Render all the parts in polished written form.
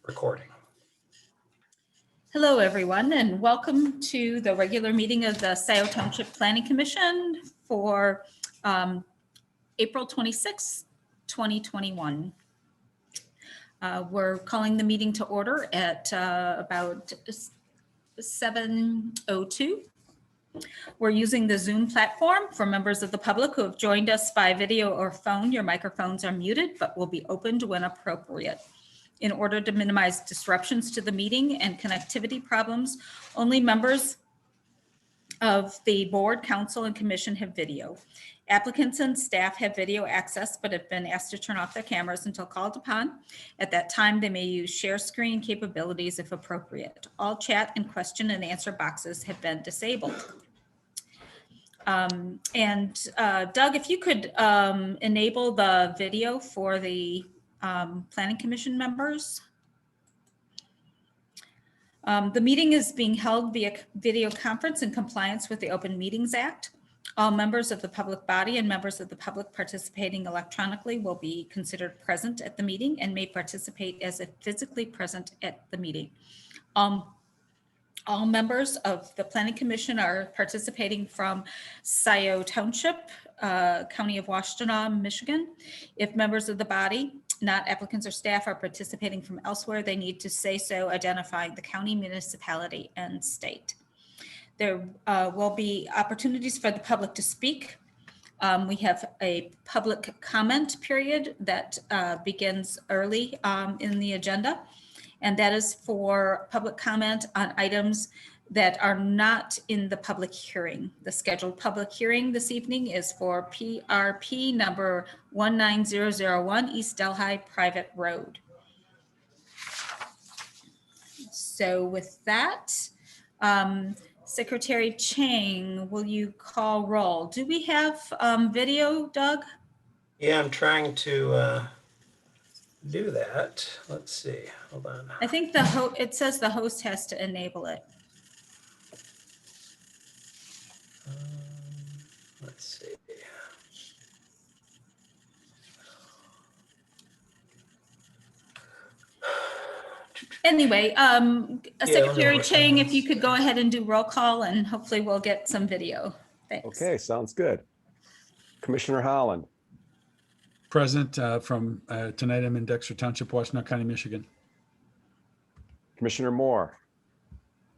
Recording. Hello, everyone, and welcome to the regular meeting of the Scio Township Planning Commission for April 26, 2021. We're calling the meeting to order at about 7:02. We're using the Zoom platform. For members of the public who have joined us by video or phone, your microphones are muted but will be opened when appropriate. In order to minimize disruptions to the meeting and connectivity problems, only members of the board, council, and commission have video. Applicants and staff have video access, but have been asked to turn off their cameras until called upon. At that time, they may use share screen capabilities if appropriate. All chat and question and answer boxes have been disabled. Doug, if you could enable the video for the Planning Commission members. The meeting is being held via video conference in compliance with the Open Meetings Act. All members of the public body and members of the public participating electronically will be considered present at the meeting and may participate as if physically present at the meeting. All members of the Planning Commission are participating from Scio Township, County of Washtenaw, Michigan. If members of the body, not applicants or staff, are participating from elsewhere, they need to say so, identifying the county, municipality, and state. There will be opportunities for the public to speak. We have a public comment period that begins early in the agenda, and that is for public comment on items that are not in the public hearing. The scheduled public hearing this evening is for PRP number 19001 East Delhi Private Road. So with that, Secretary Cheng, will you call roll? Do we have video, Doug? Yeah, I'm trying to do that. Let's see. Hold on. I think it says the host has to enable it. Let's see. Anyway, Secretary Cheng, if you could go ahead and do roll call, and hopefully we'll get some video. Thanks. Okay, sounds good. Commissioner Holland. Present from tonight. I'm in Dexter Township, Washtenaw County, Michigan. Commissioner Moore.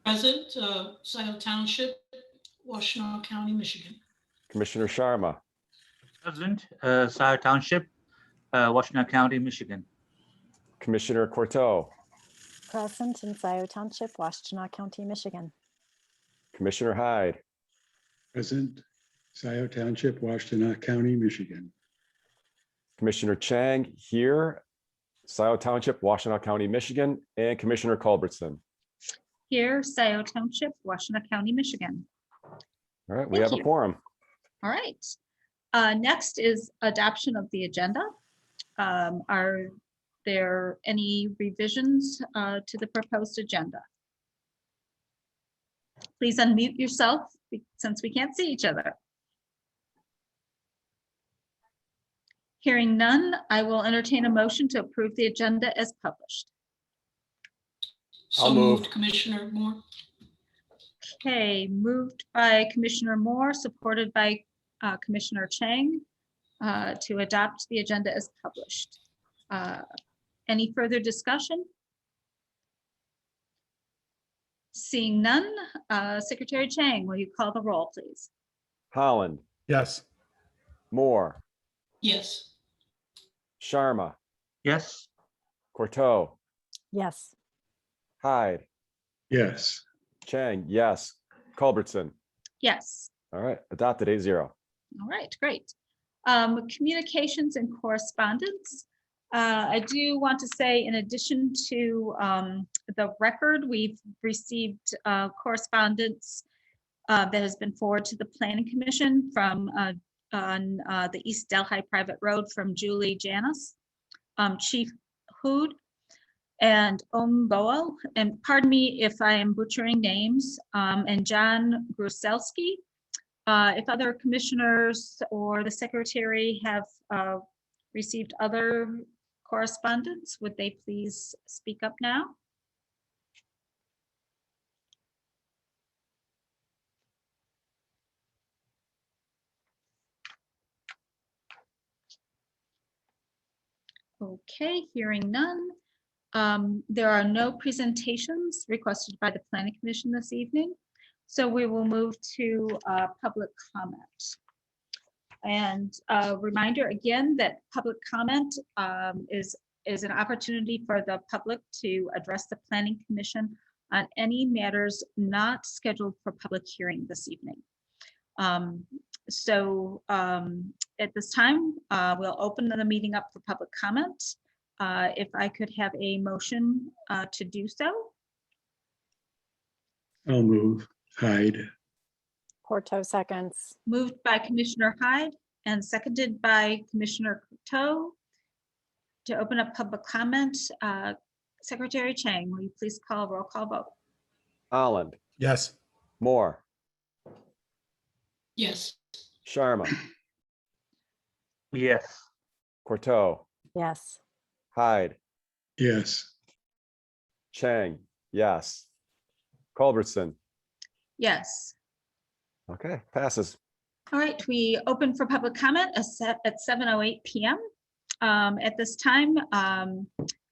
Present, Scio Township, Washtenaw County, Michigan. Commissioner Sharma. Present, Scio Township, Washtenaw County, Michigan. Commissioner Courteau. Present in Scio Township, Washtenaw County, Michigan. Commissioner Hyde. Present, Scio Township, Washtenaw County, Michigan. Commissioner Cheng here, Scio Township, Washtenaw County, Michigan, and Commissioner Culbertson. Here, Scio Township, Washtenaw County, Michigan. All right, we Thank have you. a quorum. All right. Next is adoption of the agenda. Are there any revisions to the proposed agenda? Please unmute yourself since we can't see each other. Hearing none, I will entertain a motion to approve the agenda as published. So moved, Commissioner Moore. Okay, moved by Commissioner Moore, supported by Commissioner Cheng to adopt the agenda as published. Any further discussion? Seeing none, Secretary Cheng, will you call the roll, please? Holland. Yes. Moore. Yes. Sharma. Yes. Courteau. Yes. Yes. Hyde. Cheng, yes. Culbertson. Yes. All right, adopted 8-0. All right, great. Communications and correspondence. I do want to say, in addition to the record, we've received correspondence that has been forwarded to the Planning Commission from on the East Delhi Private Road from Julie Janis, Chief Hood, and Boel, and pardon me if I am butchering names, and John Gruselski. If other commissioners or the secretary have received other correspondence. Would they please speak up now? Okay, hearing none. There are no presentations requested by the Planning Commission this evening, so we will move to public comment. And a reminder again that public comment is an opportunity for the public to address the Planning Commission on any matters not scheduled for public hearing this evening. At this time, we'll open the meeting up for public comment. If I could have a motion to do so. I'll move. Hyde. Courteau seconds. Moved by Commissioner Hyde and seconded by Commissioner Courteau to open up public comment. Secretary Cheng, will you please call a roll call vote? Holland, Yes. Moore, Yes. Sharma, Yes. Courteau, Yes. Hyde, Yes. Cheng, yes. Culbertson, Yes. okay, passes. All right, we open for public comment at 7:08 p.m. At this time,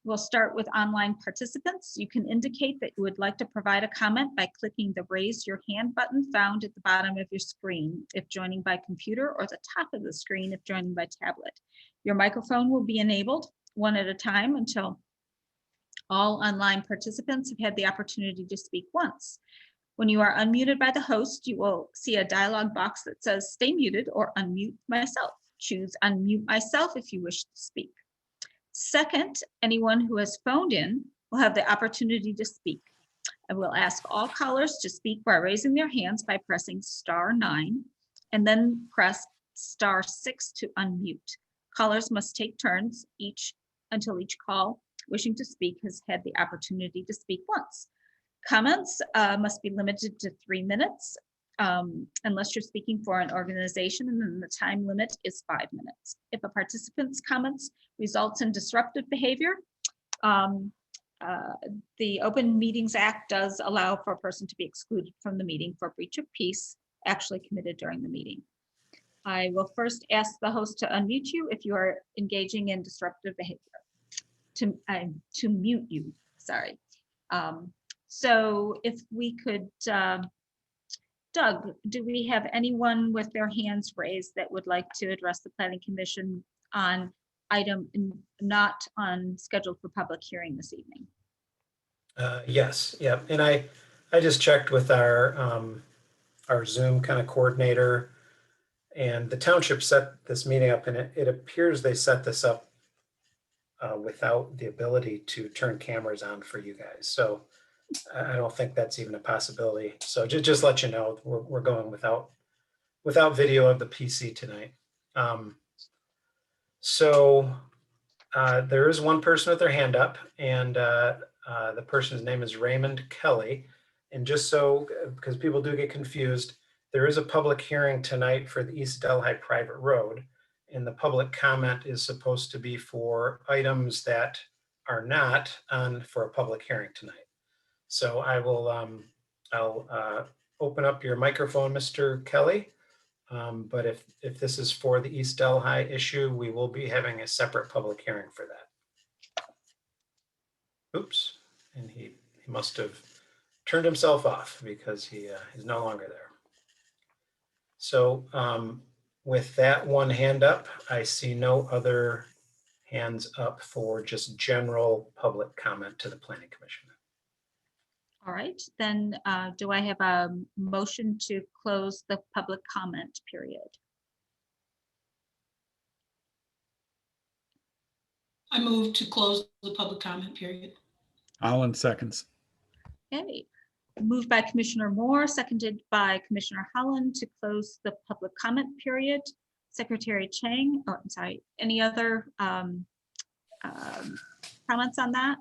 we'll start with online participants. You can indicate that you would like to provide a comment by clicking the raise your hand button found at the bottom of your screen if joining by computer, or the top of the screen if joining by tablet. Your microphone will be enabled one at a time until all online participants have had the opportunity to speak once. When you are unmuted by the host, you will see a dialog box that says stay muted or unmute myself. Choose unmute myself if you wish to speak. Second, anyone who has phoned in will have the opportunity to speak. I will ask all callers to speak by raising their hands by pressing *9 and then press *6 to unmute. Callers must take turns until each call wishing to speak has had the opportunity to speak once. Comments must be limited to 3 minutes unless you're speaking for an organization, and then the time limit is 5 minutes. If a participant's comments results in disruptive behavior, the Open Meetings Act does allow for a person to be excluded from the meeting for breach of peace actually committed during the meeting. I will first ask the host to unmute you if you are engaging in disruptive behavior. To mute you, sorry. So if we could, Doug, do we have anyone with their hands raised that would like to address the Planning Commission on item not on scheduled for public hearing this evening? Yes, yeah, and I just checked with our Zoom kind of coordinator, and the township set this meeting up, and it appears they set this up without the ability to turn cameras on for you guys. So I don't think that's even a possibility. So just let you know, we're going without video of the PC tonight. There is one person with their hand up, and the person's name is Raymond Kelly. And just so, because people do get confused, there is a public hearing tonight for the East Delhi private road. And the public comment is supposed to be for items that are not on for a public hearing tonight. So I will, I'll open up your microphone, Mr. Kelly. But if this is for the East Delhi issue, we will be having a separate public hearing for that. Oops, and he must have turned himself off because he is no longer there. So with that one hand up, I see no other hands up for just general public comment to the Planning Commission. All right, then do I have a motion to close the public comment period? I move to close the public comment period. Holland seconds. Okay, moved by Commissioner Moore, seconded by Commissioner Holland to close the public comment period. Secretary Cheng, oh, I'm sorry, any other comments on that?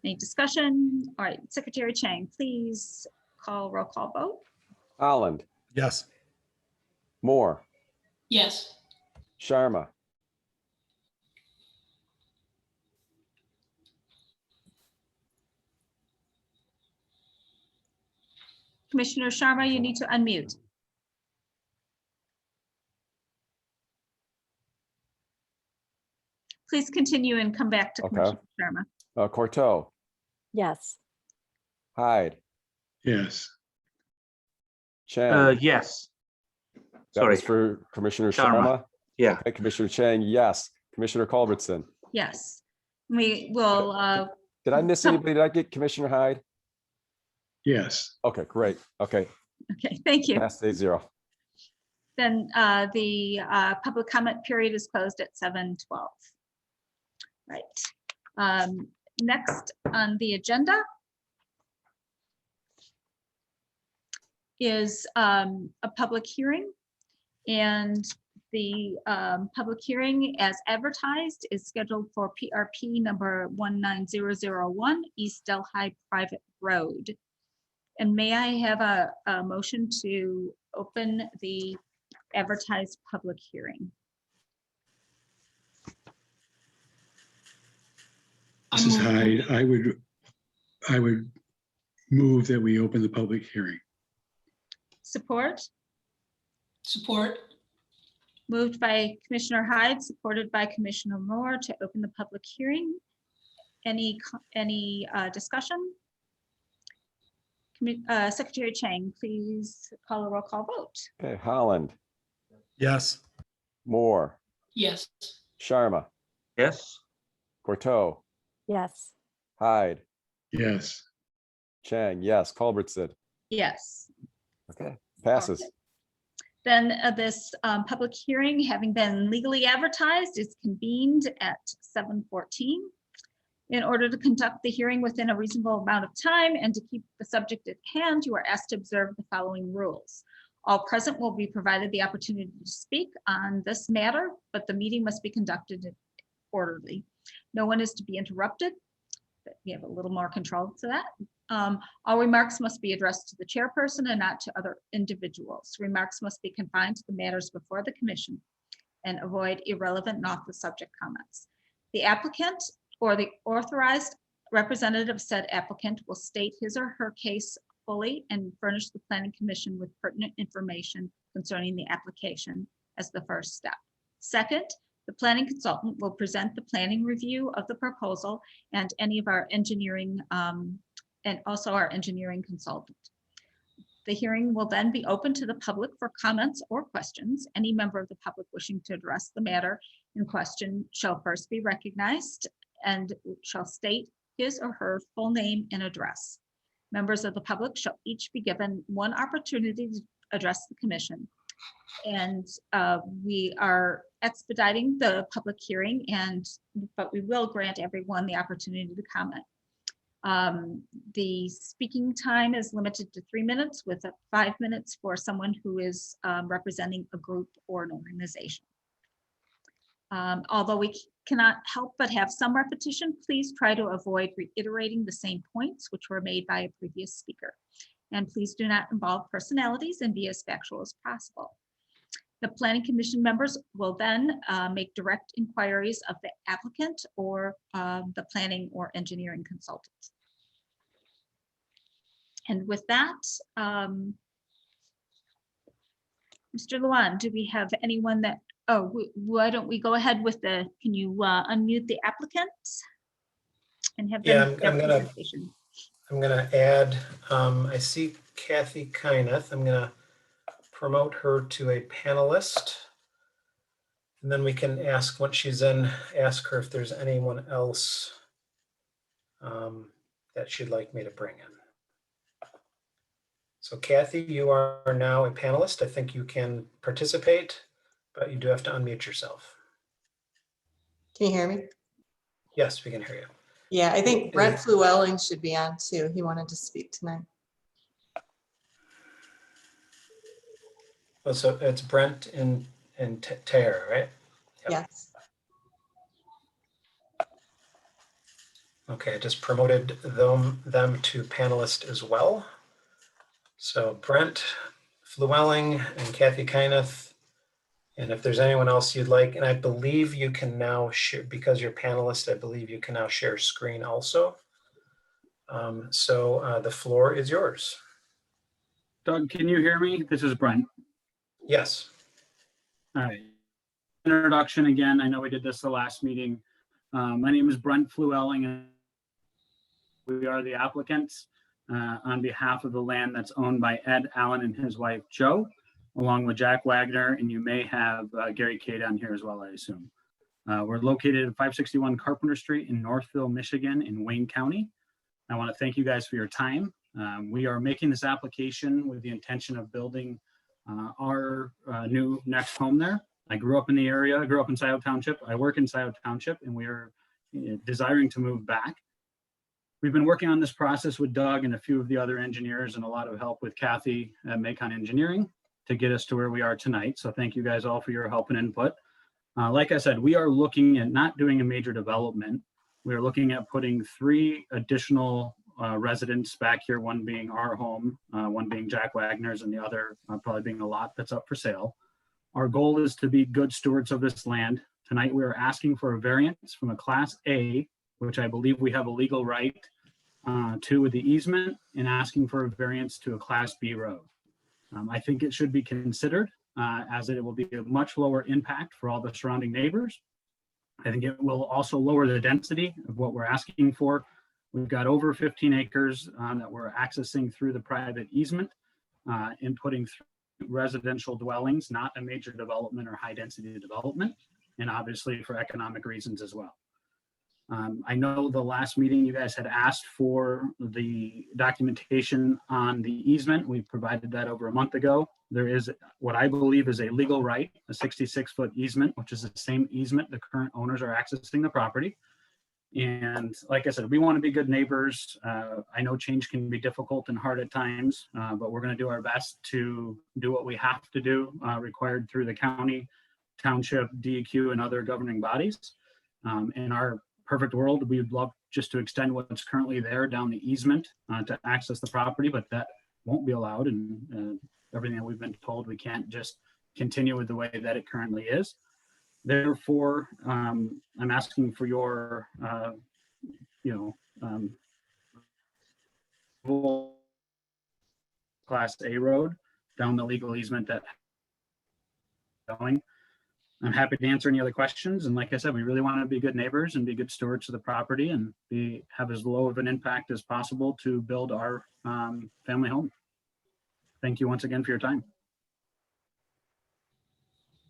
Any discussion? All right, Secretary Cheng, please call roll call vote. Holland, Yes. Moore, Yes. Sharma, Commissioner Sharma, you need to unmute. Please continue and come back to Okay. Commissioner Sharma. Courteau, Yes. Hyde, yes, Cheng. Yes. That Sorry. was for Commissioner Sharma. Sharma. Yeah. Okay, Commissioner Cheng, yes. Commissioner Culbertson. Yes, we will, Did I miss Come- anybody? Did I get Commissioner Hyde? yes, Okay, great. Okay, okay, thank you. past 8-0. Then the public comment period is closed at 7:12. Right. Next on the agenda is a public hearing. And the public hearing as advertised is scheduled for PRP number 19001 East Delhi Private Road. And may I have a motion to open the advertised public hearing? this is Hyde. I would move that we open the public hearing. Support? Support. Moved by Commissioner Hyde, supported by Commissioner Moore to open the public hearing. Any discussion? Secretary Cheng, please call a roll call vote. Okay, Holland, Yes. Moore, Yes. Sharma, Yes. Courteau, Yes. Hyde, Yes, Cheng, yes. Culbertson. Yes. Okay, passes. Okay. Then this public hearing, having been legally advertised, is convened at 7:14. In order to conduct the hearing within a reasonable amount of time and to keep the subject at hand, you are asked to observe the following rules. All present will be provided the opportunity to speak on this matter, but the meeting must be conducted orderly. No one is to be interrupted. We have a little more control to that. All remarks must be addressed to the chairperson and not to other individuals. Remarks must be confined to the matters before the commission and avoid irrelevant and off the subject comments. The applicant or the authorized representative of said applicant will state his or her case fully and furnish the planning commission with pertinent information concerning the application as the first step. Second, the planning consultant will present the planning review of the proposal and any of our engineering and also our engineering consultant. The hearing will then be open to the public for comments or questions. Any member of the public wishing to address the matter in question shall first be recognized and shall state his or her full name and address. Members of the public shall each be given one opportunity to address the commission. And we are expediting the public hearing, but we will grant everyone the opportunity to comment. The speaking time is limited to 3 minutes with 5 minutes for someone who is representing a group or an organization. Although we cannot help but have some repetition, please try to avoid reiterating the same points which were made by a previous speaker. And please do not involve personalities and be as factual as possible. The planning commission members will then make direct inquiries of the applicant or the planning or engineering consultant. And with that, Mr. Lewan, do we have anyone that, why don't we go ahead with can you unmute the applicant? And have them. Yeah, I'm gonna add, I see Kathy Kyneth. I'm gonna promote her to a panelist. And then we can ask, once she's in, ask her if there's anyone else that she'd like me to bring in. So Kathy, you are now a panelist. I think you can participate, but you do have to unmute yourself. Can you hear me? Yes, we can hear you. Yeah, I think Brent Llewellyn should be on too. He wanted to speak tonight. Oh, so it's Brent and Tara, right? Yep. Yes. Okay, I just promoted them to panelist as well. So Brent Llewellyn and Kathy Kyneth. And if there's anyone else you'd like, and I believe you can now share, because you're panelist, I believe you can now share screen also. So the floor is yours. Doug, can you hear me? This is Brent. Yes. All right. Introduction again. I know we did this the last meeting. My name is Brent Flewelling, and we are the applicants on behalf of the land that's owned by Ed Allen and his wife, Joe, along with Jack Wagner, and you may have Gary K down here as well, I assume. We're located at 561 Carpenter Street in Northville, Michigan in Wayne County. I want to thank you guys for your time. We are making this application with the intention of building our new next home there. I grew up in the area, I grew up in Scio Township. I work in Scio Township, and we are desiring to move back. We've been working on this process with Doug and a few of the other engineers and a lot of help with Kathy at Macon Engineering to get us to where we are tonight. So thank you guys all for your help and input. Like I said, we are looking at not doing a major development. We are looking at putting 3 additional residents back here, one being our home, one being Jack Wagner's, and the other probably being a lot that's up for sale. Our goal is to be good stewards of this land. Tonight, we are asking for a variance from a Class A, which I believe we have a legal right to with the easement, and asking for a variance to a Class B road. I think it should be considered as it will be a much lower impact for all the surrounding neighbors. I think it will also lower the density of what we're asking for. We've got over 15 acres that we're accessing through the private easement and putting residential dwellings, not a major development or high density development, and obviously for economic reasons as well. I know the last meeting you guys had asked for the documentation on the easement. We provided that over a month ago. There is what I believe is a legal right, a 66-foot easement, which is the same easement the current owners are accessing the property. And like I said, we want to be good neighbors. I know change can be difficult and hard at times, but we're going to do our best to do what we have to do, required through the county, township, DEQ, and other governing bodies. In our perfect world, we would love just to extend what's currently there down the easement to access the property, but that won't be allowed. And everything that we've been told, we can't just continue with the way that it currently is. Therefore, I'm asking for your, Class A road down the legal easement that going. I'm happy to answer any other questions. And like I said, we really want to be good neighbors and be good stewards of the property and have as low of an impact as possible to build our family home. Thank you once again for your time.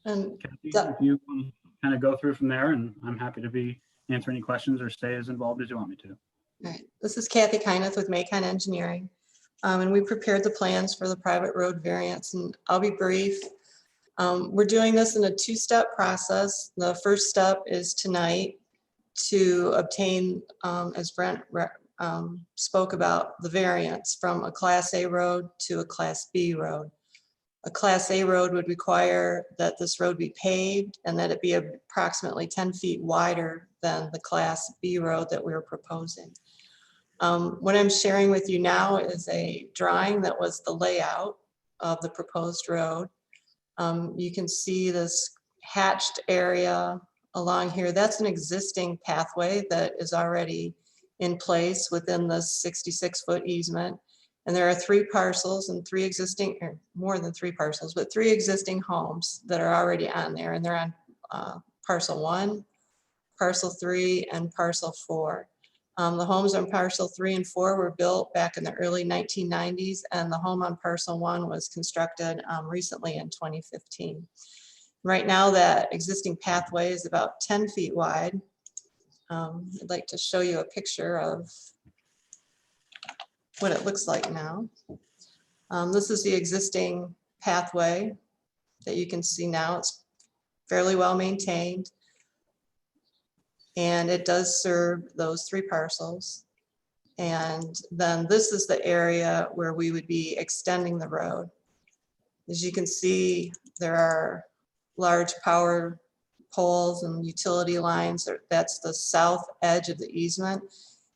And Kathy, if you can kind of go through from there, and I'm happy to answer any questions or stay as involved as you want me to. all right, this is Kathy Kyneth with Macon Engineering. And we prepared the plans for the private road variance, and I'll be brief. We're doing this in a 2-step process. The first step is tonight to obtain, as Brent spoke about, the variance from a Class A road to a Class B road. A Class A road would require that this road be paved and that it be approximately 10 feet wider than the Class B road that we're proposing. What I'm sharing with you now is a drawing that was the layout of the proposed road. You can see this hatched area along here. That's an existing pathway that is already in place within the 66-foot easement. And there are 3 parcels and 3 existing, or more than 3 parcels, but 3 existing homes that are already on there. And they're on parcel 1, parcel 3, and parcel 4. The homes on parcel 3 and 4 were built back in the early 1990s, and the home on parcel 1 was constructed recently in 2015. Right now, that existing pathway is about 10 feet wide. I'd like to show you a picture of what it looks like now. This is the existing pathway that you can see now. It's fairly well maintained. And it does serve those 3 parcels. And then this is the area where we would be extending the road. As you can see, there are large power poles and utility lines. That's the south edge of the easement.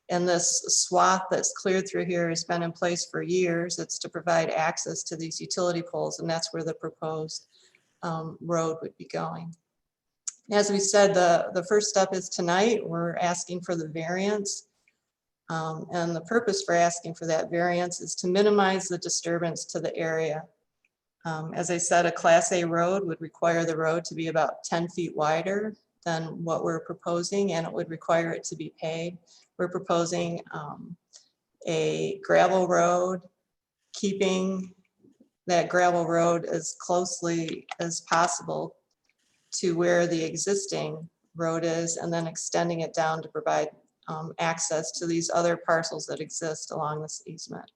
And this swath that's cleared through here has been in place for years. It's to provide access to these utility poles, and that's where the proposed road would be going. As we said, the first step is tonight. We're asking for the variance. And the purpose for asking for that variance is to minimize the disturbance to the area. As I said, a Class A road would require the road to be about 10 feet wider than what we're proposing, and it would require it to be paved. We're proposing a gravel road, keeping that gravel road as closely as possible to where the existing road is, and then extending it down to provide access to these other parcels that exist along this easement.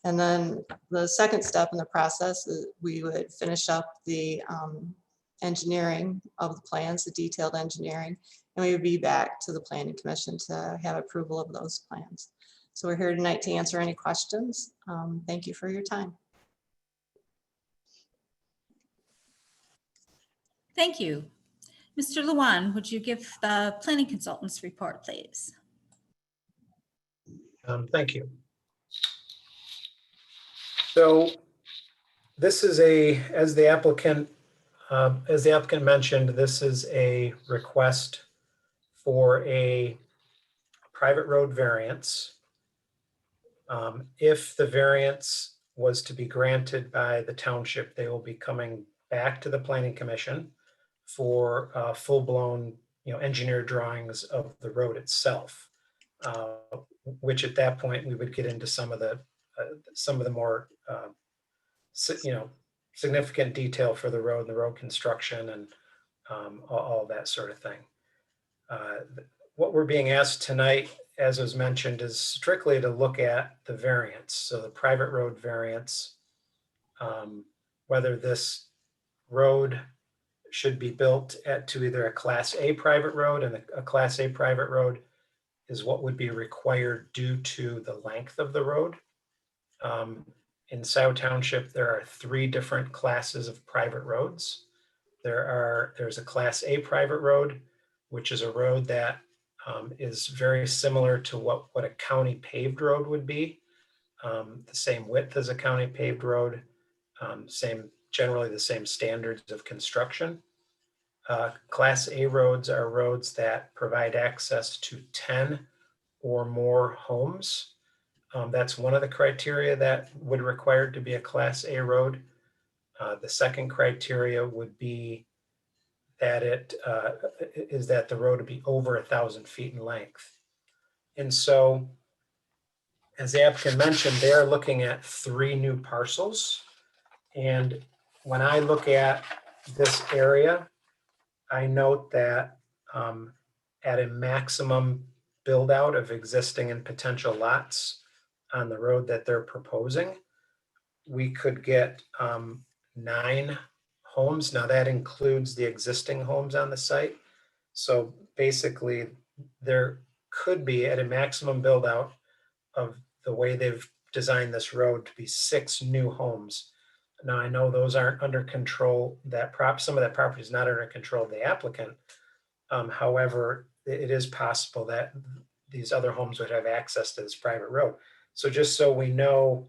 And then the second step in the process is we would finish up the engineering of the plans, the detailed engineering, and we would be back to the Planning Commission to have approval of those plans. So we're here tonight to answer any questions. Thank you for your time. Thank you. Mr. Lewan, would you give the planning consultant's report, please? Thank you. So this is as the applicant mentioned, this is a request for a private road variance. If the variance was to be granted by the township, they will be coming back to the Planning Commission for full-blown, engineered drawings of the road itself, which at that point we would get into some of the more significant detail for the road construction and all that sort of thing. What we're being asked tonight, as was mentioned, is strictly to look at the variance. So the private road variance, whether this road should be built to either a Class A private road, and a Class A private road is what would be required due to the length of the road. In Scio Township, there are 3 different classes of private roads. There's a Class A private road, which is a road that is very similar to what a county paved road would be. The same width as a county paved road, generally the same standards of construction. Class A roads are roads that provide access to 10 or more homes. That's one of the criteria that would require to be a Class A road. The second criteria would be that the road would be over 1,000 feet in length. And so, as the applicant mentioned, they are looking at 3 new parcels. And when I look at this area, I note that at a maximum build out of existing and potential lots on the road that they're proposing, we could get 9 homes. Now that includes the existing homes on the site. So basically there could be, at a maximum build out of the way they've designed this road, to be 6 new homes. Now I know those aren't under control, some of that property is not under control of the applicant. However, it is possible that these other homes would have access to this private road. So just so we know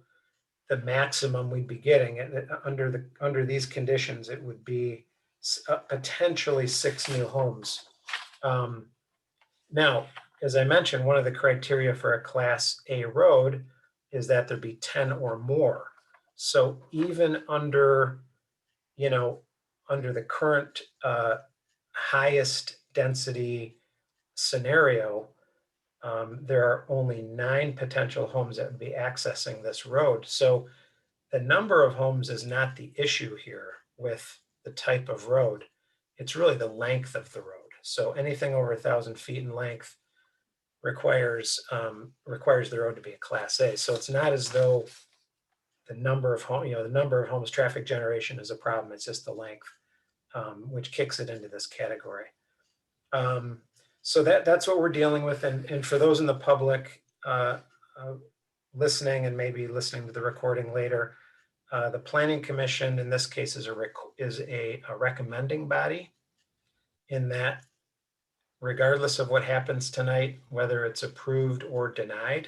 the maximum we'd be getting under these conditions, it would be potentially 6 new homes. Now, as I mentioned, one of the criteria for a Class A road is that there be 10 or more. So even under the current highest density scenario, there are only 9 potential homes that would be accessing this road. So the number of homes is not the issue here with the type of road. It's really the length of the road. So anything over 1,000 feet in length requires the road to be a Class A. So it's not as though the number of homes, traffic generation is a problem. It's just the length, which kicks it into this category. So that's what we're dealing with. And for those in the public listening and maybe listening to the recording later, the Planning Commission in this case is a recommending body, in that regardless of what happens tonight, whether it's approved or denied,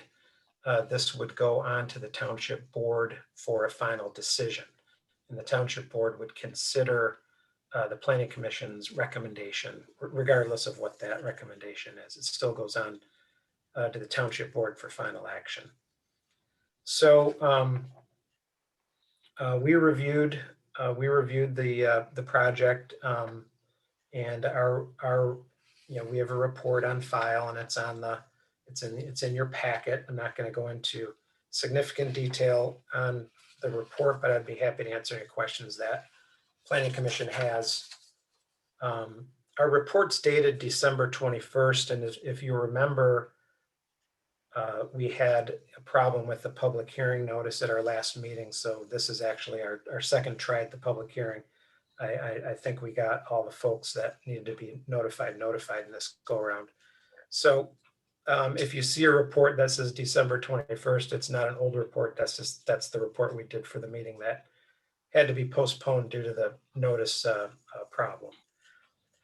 this would go on to the Township Board for a final decision. And the Township Board would consider the Planning Commission's recommendation, regardless of what that recommendation is. It still goes on to the township board for final action. So we reviewed the project, and we have a report on file, and it's in your packet. I'm not going to go into significant detail on the report, but I'd be happy to answer any questions that Planning Commission has. Our report's dated December 21st, and if you remember, we had a problem with the public hearing notice at our last meeting, so this is actually our second try at the public hearing. I think we got all the folks that needed to be notified in this go around. So if you see a report that says December 21st, it's not an old report. That's the report we did for the meeting that had to be postponed due to the notice problem.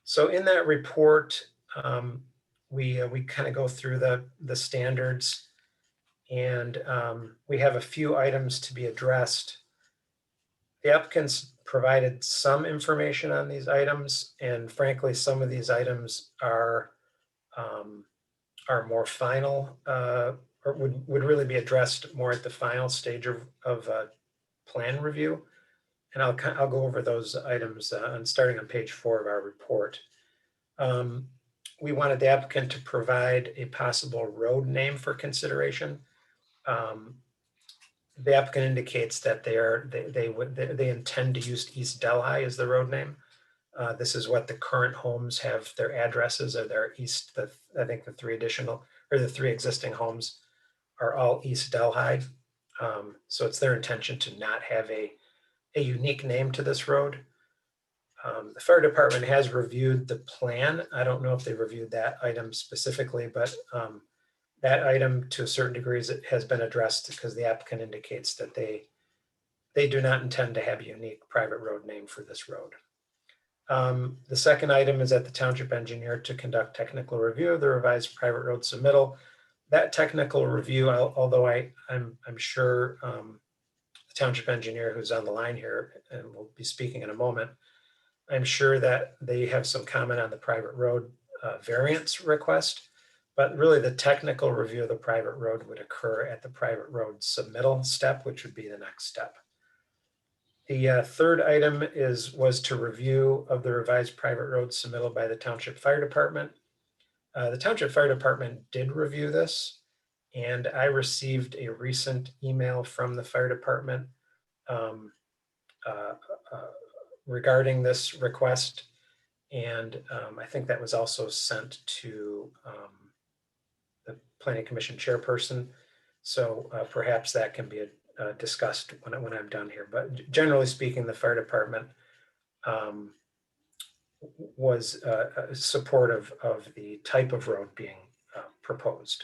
So in that report, we kind of go through the standards, and we have a few items to be addressed. The applicants provided some information on these items, and frankly, some of these items are more final, or would really be addressed more at the final stage of plan review. And I'll go over those items starting on page 4 of our report. We wanted the applicant to provide a possible road name for consideration. The applicant indicates that they intend to use East Delhi as the road name. This is what the current homes have their addresses, or their east. I think the three existing homes are all East Delhi. So it's their intention to not have a unique name to this road. The fire department has reviewed the plan. I don't know if they reviewed that item specifically, but that item to a certain degree has been addressed because the applicant indicates that they do not intend to have a unique private road name for this road. The second item is at the township engineer to conduct technical review of the revised private road submittal. That technical review, although I'm sure the township engineer who's on the line here and will be speaking in a moment, I'm sure that they have some comment on the private road variance request, but really the technical review of the private road would occur at the private road submittal step, which would be the next step. The third item was to review of the revised private road submittal by the township fire department. The township fire department did review this, and I received a recent email from the fire department regarding this request. And I think that was also sent to the Planning Commission Chairperson. So perhaps that can be discussed when I'm done here. But generally speaking, the fire department was supportive of the type of road being proposed.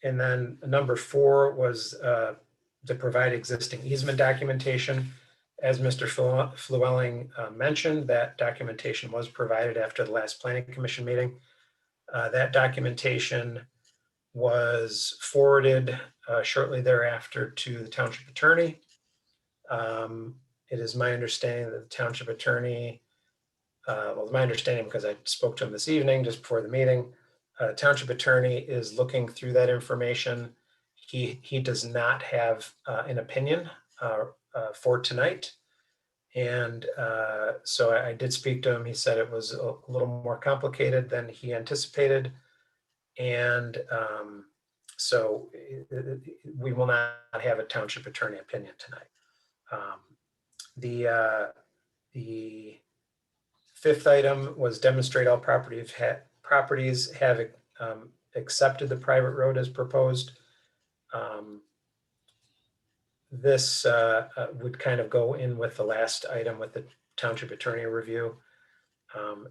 And then number 4 was to provide existing easement documentation. As Mr. Flewelling mentioned, that documentation was provided after the last Planning Commission meeting. That documentation was forwarded shortly thereafter to the township attorney. It is my understanding that the township attorney, my understanding because I spoke to him this evening just before the meeting, township attorney is looking through that information. He does not have an opinion for tonight. And so I did speak to him. He said it was a little more complicated than he anticipated. And so we will not have a township attorney opinion tonight. The fifth item was demonstrate all properties have accepted the private road as proposed. This would kind of go in with the last item with the township attorney review.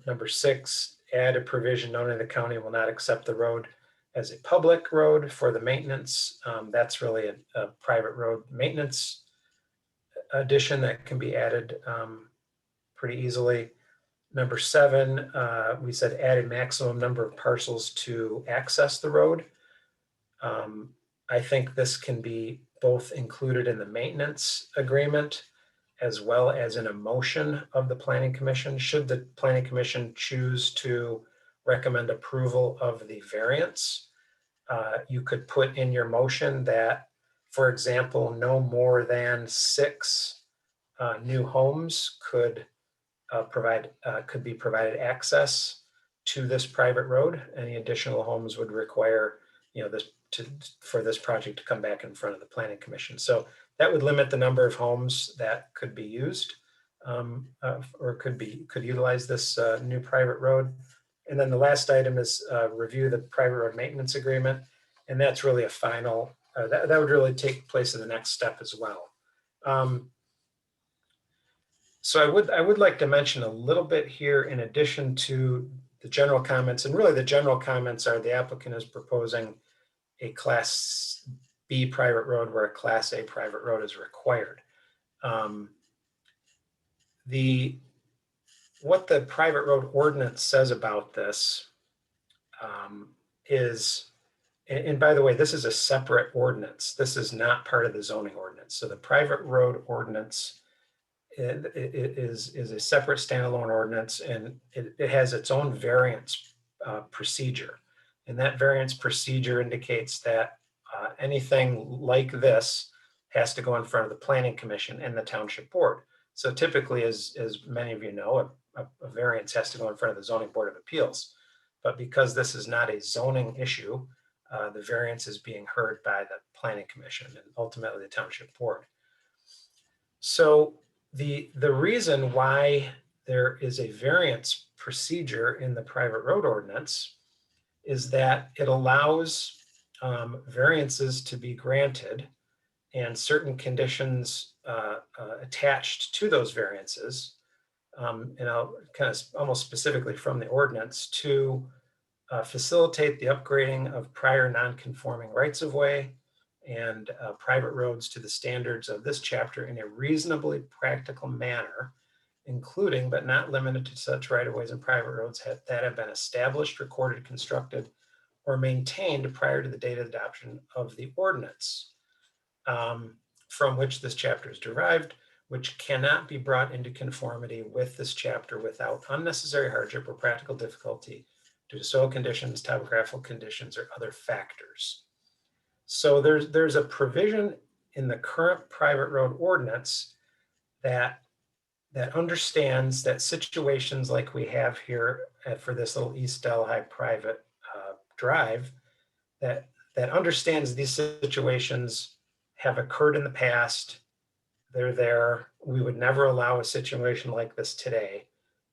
Number 6, add a provision noting the county will not accept the road as a public road for the maintenance. That's really a private road maintenance addition that can be added pretty easily. Number 7, we said add a maximum number of parcels to access the road. I think this can be both included in the maintenance agreement as well as in a motion of the Planning Commission. Should the Planning Commission choose to recommend approval of the variance. You could put in your motion that, for example, no more than 6 new homes could be provided access to this private road. Any additional homes would require, for this project to come back in front of the Planning Commission. So that would limit the number of homes that could be used or could utilize this new private road. And then the last item is review the private road maintenance agreement. And that's really a final, that would really take place in the next step as well. So I would like to mention a little bit here in addition to the general comments, and really the general comments are the applicant is proposing a Class B private road where a Class A private road is required. What the private road ordinance says about this is, and by the way, this is a separate ordinance. This is not part of the zoning ordinance. So the private road ordinance is a separate standalone ordinance, and it has its own variance procedure. And that variance procedure indicates that anything like this has to go in front of the Planning Commission and the Township Board. So typically, as many of you know, a variance has to go in front of the Zoning Board of Appeals. But because this is not a zoning issue, the variance is being heard by the Planning Commission and ultimately the Township Board. So the reason why there is a variance procedure in the private road ordinance is that it allows variances to be granted and certain conditions attached to those variances, and I'll kind of almost specifically from the ordinance, to facilitate the upgrading of prior non-conforming rights-of-way and private roads to the standards of this chapter in a reasonably practical manner, including but not limited to such right-of-ways and private roads that have been established, recorded, constructed, or maintained prior to the date of adoption of the ordinance from which this chapter is derived, which cannot be brought into conformity with this chapter without unnecessary hardship or practical difficulty due to soil conditions, topographical conditions, or other factors. So there's a provision in the current private road ordinance that understands that situations like we have here for this little East Delhi private drive, that understands these situations have occurred in the past. They're there. We would never allow a situation like this today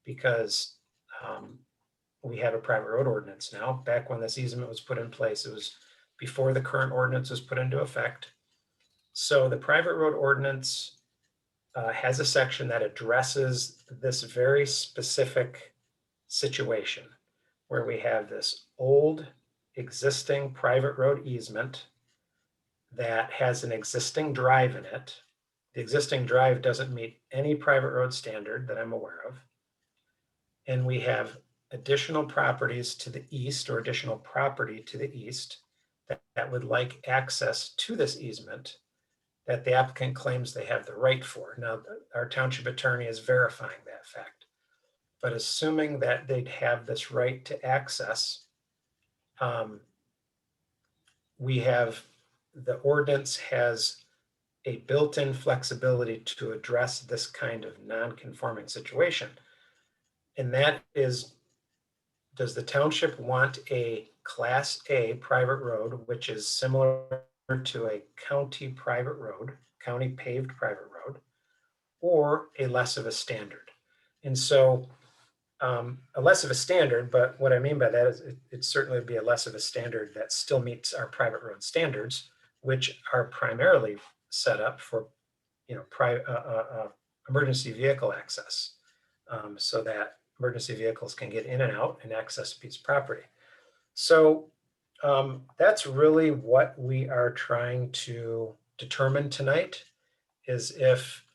because we have a private road ordinance now. Back when this easement was put in place, it was before the current ordinance was put into effect. So the private road ordinance has a section that addresses this very specific situation where we have this old existing private road easement that has an existing drive in it. The existing drive doesn't meet any private road standard that I'm aware of. And we have additional properties to the east, or additional property to the east, that would like access to this easement that the applicant claims they have the right for. Now, our township attorney is verifying that fact. But assuming that they'd have this right to access, the ordinance has a built-in flexibility to address this kind of non-conforming situation. And that is, does the township want a Class A private road, which is similar to a county private road, county paved private road, or a less of a standard? And so a less of a standard, but what I mean by that is it certainly would be a less of a standard that still meets our private road standards, which are primarily set up for, emergency vehicle access, so that emergency vehicles can get in and out and access a piece of property. So that's really what we are trying to determine tonight, is if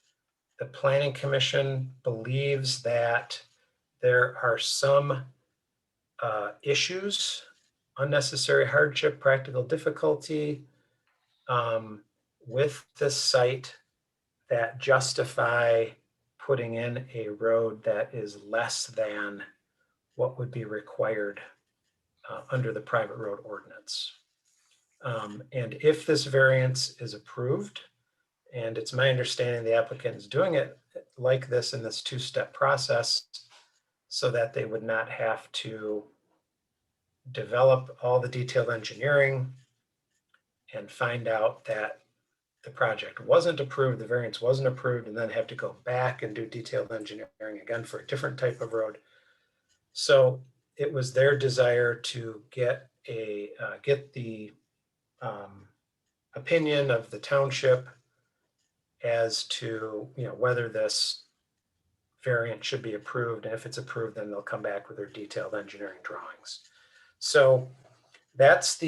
the Planning Commission believes that there are some issues, unnecessary hardship, practical difficulty with this site that justify putting in a road that is less than what would be required under the private road ordinance. And if this variance is approved, and it's my understanding the applicant is doing it like this in this two-step process so that they would not have to develop all the detailed engineering and find out that the project wasn't approved, the variance wasn't approved, and then have to go back and do detailed engineering again for a different type of road. So it was their desire to get the opinion of the township as to, whether this variant should be approved. And if it's approved, then they'll come back with their detailed engineering drawings. So that's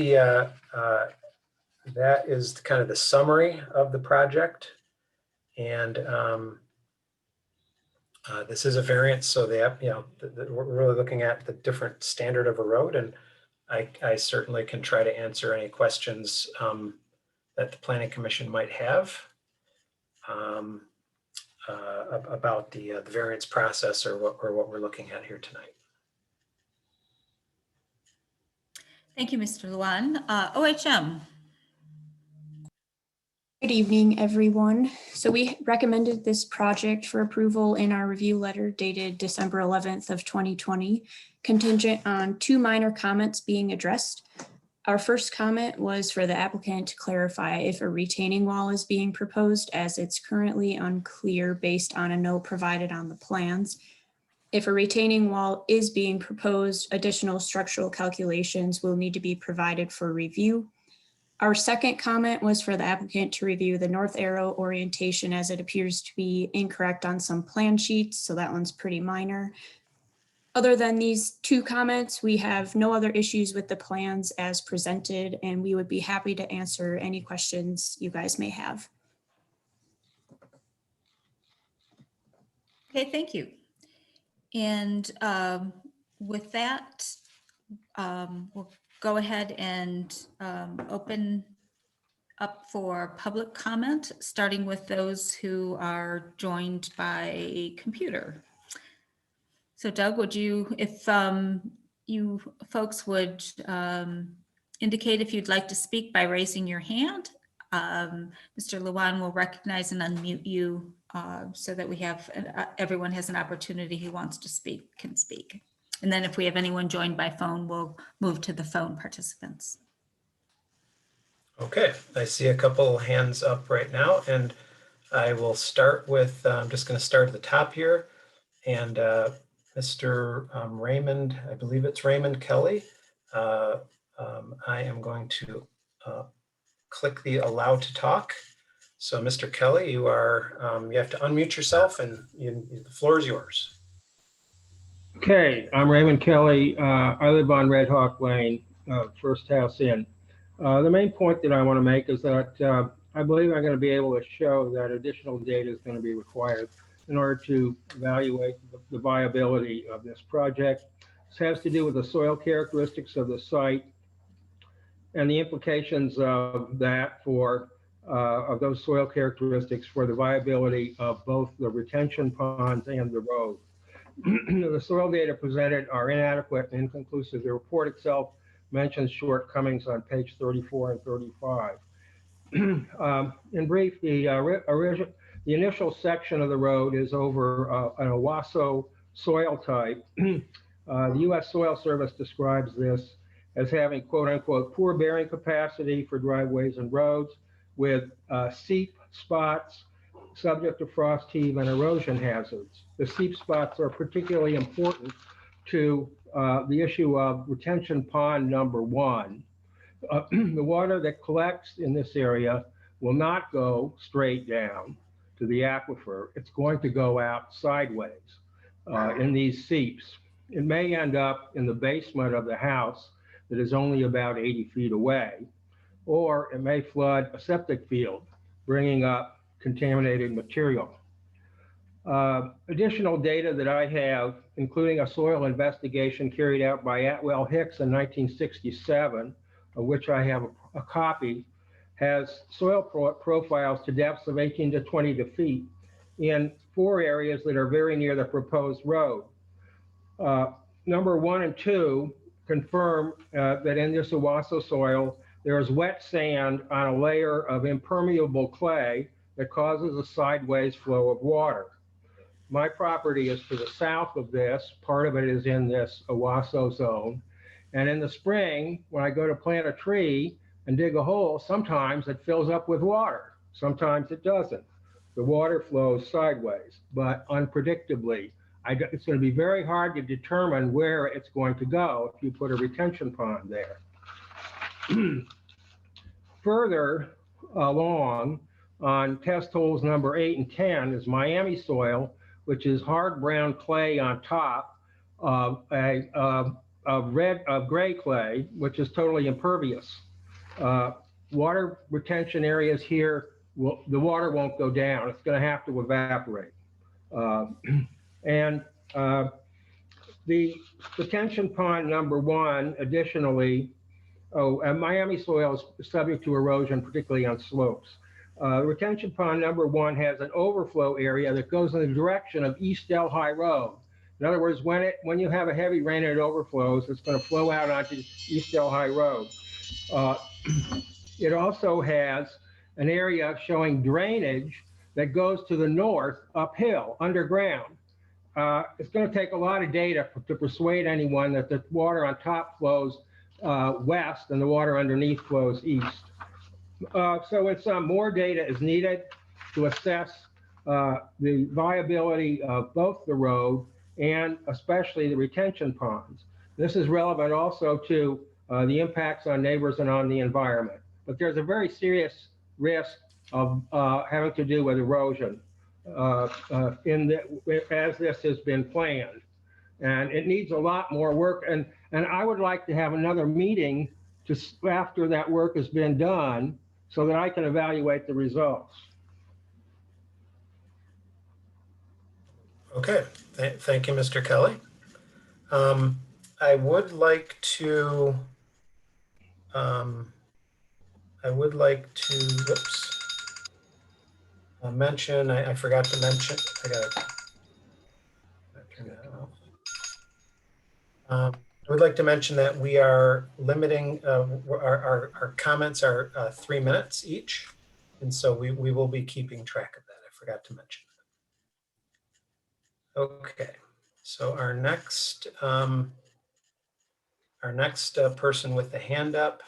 that is kind of the summary of the project. And this is a variance, so we're really looking at the different standard of a road, and I certainly can try to answer any questions that the Planning Commission might have about the variance process or what we're looking at here tonight. Thank you, Mr. Lewan. OHM. Good evening, everyone. So we recommended this project for approval in our review letter dated December 11th of 2020, contingent on 2 minor comments being addressed. Our first comment was for the applicant to clarify if a retaining wall is being proposed, as it's currently unclear based on a note provided on the plans. If a retaining wall is being proposed, additional structural calculations will need to be provided for review. Our second comment was for the applicant to review the north arrow orientation, as it appears to be incorrect on some plan sheets, so that one's pretty minor. Other than these 2 comments, we have no other issues with the plans as presented, and we would be happy to answer any questions you guys may have. Okay, thank you. And with that, we'll go ahead and open up for public comment, starting with those who are joined by computer. So Doug, would you, if you folks would indicate if you'd like to speak by raising your hand, Mr. Lewan will recognize and unmute you so that we have, everyone has an opportunity who wants to speak, can speak. And then if we have anyone joined by phone, we'll move to the phone participants. Okay, I see a couple hands up right now, and I will start with, I'm just going to start at the top here. And Mr. Raymond, I believe it's Raymond Kelly. I am going to click the allow to talk. So Mr. Kelly, you have to unmute yourself, and the floor is yours. Okay, I'm Raymond Kelly. I live on Red Hawk Lane, first house in. The main point that I want to make is that I believe I'm going to be able to show that additional data is going to be required in order to evaluate the viability of this project. This has to do with the soil characteristics of the site and the implications of that of those soil characteristics for the viability of both the retention ponds and the road. The soil data presented are inadequate and inconclusive. The report itself mentions shortcomings on page 34 and 35. In brief, the initial section of the road is over an Owasso soil type. The U.S. Soil Service describes this as having, quote unquote, poor bearing capacity for driveways and roads with seep spots subject to frost heave and erosion hazards. The seep spots are particularly important to the issue of retention pond number 1. The water that collects in this area will not go straight down to the aquifer. It's going to go out sideways in these seeps. It may end up in the basement of the house that is only about 80 feet away, or it may flood a septic field, bringing up contaminated material. Additional data that I have, including a soil investigation carried out by Atwell Hicks in 1967, of which I have a copy, has soil profiles to depths of 18 to 20 feet in 4 areas that are very near the proposed road. number 1 and 2 confirm that in this Owasso soil, there is wet sand on a layer of impermeable clay that causes a sideways flow of water. My property is to the south of this. Part of it is in this Owasso zone. And in the spring, when I go to plant a tree and dig a hole, sometimes it fills up with water. Sometimes it doesn't. The water flows sideways, but unpredictably. It's going to be very hard to determine where it's going to go if you put a retention pond there. Further along on test holes number 8 and 10 is Miami soil, which is hard brown clay on top of gray clay, which is totally impervious. Water retention areas here, the water won't go down. It's going to have to evaporate. And the retention pond number 1, additionally, Miami soil is subject to erosion, particularly on slopes. Retention pond number 1 has an overflow area that goes in the direction of East Delhi Road. In other words, when you have a heavy rain and it overflows, it's going to flow out onto East Delhi Road. It also has an area showing drainage that goes to the north uphill, underground. It's going to take a lot of data to persuade anyone that the water on top flows west and the water underneath flows east. So it's more data is needed to assess the viability of both the road and especially the retention ponds. This is relevant also to the impacts on neighbors and on the environment. But there's a very serious risk of having to do with erosion as this has been planned. And it needs a lot more work. And I would like to have another meeting just after that work has been done so that I can evaluate the results. Okay, thank you, Mr. Kelly. I would like to, mention, I forgot to mention, I would like to mention that we are limiting, our comments are 3 minutes each. And so we will be keeping track of that. I forgot to mention that. Okay, so our next person with the hand up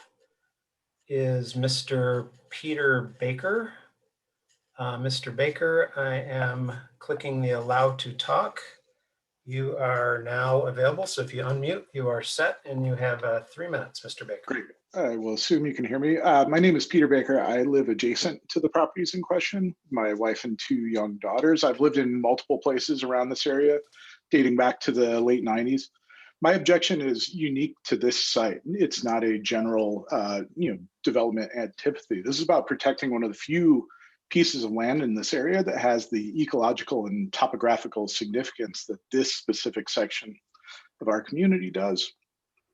is Mr. Peter Baker. Mr. Baker, I am clicking the allow to talk. You are now available. So if you unmute, you are set and you have 3 minutes, Mr. Baker. Great. I will assume you can hear me. My name is Peter Baker. I live adjacent to the properties in question. My wife and 2 young daughters. I've lived in multiple places around this area, dating back to the late 90s. My objection is unique to this site. It's not a general, development antipathy. This is about protecting one of the few pieces of land in this area that has the ecological and topographical significance that this specific section of our community does.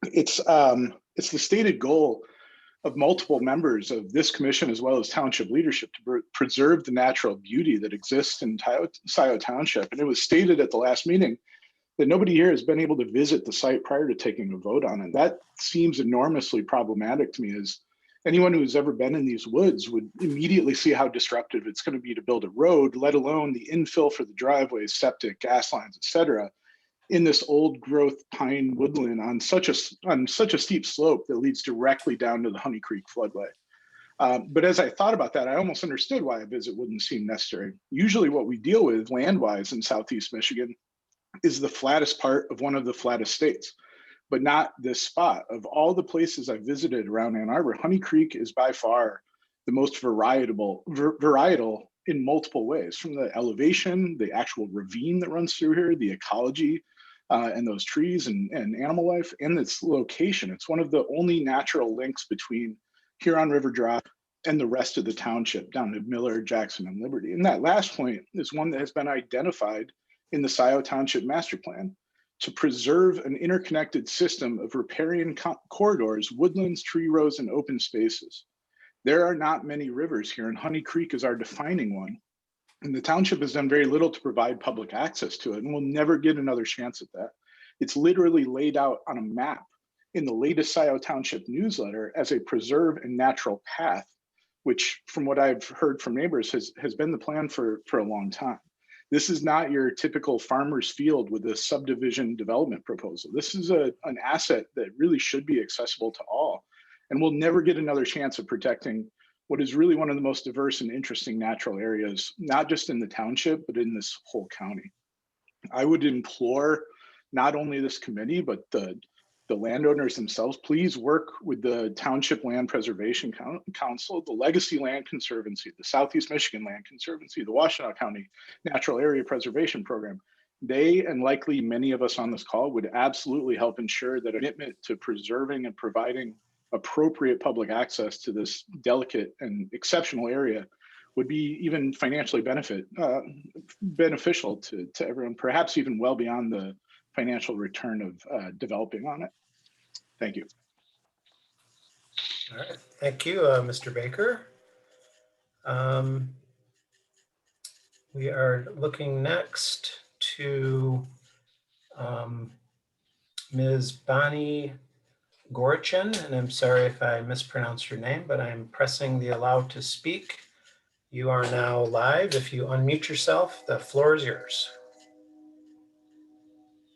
It's the stated goal of multiple members of this commission, as well as township leadership, to preserve the natural beauty that exists in Scio Township. And it was stated at the last meeting that nobody here has been able to visit the site prior to taking a vote on it. That seems enormously problematic to me, as anyone who's ever been in these woods would immediately see how disruptive it's going to be to build a road, let alone the infill for the driveways, septic, gas lines, et cetera, in this old growth pine woodland on such a steep slope that leads directly down to the Honey Creek floodway. But as I thought about that, I almost understood why a visit wouldn't seem necessary. Usually what we deal with land-wise in Southeast Michigan is the flattest part of one of the flattest states, but not this spot. Of all the places I've visited around Ann Arbor, Honey Creek is by far the most varietal in multiple ways, from the elevation, the actual ravine that runs through here, the ecology, and those trees and animal life, and its location. It's one of the only natural links between Huron River Drive and the rest of the township down to Miller, Jackson, and Liberty. And that last point is one that has been identified in the Scio Township Master Plan to preserve an interconnected system of riparian corridors, woodlands, tree rows, and open spaces. There are not many rivers here, and Honey Creek is our defining one. And the township has done very little to provide public access to it, and we'll never get another chance at that. It's literally laid out on a map in the latest Scio Township newsletter as a preserve and natural path, which from what I've heard from neighbors has been the plan for a long time. This is not your typical farmer's field with a subdivision development proposal. This is an asset that really should be accessible to all. And we'll never get another chance of protecting what is really one of the most diverse and interesting natural areas, not just in the township, but in this whole county. I would implore not only this committee, but the landowners themselves, please work with the Township Land Preservation Council, the Legacy Land Conservancy, the Southeast Michigan Land Conservancy, the Washtenaw County Natural Area Preservation Program. They, and likely many of us on this call, would absolutely help ensure that a commitment to preserving and providing appropriate public access to this delicate and exceptional area would be even financially beneficial to everyone, perhaps even well beyond the financial return of developing on it. Thank you. All right, thank you, Mr. Baker. We are looking next to Ms. Bonnie Gorchen, and I'm sorry if I mispronounced your name, but I'm pressing the allow to speak. You are now live. If you unmute yourself, the floor is yours.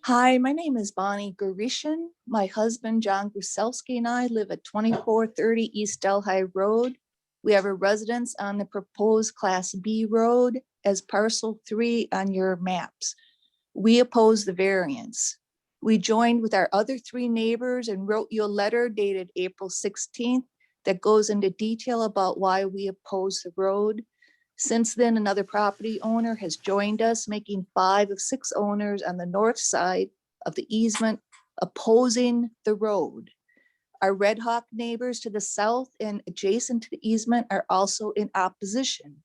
Hi, my name is Bonnie Gorishin. My husband, John Gruselski, and I live at 2430 East Delhi Road. We have a residence on the proposed Class B road as parcel 3 on your maps. We oppose the variance. We joined with our other 3 neighbors and wrote you a letter dated April 16th that goes into detail about why we oppose the road. Since then, another property owner has joined us, making 5 of 6 owners on the north side of the easement opposing the road. Our Red Hawk neighbors to the south and adjacent to the easement are also in opposition.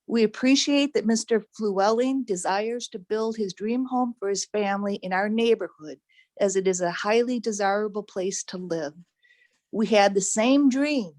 We appreciate that Mr. Flewelling desires to build his dream home for his family in our neighborhood, as it is a highly desirable place to live. We had the same dream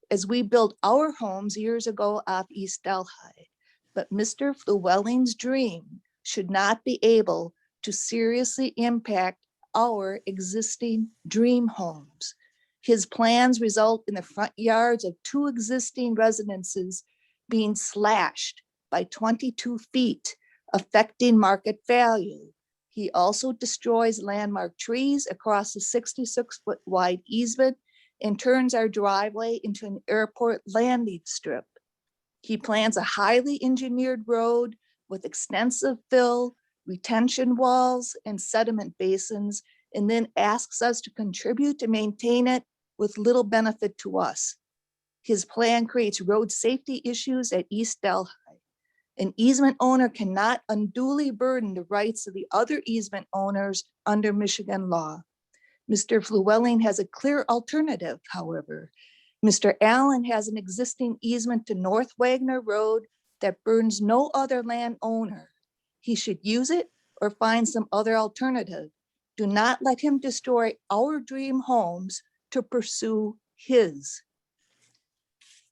as we built our homes years ago off East Delhi, but Mr. Flewelling's dream should not be able to seriously impact our existing dream homes. His plans result in the front yards of 2 existing residences being slashed by 22 feet, affecting market value. He also destroys landmark trees across the 66-foot wide easement and turns our driveway into an airport landing strip. He plans a highly engineered road with extensive fill, retention walls, and sediment basins, and then asks us to contribute to maintain it with little benefit to us. His plan creates road safety issues at East Delhi. An easement owner cannot unduly burden the rights of the other easement owners under Michigan law. Mr. Flewelling has a clear alternative, however. Mr. Allen has an existing easement to North Wagner Road that burdens no other landowner. He should use it or find some other alternative. Do not let him destroy our dream homes to pursue his.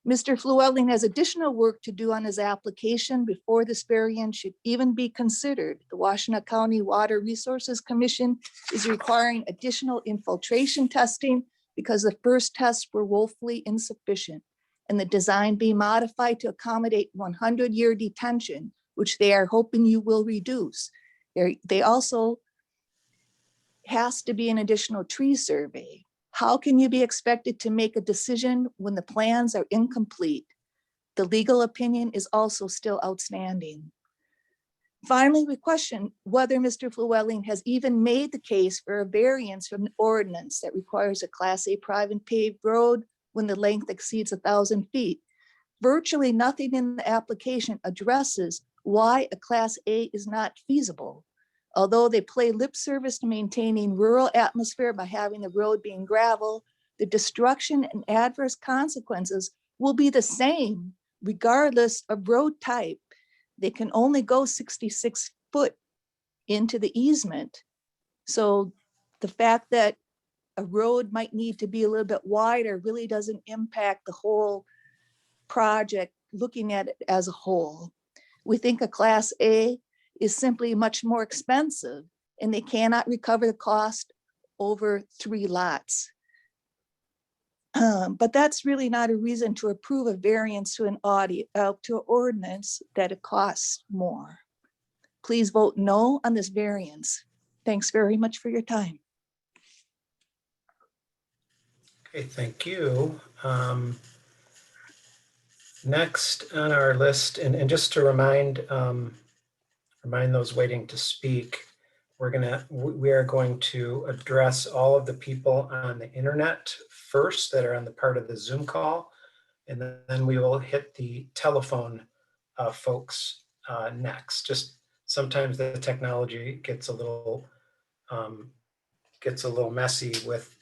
Mr. Flewelling has additional work to do on his application before this variance should even be considered. The Washtenaw County Water Resources Commission is requiring additional infiltration testing because the first tests were woefully insufficient, and the design be modified to accommodate 100-year detention, which they are hoping you will reduce. They also has to be an additional tree survey. How can you be expected to make a decision when the plans are incomplete? The legal opinion is also still outstanding. Finally, we question whether Mr. Flewelling has even made the case for a variance from an ordinance that requires a Class A private paved road when the length exceeds 1,000 feet. Virtually nothing in the application addresses why a Class A is not feasible. Although they play lip service to maintaining rural atmosphere by having the road being gravel, the destruction and adverse consequences will be the same regardless of road type. They can only go 66 foot into the easement. So the fact that a road might need to be a little bit wider really doesn't impact the whole project, looking at it as a whole. We think a Class A is simply much more expensive and they cannot recover the cost over 3 lots. But that's really not a reason to approve a variance to an ordinance that it costs more. Please vote no on this variance. Thanks very much for your time. Okay, thank you. Next on our list, and just to remind those waiting to speak, we are going to address all of the people on the internet first that are on the part of the Zoom call, and then we will hit the telephone folks next. Just sometimes the technology gets a little messy with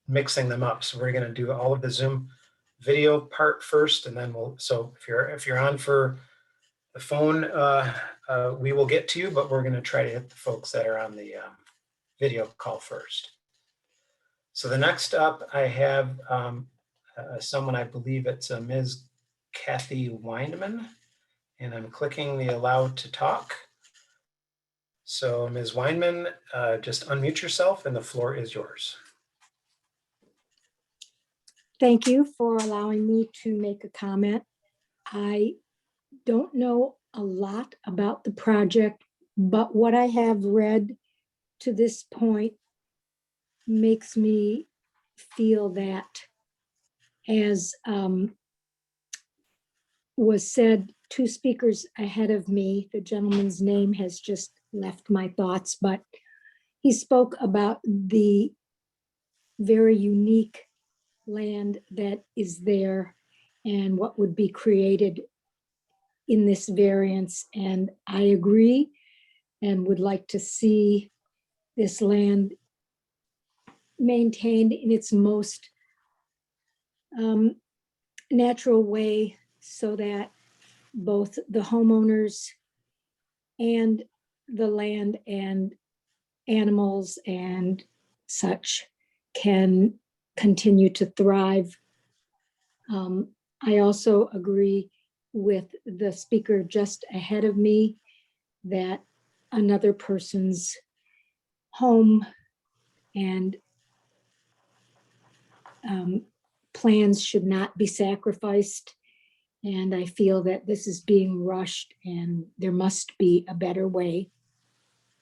mixing them up. So we're going to do all of the Zoom video part first, and then so if you're on for the phone, we will get to you, but we're going to try to hit the folks that are on the video call first. So the next up, I have someone, I believe it's Ms. Kathy Weinman, and I'm clicking the allow to talk. So Ms. Weinman, just unmute yourself and the floor is yours. Thank you for allowing me to make a comment. I don't know a lot about the project, but what I have read to this point makes me feel that, as was said, 2 speakers ahead of me, the gentleman's name has just left my thoughts, but he spoke about the very unique land that is there and what would be created in this variance. And I agree and would like to see this land maintained in its most natural way, so that both the homeowners and the land and animals and such can continue to thrive. I also agree with the speaker just ahead of me that another person's home and plans should not be sacrificed. And I feel that this is being rushed and there must be a better way.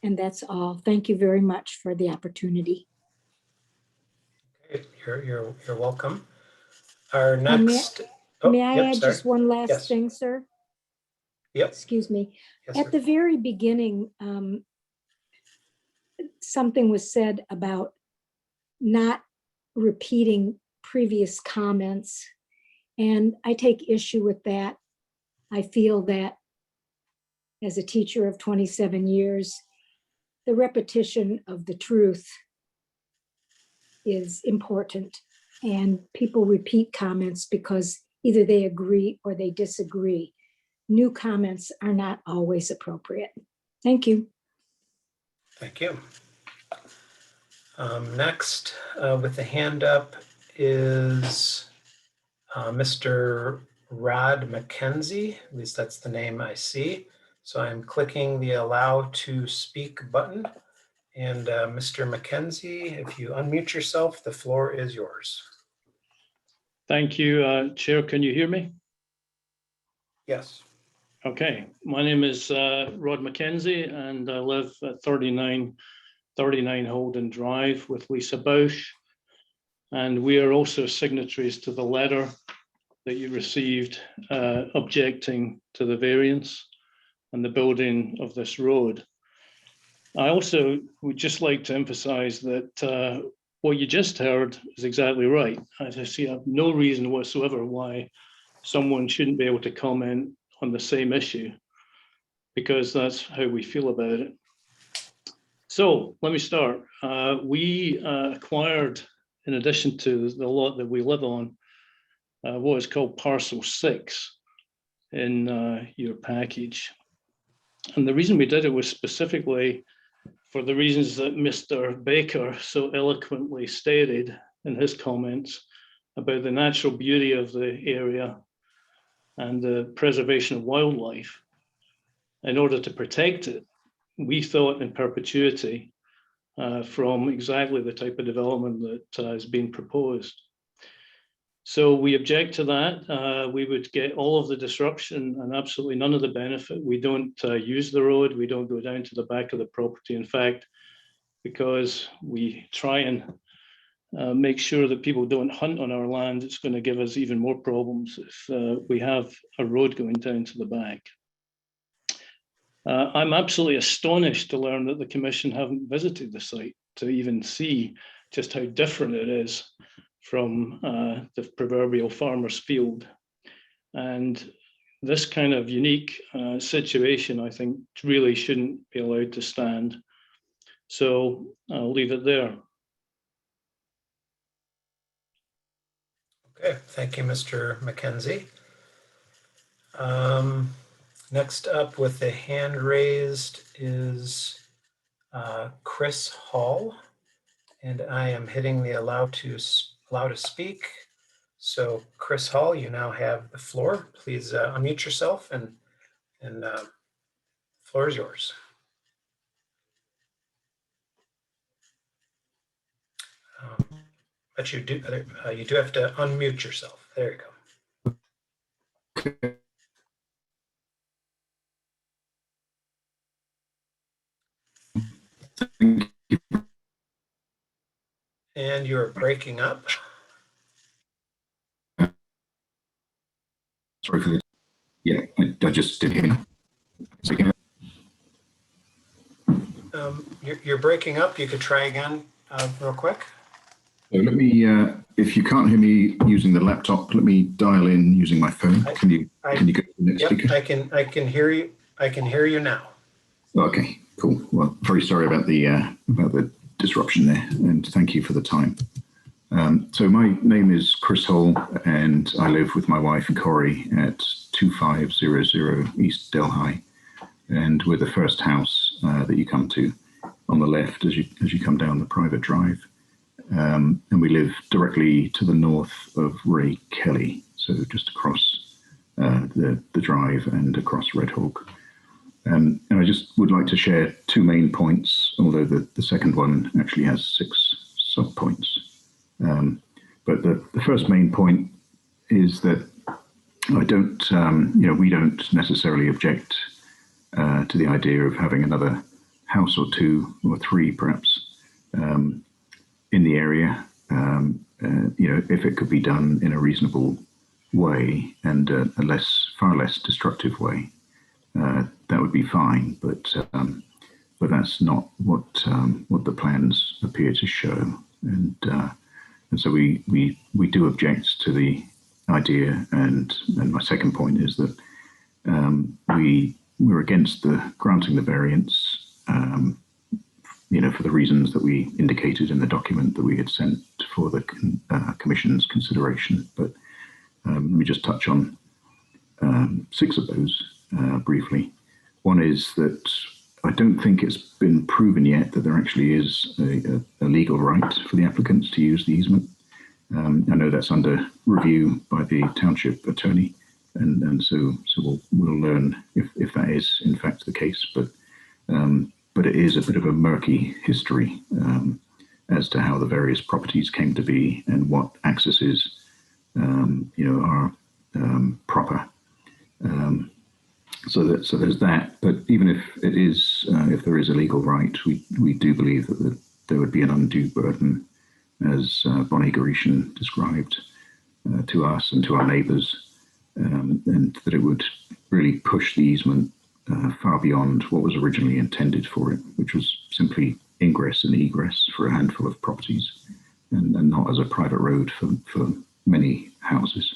And that's all. Thank you very much for the opportunity. Okay, you're welcome. Our next. May I add just one last thing, sir? Yep. Excuse me. Yes, At the very beginning, something was said about not repeating previous comments, and I take issue with that. I feel that as a teacher of 27 years, the repetition of the truth is important, and people repeat comments because either they agree or they disagree. New comments are not always appropriate. Thank you. Thank you. Next, with the hand up is Mr. Rod McKenzie. At least that's the name I see. So I'm clicking the allow to speak button. And Mr. McKenzie, if you unmute yourself, the floor is yours. Thank you, Chair. Can you hear me? Yes. Okay. My name is Rod McKenzie, and I live at 39 Holden Drive with Lisa Bausch. And we are also signatories to the letter that you received objecting to the variance and the building of this road. I also would just like to emphasize that what you just heard is exactly right. As I see, I have no reason whatsoever why someone shouldn't be able to comment on the same issue, because that's how we feel about it. So let me start. We acquired, in addition to the lot that we live on, what is called Parcel 6 in your package. And the reason we did it was specifically for the reasons that Mr. Baker so eloquently stated in his comments about the natural beauty of the area and the preservation of wildlife. In order to protect it, we thought, in perpetuity from exactly the type of development that is being proposed. So we object to that. We would get all of the disruption and absolutely none of the benefit. We don't use the road. We don't go down to the back of the property. In fact, because we try and make sure that people don't hunt on our land, it's going to give us even more problems if we have a road going down to the back. I'm absolutely astonished to learn that the Commission haven't visited the site to even see just how different it is from the proverbial farmer's field. And this kind of unique situation, I think, really shouldn't be allowed to stand. So I'll leave it there. Okay, thank you, Mr. McKenzie. Next up with the hand raised is Chris Hall, and I am hitting the allow to speak. So Chris Hall, you now have the floor. Please unmute yourself and the floor is yours. But you do have to unmute yourself. There you go. And you're breaking up. Sorry for the, yeah, I just did hear. You're breaking up. You could try again real quick. So let me, if you can't hear me using the laptop, let me dial in using my phone. Can you go to the next speaker? I can hear you. I can hear you now. Okay, cool. Well, very sorry about the disruption there, and thank you for the time. So my name is Chris Hall, and I live with my wife and Corey at 2500 East Delhi, and we're the first house that you come to on the left as you come down the private drive. And we live directly to the north of Ray Kelly, so just across the drive and across Red Hawk. And I just would like to share two main points, although the second one actually has 6 sub-points. But the first main point is that I don't, we don't necessarily object to the idea of having another house or 2 or 3 perhaps in the area, if it could be done in a reasonable way and a far less destructive way, that would be fine. But that's not what the plans appear to show, and so we do object to the idea. And my second point is that we're against granting the variance. For the reasons that we indicated in the document that we had sent for the Commission's consideration. But let me just touch on 6 of those briefly. One is that I don't think it's been proven yet that there actually is a legal right for the applicants to use the easement. I know that's under review by the township attorney, and so we'll learn if that is in fact the case. But it is a bit of a murky history as to how the various properties came to be and what accesses, are proper. So there's that. But even if it is, if there is a legal right, we do believe that there would be an undue burden, as Bonnie Garishan described to us and to our neighbours, and that it would really push the easement far beyond what was originally intended for it, which was simply ingress and egress for a handful of properties, and not as a private road for many houses.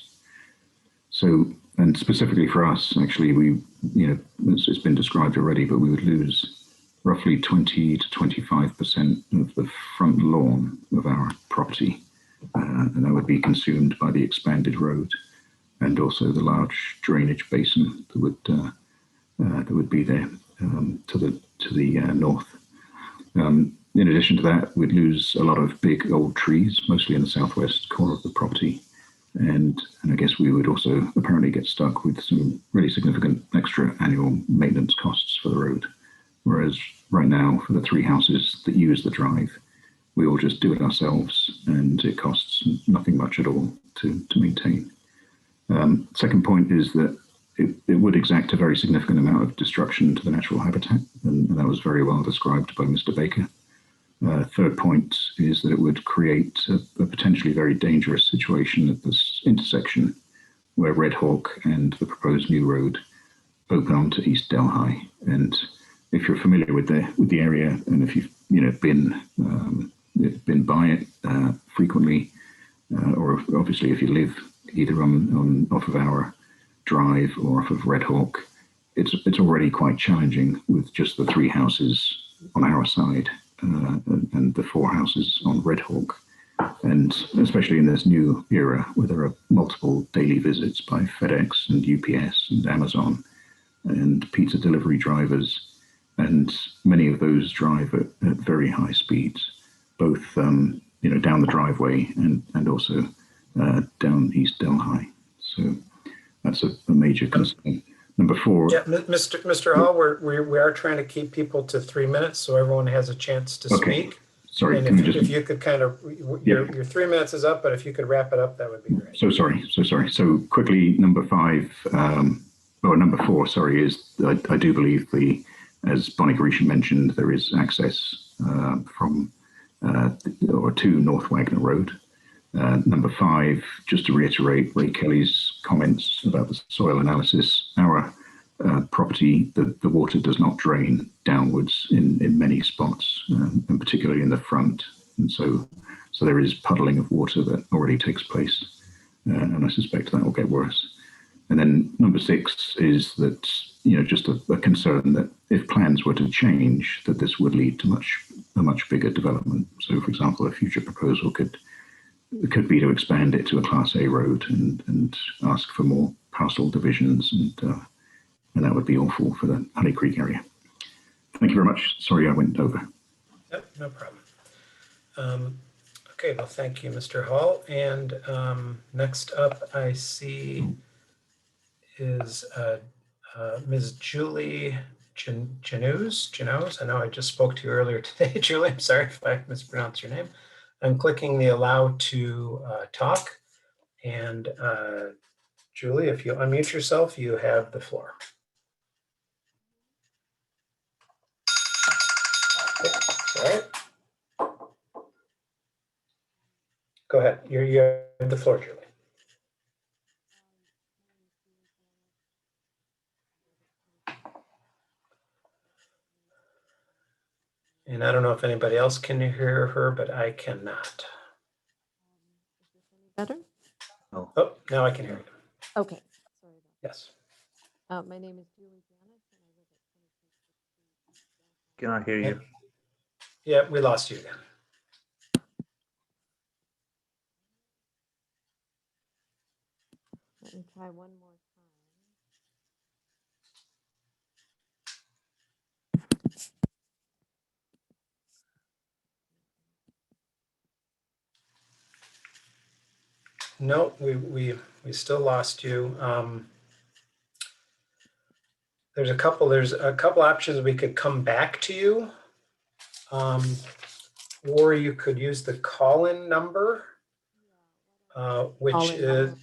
So, and specifically for us, actually, it's been described already, but we would lose roughly 20 to 25% of the front lawn of our property, and that would be consumed by the expanded road, and also the large drainage basin that would be there to the north. In addition to that, we'd lose a lot of big old trees, mostly in the southwest corner of the property, and I guess we would also apparently get stuck with some really significant extra annual maintenance costs for the road, Whereas right now, for the 3 houses that use the drive, we all just do it ourselves, and it costs nothing much at all to maintain. Second point is that it would exact a very significant amount of destruction to the natural habitat, and that was very well described by Mr. Baker. Third point is that it would create a potentially very dangerous situation at this intersection where Red Hawk and the proposed new road open onto East Delhi. And if you're familiar with the area, and if you've been by it frequently, or obviously if you live either on off of our drive or off of Red Hawk, it's already quite challenging with just the 3 houses on our side and the 4 houses on Red Hawk. And especially in this new era where there are multiple daily visits by FedEx and UPS and Amazon and pizza delivery drivers, and many of those drive at very high speeds, both down the driveway and also down East Delhi. So that's a major concern. Number 4. Yeah, Mr. Hall, we are trying to keep people to 3 minutes so everyone has a chance to speak. Sorry, and if you could kind of, your 3 minutes is up, but if you could wrap it up, that would be great. So sorry. So quickly, number 4, sorry, is I do believe as Bonnie Grecian mentioned, there is access from to North Wagner Road. Number 5, just to reiterate Ray Kelly's comments about the soil analysis, our property, the water does not drain downwards in many spots, and particularly in the front. And so there is puddling of water that already takes place, and I suspect that will get worse. And then number 6 is that, just a concern that if plans were to change, that this would lead to a much bigger development. So, for example, a future proposal could be to expand it to a Class A road and ask for more parcel divisions, and that would be awful for the Honey Creek area. Thank you very much. Sorry I went over. Yep, no problem. Okay, well, thank you, Mr. Hall. And next up, I see is Ms. Julie Genoes. I know I just spoke to you earlier today, Julie. I'm sorry if I mispronounced your name. I'm clicking the allow to talk. And Julie, if you unmute yourself, you have the floor. Okay, all right. Go ahead. You have the floor, Julie. And I don't know if anybody else can hear her, but I cannot. Better? Oh, now I can hear you. Okay. Sorry about Yes. that. My name is Julie Janis, and I live at Cannot hear you. Yeah, we lost you again. Let me try one more time. No, we still lost you. There's a couple options. We could come back to you, or you could use the call-in number, which is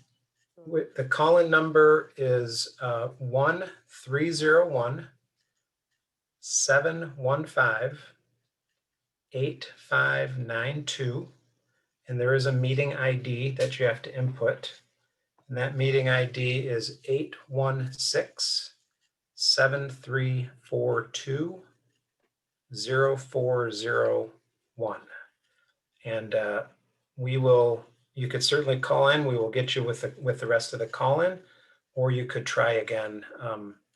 the call-in number is 1-301-715-8592. And there is a meeting ID that you have to input. And that meeting ID is 816-7342-0401. And you could certainly call in. We will get you with the rest of the call in, or you could try again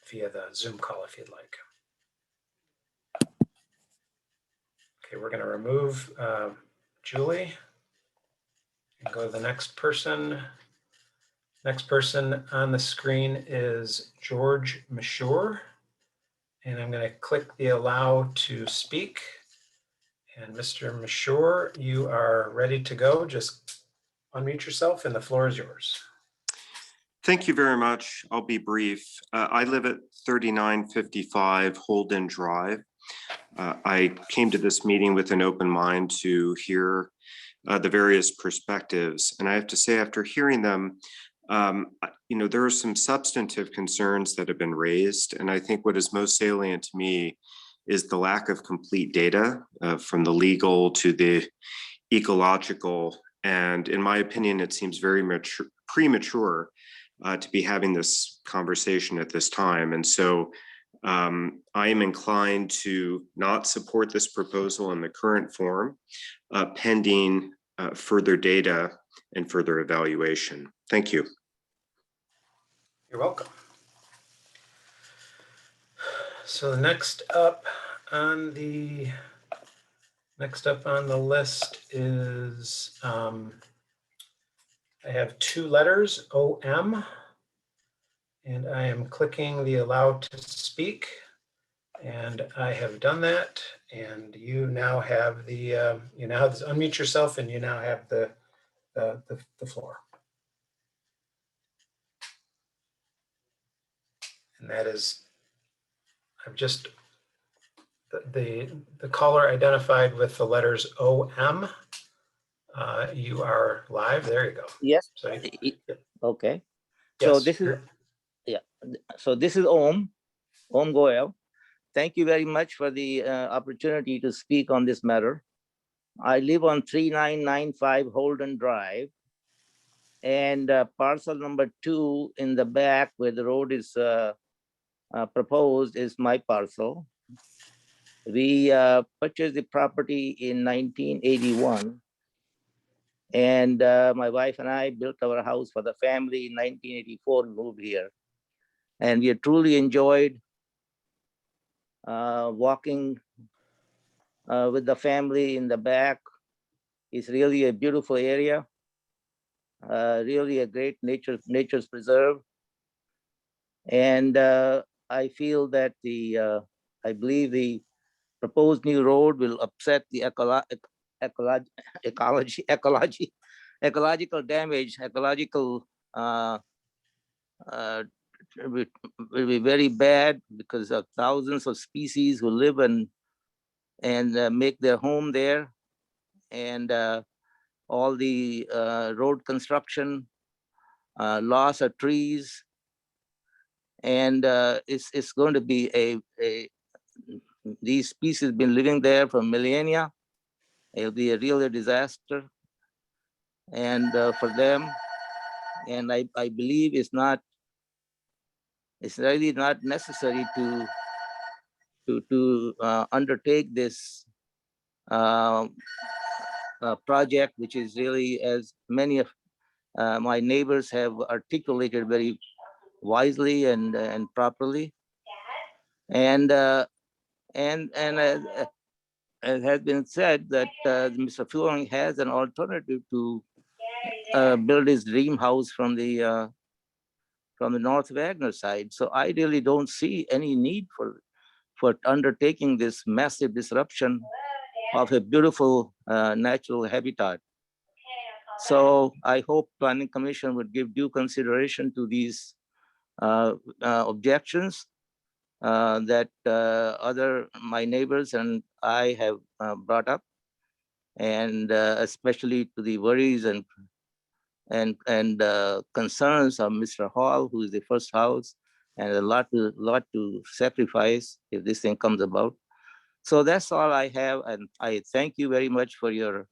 via the Zoom call if you'd like. Okay, we're going to remove Julie and go to the next person. Next person on the screen is George Mashur. And I'm going to click the allow to speak. And Mr. Mashur, you are ready to go. Just unmute yourself and the floor is yours. Thank you very much. I'll be brief. I live at 3955 Holden Drive. I came to this meeting with an open mind to hear the various perspectives. And I have to say, after hearing them, there are some substantive concerns that have been raised. And I think what is most salient to me is the lack of complete data from the legal to the ecological. And in my opinion, it seems very premature to be having this conversation at this time. And so I am inclined to not support this proposal in the current form, pending further data and further evaluation. Thank you. You're welcome. So next up on the list is I have two letters, OM, and I am clicking the allow to speak, and I have done that. And you now have the unmute yourself, and you now have the floor. And that is, I've just, the caller identified with the letters OM. You are live. There you go. Yes. So, okay. yes, So this is, yeah. So this is Om Goel. Thank you very much for the opportunity to speak on this matter. I live on 3995 Holden Drive, and parcel number 2 in the back where the road is proposed is my parcel. We purchased the property in 1981, and my wife and I built our house for the family in 1984 and moved here. And we truly enjoyed walking with the family in the back. It's really a beautiful area, really a great nature's preserve. And I feel that I believe the proposed new road will upset the ecological damage, will be very bad because of thousands of species who live and make their home there, and all the road construction, loss of trees, and it's going to be these species have been living there for millennia. It'll be a real disaster, and for them. And I believe it's really not necessary to undertake this project, which is really, as many of my neighbors have articulated very wisely and properly. And as has been said, that Mr. Fluang has an alternative to build his dream house from the North Wagner side. So I really don't see any need for undertaking this massive disruption of a beautiful natural habitat. So I hope Planning Commission would give due consideration to these objections that my neighbors and I have brought up, and especially to the worries and concerns of Mr. Hall, who is the first house, and a lot to sacrifice if this thing comes about. So that's all I have, and I thank you very much for your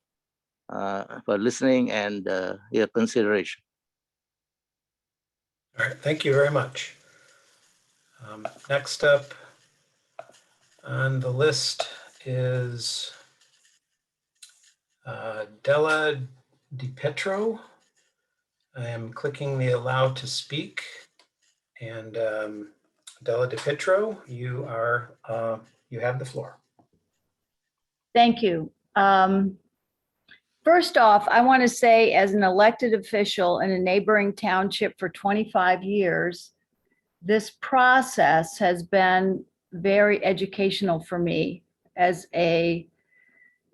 for listening and your consideration. all right, thank you very much. Next up on the list is Della Di Petro. I am clicking the allow to speak, and Della Di Petro, you have the floor. Thank you. First off, I want to say, as an elected official in a neighboring township for 25 years, this process has been very educational for me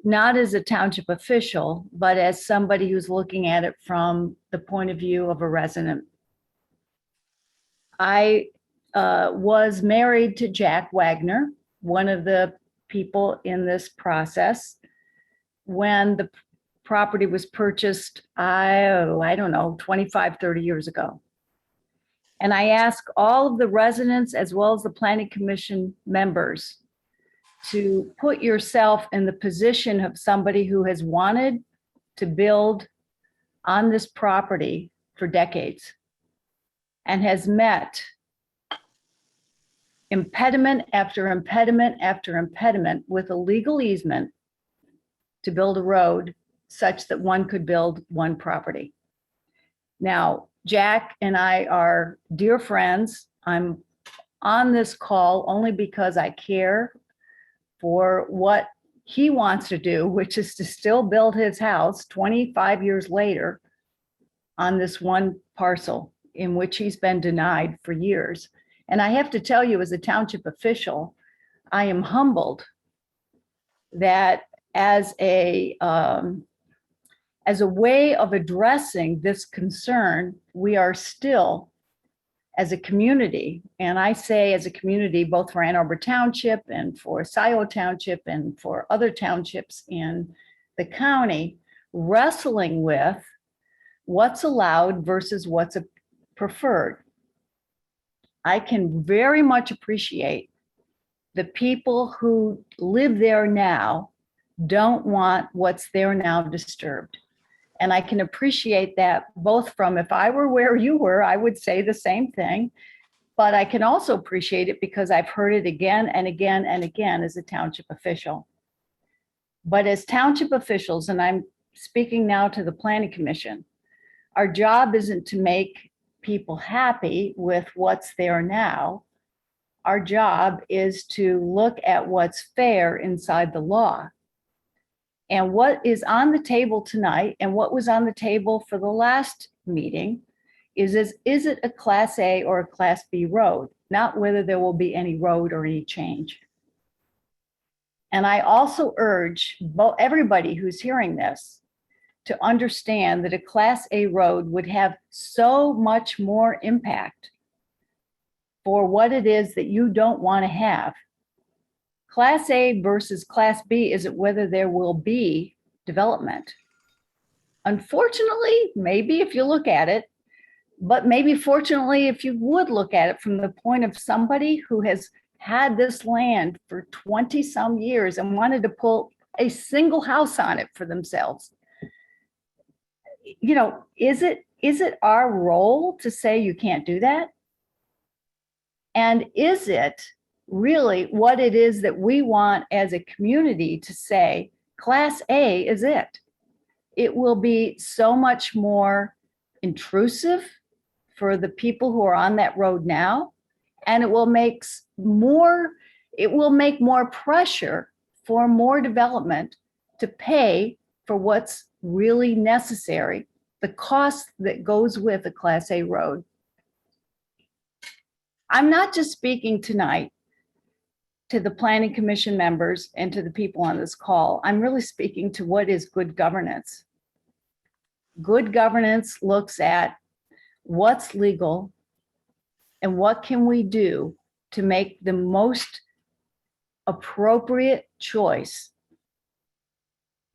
not as a township official, but as somebody who's looking at it from the point of view of a resident. I was married to Jack Wagner, one of the people in this process when the property was purchased, I don't know, 25, 30 years ago. And I ask all of the residents as well as the Planning Commission members to put yourself in the position of somebody who has wanted to build on this property for decades and has met impediment after impediment after impediment with a legal easement to build a road such that one could build one property. Now, Jack and I are dear friends. I'm on this call only because I care for what he wants to do, which is to still build his house 25 years later on this one parcel in which he's been denied for years. And I have to tell you, as a township official, I am humbled that as a way of addressing this concern, we are still, as a community, and I say as a community, both for Ann Arbor Township and for Scio Township and for other townships in the county, wrestling with what's allowed versus what's preferred. I can very much appreciate the people who live there now don't want what's there now disturbed. And I can appreciate that both from, if I were where you were, I would say the same thing. But I can also appreciate it because I've heard it again and again and again as a township official. But as township officials, and I'm speaking now to the Planning Commission, our job isn't to make people happy with what's there now. Our job is to look at what's fair inside the law. And what is on the table tonight and what was on the table for the last meeting is it a Class A or a Class B road, not whether there will be any road or any change. And I also urge everybody who's hearing this to understand that a Class A road would have so much more impact for what it is that you don't want to have. Class A versus Class B isn't whether there will be development. Unfortunately, maybe if you look at it, but maybe fortunately, if you would look at it from the point of somebody who has had this land for 20 some years and wanted to pull a single house on it for themselves. You know, is it our role to say you can't do that? And is it really what it is that we want as a community to say, Class A is it? It will be so much more intrusive for the people who are on that road now, and it will make more pressure for more development to pay for what's really necessary, the cost that goes with a Class A road. I'm not just speaking tonight to the Planning Commission members and to the people on this call. I'm really speaking to what is good governance. Good governance looks at what's legal and what can we do to make the most appropriate choice,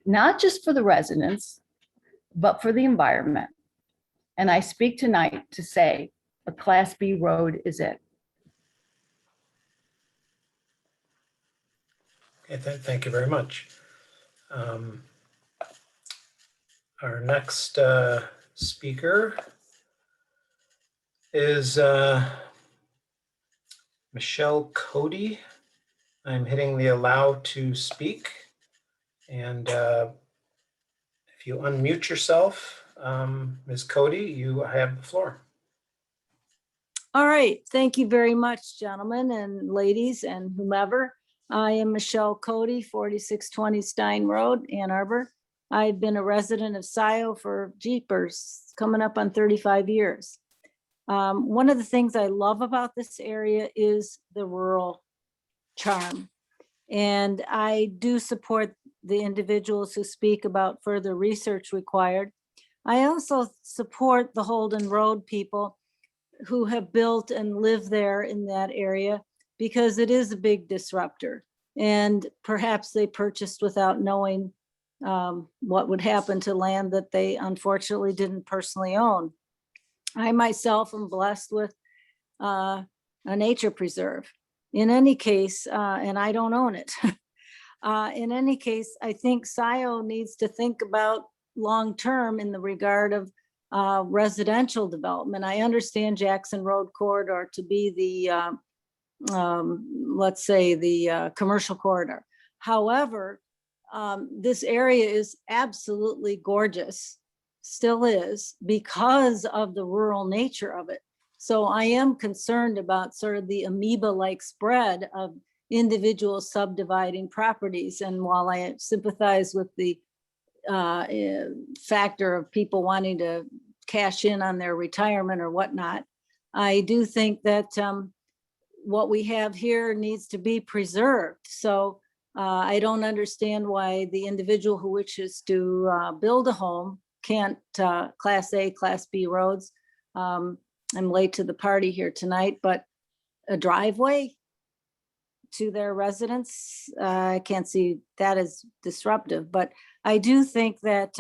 not just for the residents, but for the environment. And I speak tonight to say a Class B road is it. Okay, thank you very much. Our next speaker is Michelle Cody. I'm hitting the allow to speak. And if you unmute yourself, Ms. Cody, you have the floor. All right. Thank you very much, gentlemen and ladies and whomever. I am Michelle Cody, 4620 Stein Road, Ann Arbor. I've been a resident of Scio for jeepers, coming up on 35 years. One of the things I love about this area is the rural charm. And I do support the individuals who speak about further research required. I also support the Holden Road people who have built and live there in that area because it is a big disruptor. And perhaps they purchased without knowing what would happen to land that they unfortunately didn't personally own. I myself am blessed with a nature preserve. In any case, and I don't own it. In any case, I think Scio needs to think about long-term in the regard of residential development. I understand Jackson Road corridor to be the, let's say, the commercial corridor. However, this area is absolutely gorgeous, still is, because of the rural nature of it. So I am concerned about sort of the amoeba-like spread of individual subdividing properties. And while I sympathize with the factor of people wanting to cash in on their retirement or whatnot, I do think that what we have here needs to be preserved. So I don't understand why the individual who wishes to build a home can't Class A, Class B roads. I'm late to the party here tonight, but a driveway to their residence, I can't see that as disruptive, but I do think that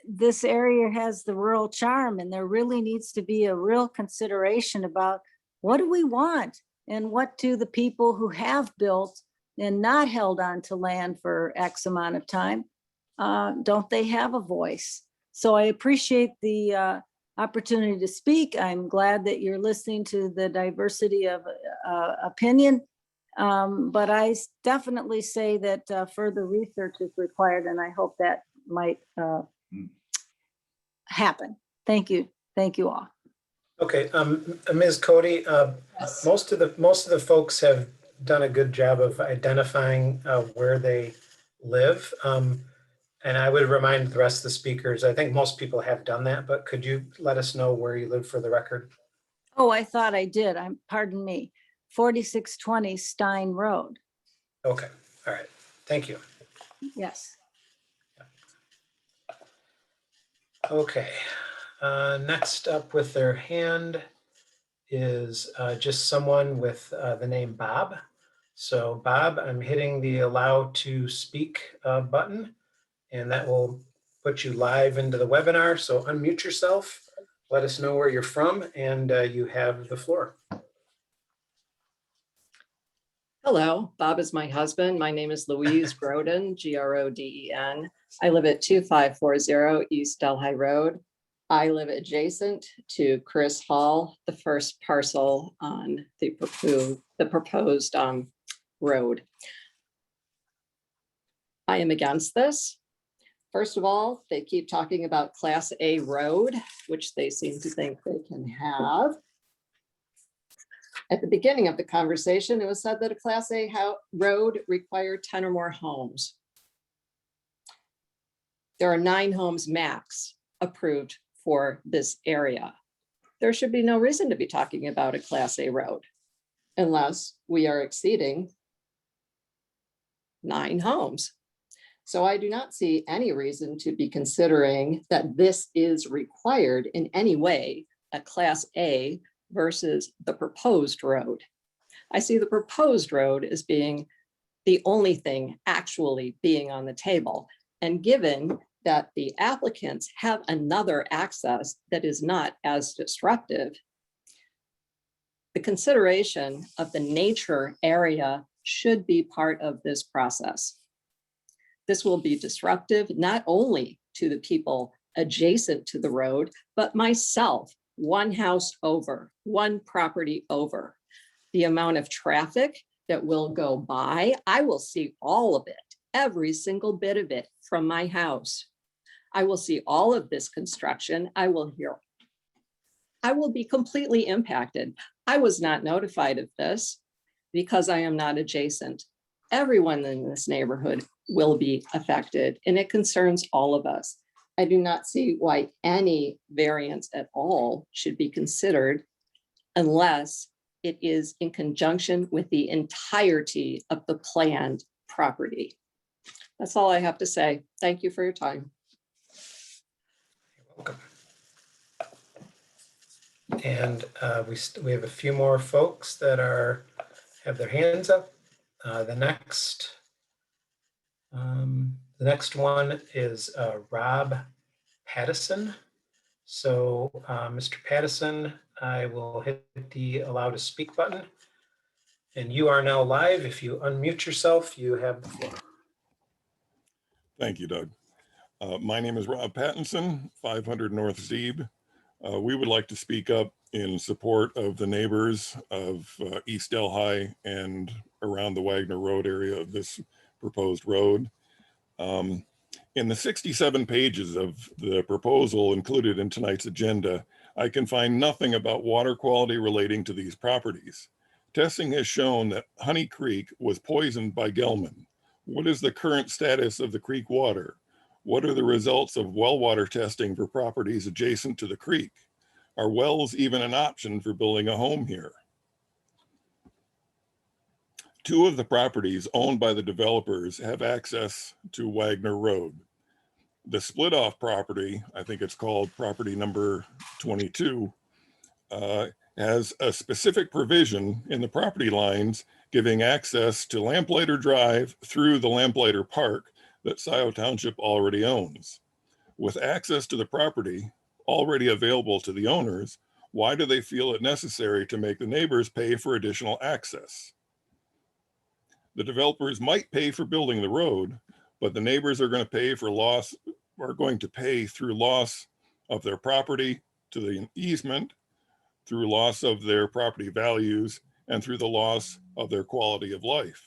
this area has the rural charm, and there really needs to be a real consideration about what do we want, and what do the people who have built and not held on to land for X amount of time, don't they have a voice? So I appreciate the opportunity to speak. I'm glad that you're listening to the diversity of opinion. But I definitely say that further research is required, and I hope that might happen. Thank you. Thank you all. Okay, Ms. Cody, most of the folks have done a good job of identifying where they live. And I would remind the rest of the speakers, I think most people have done that, but could you let us know where you live for the record? Oh, I thought I did. Pardon me. 4620 Stein Road. Okay, all right. Thank you. Yes. Okay, next up with their hand is just someone with the name Bob. So Bob, I'm hitting the allow to speak button, and that will put you live into the webinar. So unmute yourself, let us know where you're from, and you have the floor. Hello, Bob is my husband. My name is Louise Groden, Groden. I live at 2540 East Delhi Road. I live adjacent to Chris Hall, the first parcel on the proposed road. I am against this. First of all, they keep talking about Class A road, which they seem to think they can have. At the beginning of the conversation, it was said that a Class A road required 10 or more homes. There are 9 homes max approved for this area. There should be no reason to be talking about a Class A road unless we are exceeding 9 homes. So I do not see any reason to be considering that this is required in any way, a Class A versus the proposed road. I see the proposed road as being the only thing actually being on the table. And given that the applicants have another access that is not as disruptive, the consideration of the nature area should be part of this process. This will be disruptive not only to the people adjacent to the road, but myself, one house over, one property over. The amount of traffic that will go by, I will see all of it, every single bit of it from my house. I will see all of this construction. I will be completely impacted. I was not notified of this because I am not adjacent. Everyone in this neighborhood will be affected, and it concerns all of us. I do not see why any variance at all should be considered unless it is in conjunction with the entirety of the planned property. That's all I have to say. Thank you for your time. You're welcome. And we have a few more folks that have their hands up. The next one is Rob Pattison. So Mr. Pattison, I will hit the allow to speak button. And you are now live. If you unmute yourself, you have the floor. Thank you, Doug. My name is Rob Pattinson, 500 North Zeeb. We would like to speak up in support of the neighbors of East Delhi and around the Wagner Road area of this proposed road. In the 67 pages of the proposal included in tonight's agenda, I can find nothing about water quality relating to these properties. Testing has shown that Honey Creek was poisoned by Gelman. What is the current status of the creek water? What are the results of well water testing for properties adjacent to the creek? Are wells even an option for building a home here? Two of the properties owned by the developers have access to Wagner Road. The split off property, I think it's called property number 22, has a specific provision in the property lines giving access to Lamplighter Drive through the Lamplighter Park that Scio Township already owns. With access to the property already available to the owners, why do they feel it necessary to make the neighbors pay for additional access? The developers might pay for building the road, but the neighbors are going to pay for loss, are going to pay through loss of their property to the easement, through loss of their property values, and through the loss of their quality of life.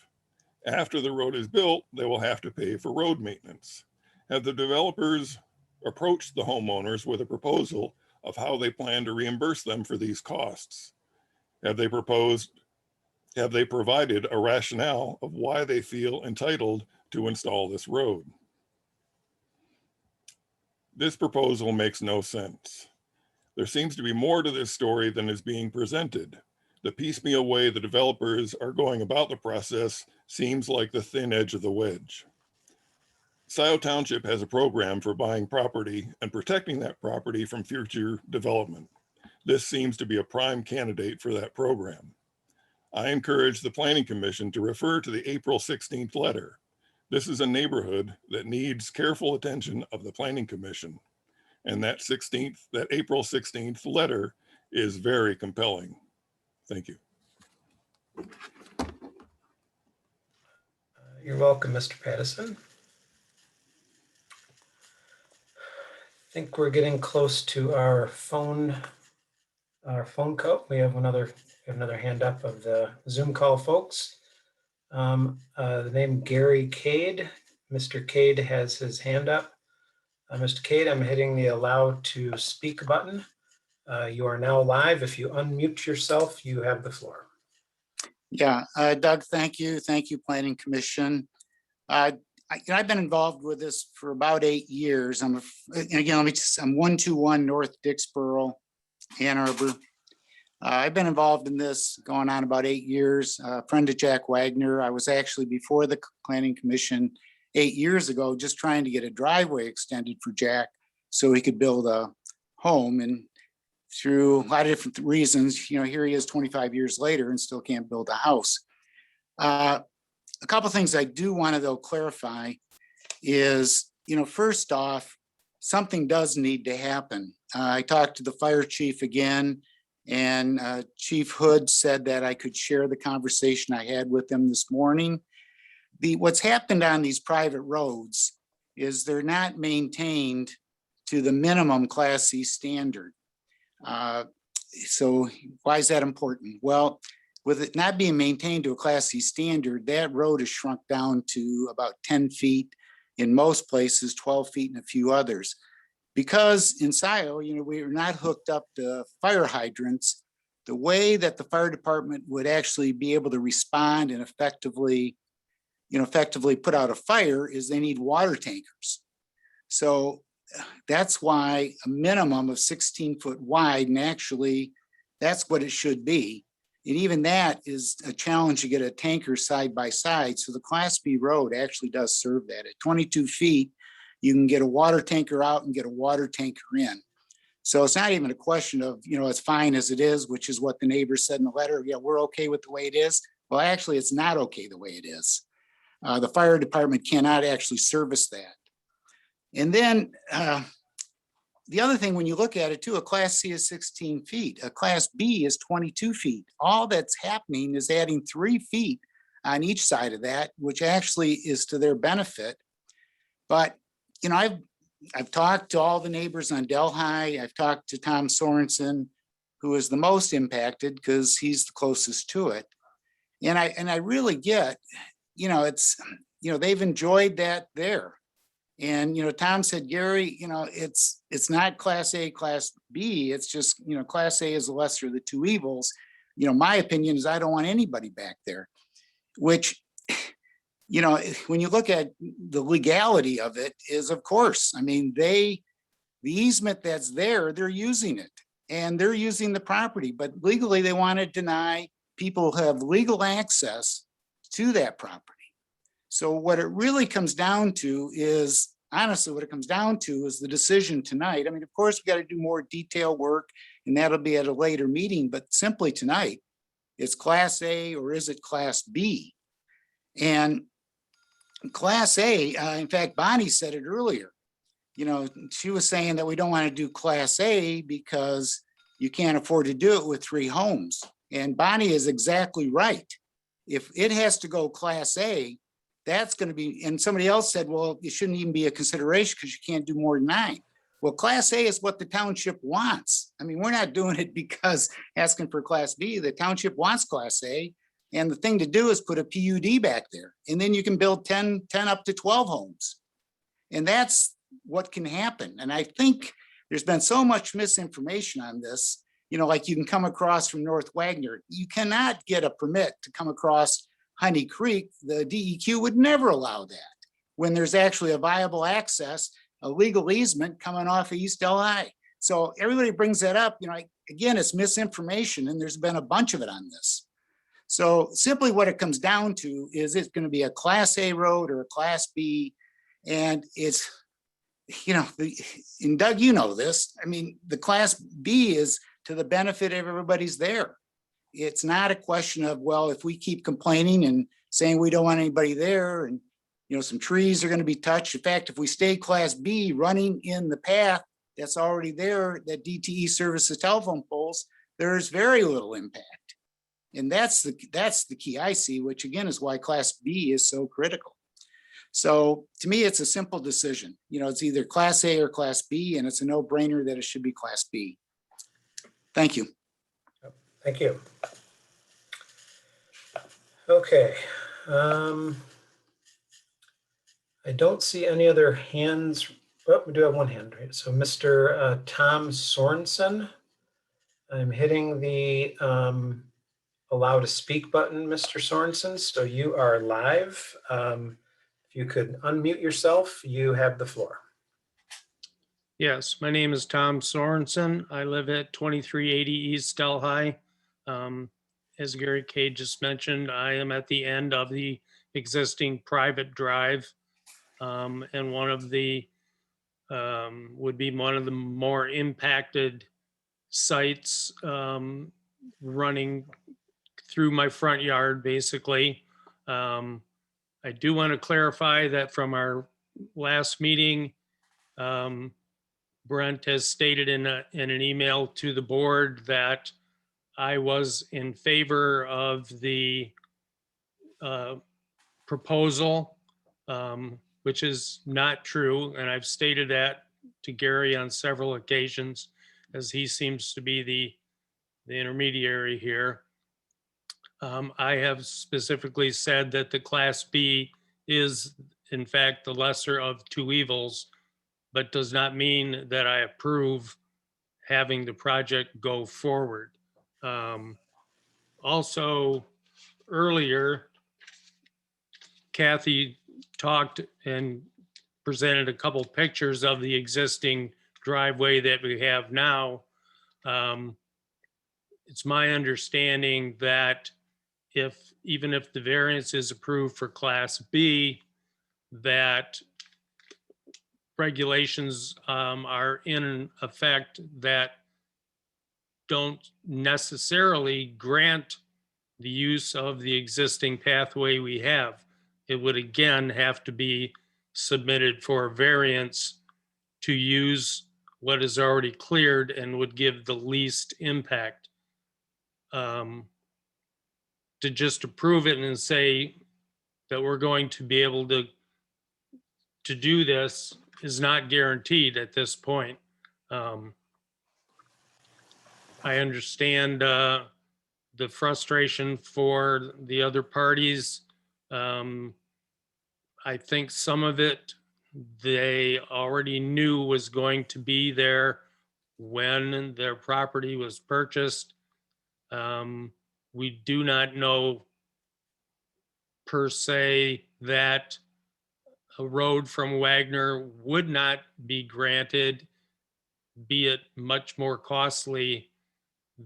After the road is built, they will have to pay for road maintenance. Have the developers approached the homeowners with a proposal of how they plan to reimburse them for these costs? Have they provided a rationale of why they feel entitled to install this road? This proposal makes no sense. There seems to be more to this story than is being presented. The piecemeal way the developers are going about the process seems like the thin edge of the wedge. Scio Township has a program for buying property and protecting that property from future development. This seems to be a prime candidate for that program. I encourage the Planning Commission to refer to the April 16th letter. This is a neighborhood that needs careful attention of the Planning Commission. And that April 16th letter is very compelling. Thank you. You're welcome, Mr. Pattison. I think we're getting close to our phone call. We have another hand up of the Zoom call, folks. The name Gary Cade. Mr. Cade has his hand up. Mr. Cade, I'm hitting the allow to speak button. You are now live. If you unmute yourself, you have the floor. Yeah, Doug, thank you. Thank you, Planning Commission. I've been involved with this for about 8 years. I'm 121 North Dixboro, Ann Arbor. I've been involved in this going on about 8 years. A friend of Jack Wagner. I was actually before the Planning Commission 8 years ago, just trying to get a driveway extended for Jack so he could build a home. And through a lot of different reasons, here he is 25 years later and still can't build a house. A couple of things I do want to though clarify is, first off, something does need to happen. I talked to the fire chief again, and Chief Hood said that I could share the conversation I had with him this morning. What's happened on these private roads is they're not maintained to the minimum Class C standard. So why is that important? Well, with it not being maintained to a Class C standard, that road is shrunk down to about 10 feet in most places, 12 feet in a few others. Because in Scio, we're not hooked up to fire hydrants, the way that the fire department would actually be able to respond and effectively put out a fire is they need water tankers. So that's why a minimum of 16 foot wide, and actually that's what it should be. And even that is a challenge to get a tanker side by side. So the Class B road actually does serve that. At 22 feet, you can get a water tanker out and get a water tanker in. So it's not even a question of, it's fine as it is, which is what the neighbors said in the letter. Yeah, we're okay with the way it is. Well, actually, it's not okay the way it is. The fire department cannot actually service that. And then the other thing, when you look at it too, a Class C is 16 feet, a Class B is 22 feet. All that's happening is adding 3 feet on each side of that, which actually is to their benefit. But, you know, I've talked to all the neighbors on Delhi. I've talked to Tom Sorensen, who is the most impacted because he's the closest to it. And I really get, you know, it's, you know, they've enjoyed that there. And, you know, Tom said, Gary, you know, it's not Class A, Class B. It's just, you know, Class A is the lesser of the two evils. You know, my opinion is I don't want anybody back there, which, you know, when you look at the legality of it is, of course, I mean, the easement that's there, they're using it and they're using the property, but legally they want to deny people who have legal access to that property. So what it really comes down to is, honestly, what it comes down to is the decision tonight. I mean, of course, we got to do more detailed work and that'll be at a later meeting, but simply tonight, it's Class A or is it Class B? And Class A, in fact, Bonnie said it earlier. You know, she was saying that we don't want to do Class A because you can't afford to do it with 3 homes. And Bonnie is exactly right. If it has to go Class A, that's going to be, and somebody else said, well, it shouldn't even be a consideration because you can't do more than 9. Well, Class A is what the township wants. I mean, we're not doing it because asking for Class B. The township wants Class A. And the thing to do is put a PUD back there. And then you can build 10 up to 12 homes. And that's what can happen. And I think there's been so much misinformation on this. You know, like you can come across from North Wagner. You cannot get a permit to come across Honey Creek. The DEQ would never allow that when there's actually a viable access, a legal easement coming off of East Delhi. So everybody brings that up. You know, again, it's misinformation and there's been a bunch of it on this. So simply what it comes down to is it's going to be a Class A road or a Class B. And it's, you know, and Doug, you know this, I mean, the Class B is to the benefit of everybody's there. It's not a question of, well, if we keep complaining and saying we don't want anybody there and, you know, some trees are going to be touched. In fact, if we stay Class B running in the path that's already there, that DTE services telephone poles, there's very little impact. And that's the key I see, which again is why Class B is so critical. So to me, it's a simple decision. You know, it's either Class A or Class B, and it's a no-brainer that it should be Class B. Thank you. Thank you. Okay. I don't see any other hands. Oh, we do have one hand, right? So Mr. Tom Sorensen, I'm hitting the allow to speak button, Mr. Sorensen. So you are live. If you could unmute yourself, you have the floor. Yes, my name is Tom Sorensen. I live at 2380 East Delhi. As Gary K just mentioned, I am at the end of the existing private drive. And one of the, would be one of the more impacted sites running through my front yard, basically. I do want to clarify that from our last meeting, Brent has stated in an email to the board that I was in favor of the proposal, which is not true. And I've stated that to Gary on several occasions, as he seems to be the intermediary here. I have specifically said that the Class B is in fact the lesser of two evils, but does not mean that I approve having the project go forward. Also, earlier, Kathy talked and presented a couple pictures of the existing driveway that we have now. It's my understanding that even if the variance is approved for Class B, that regulations are in effect that don't necessarily grant the use of the existing pathway we have. It would again have to be submitted for variance to use what is already cleared and would give the least impact. To just approve it and say that we're going to be able to do this is not guaranteed at this point. I understand the frustration for the other parties. I think some of it they already knew was going to be there when their property was purchased. We do not know per se that a road from Wagner would not be granted, be it much more costly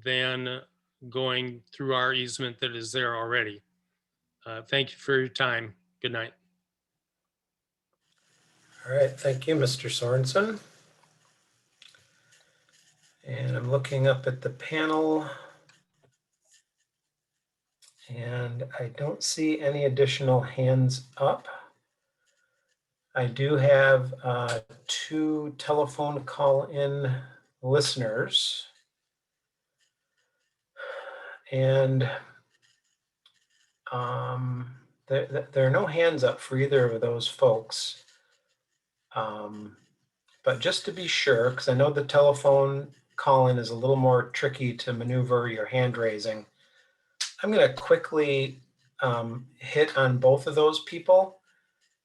than going through our easement that is there already. Thank you for your time. Good night. All right, thank you, Mr. Sorensen. And I'm looking up at the panel. And I don't see any additional hands up. I do have 2 telephone call-in listeners. And there are no hands up for either of those folks. But just to be sure, because I know the telephone call-in is a little more tricky to maneuver your hand raising, I'm going to quickly hit on both of those people.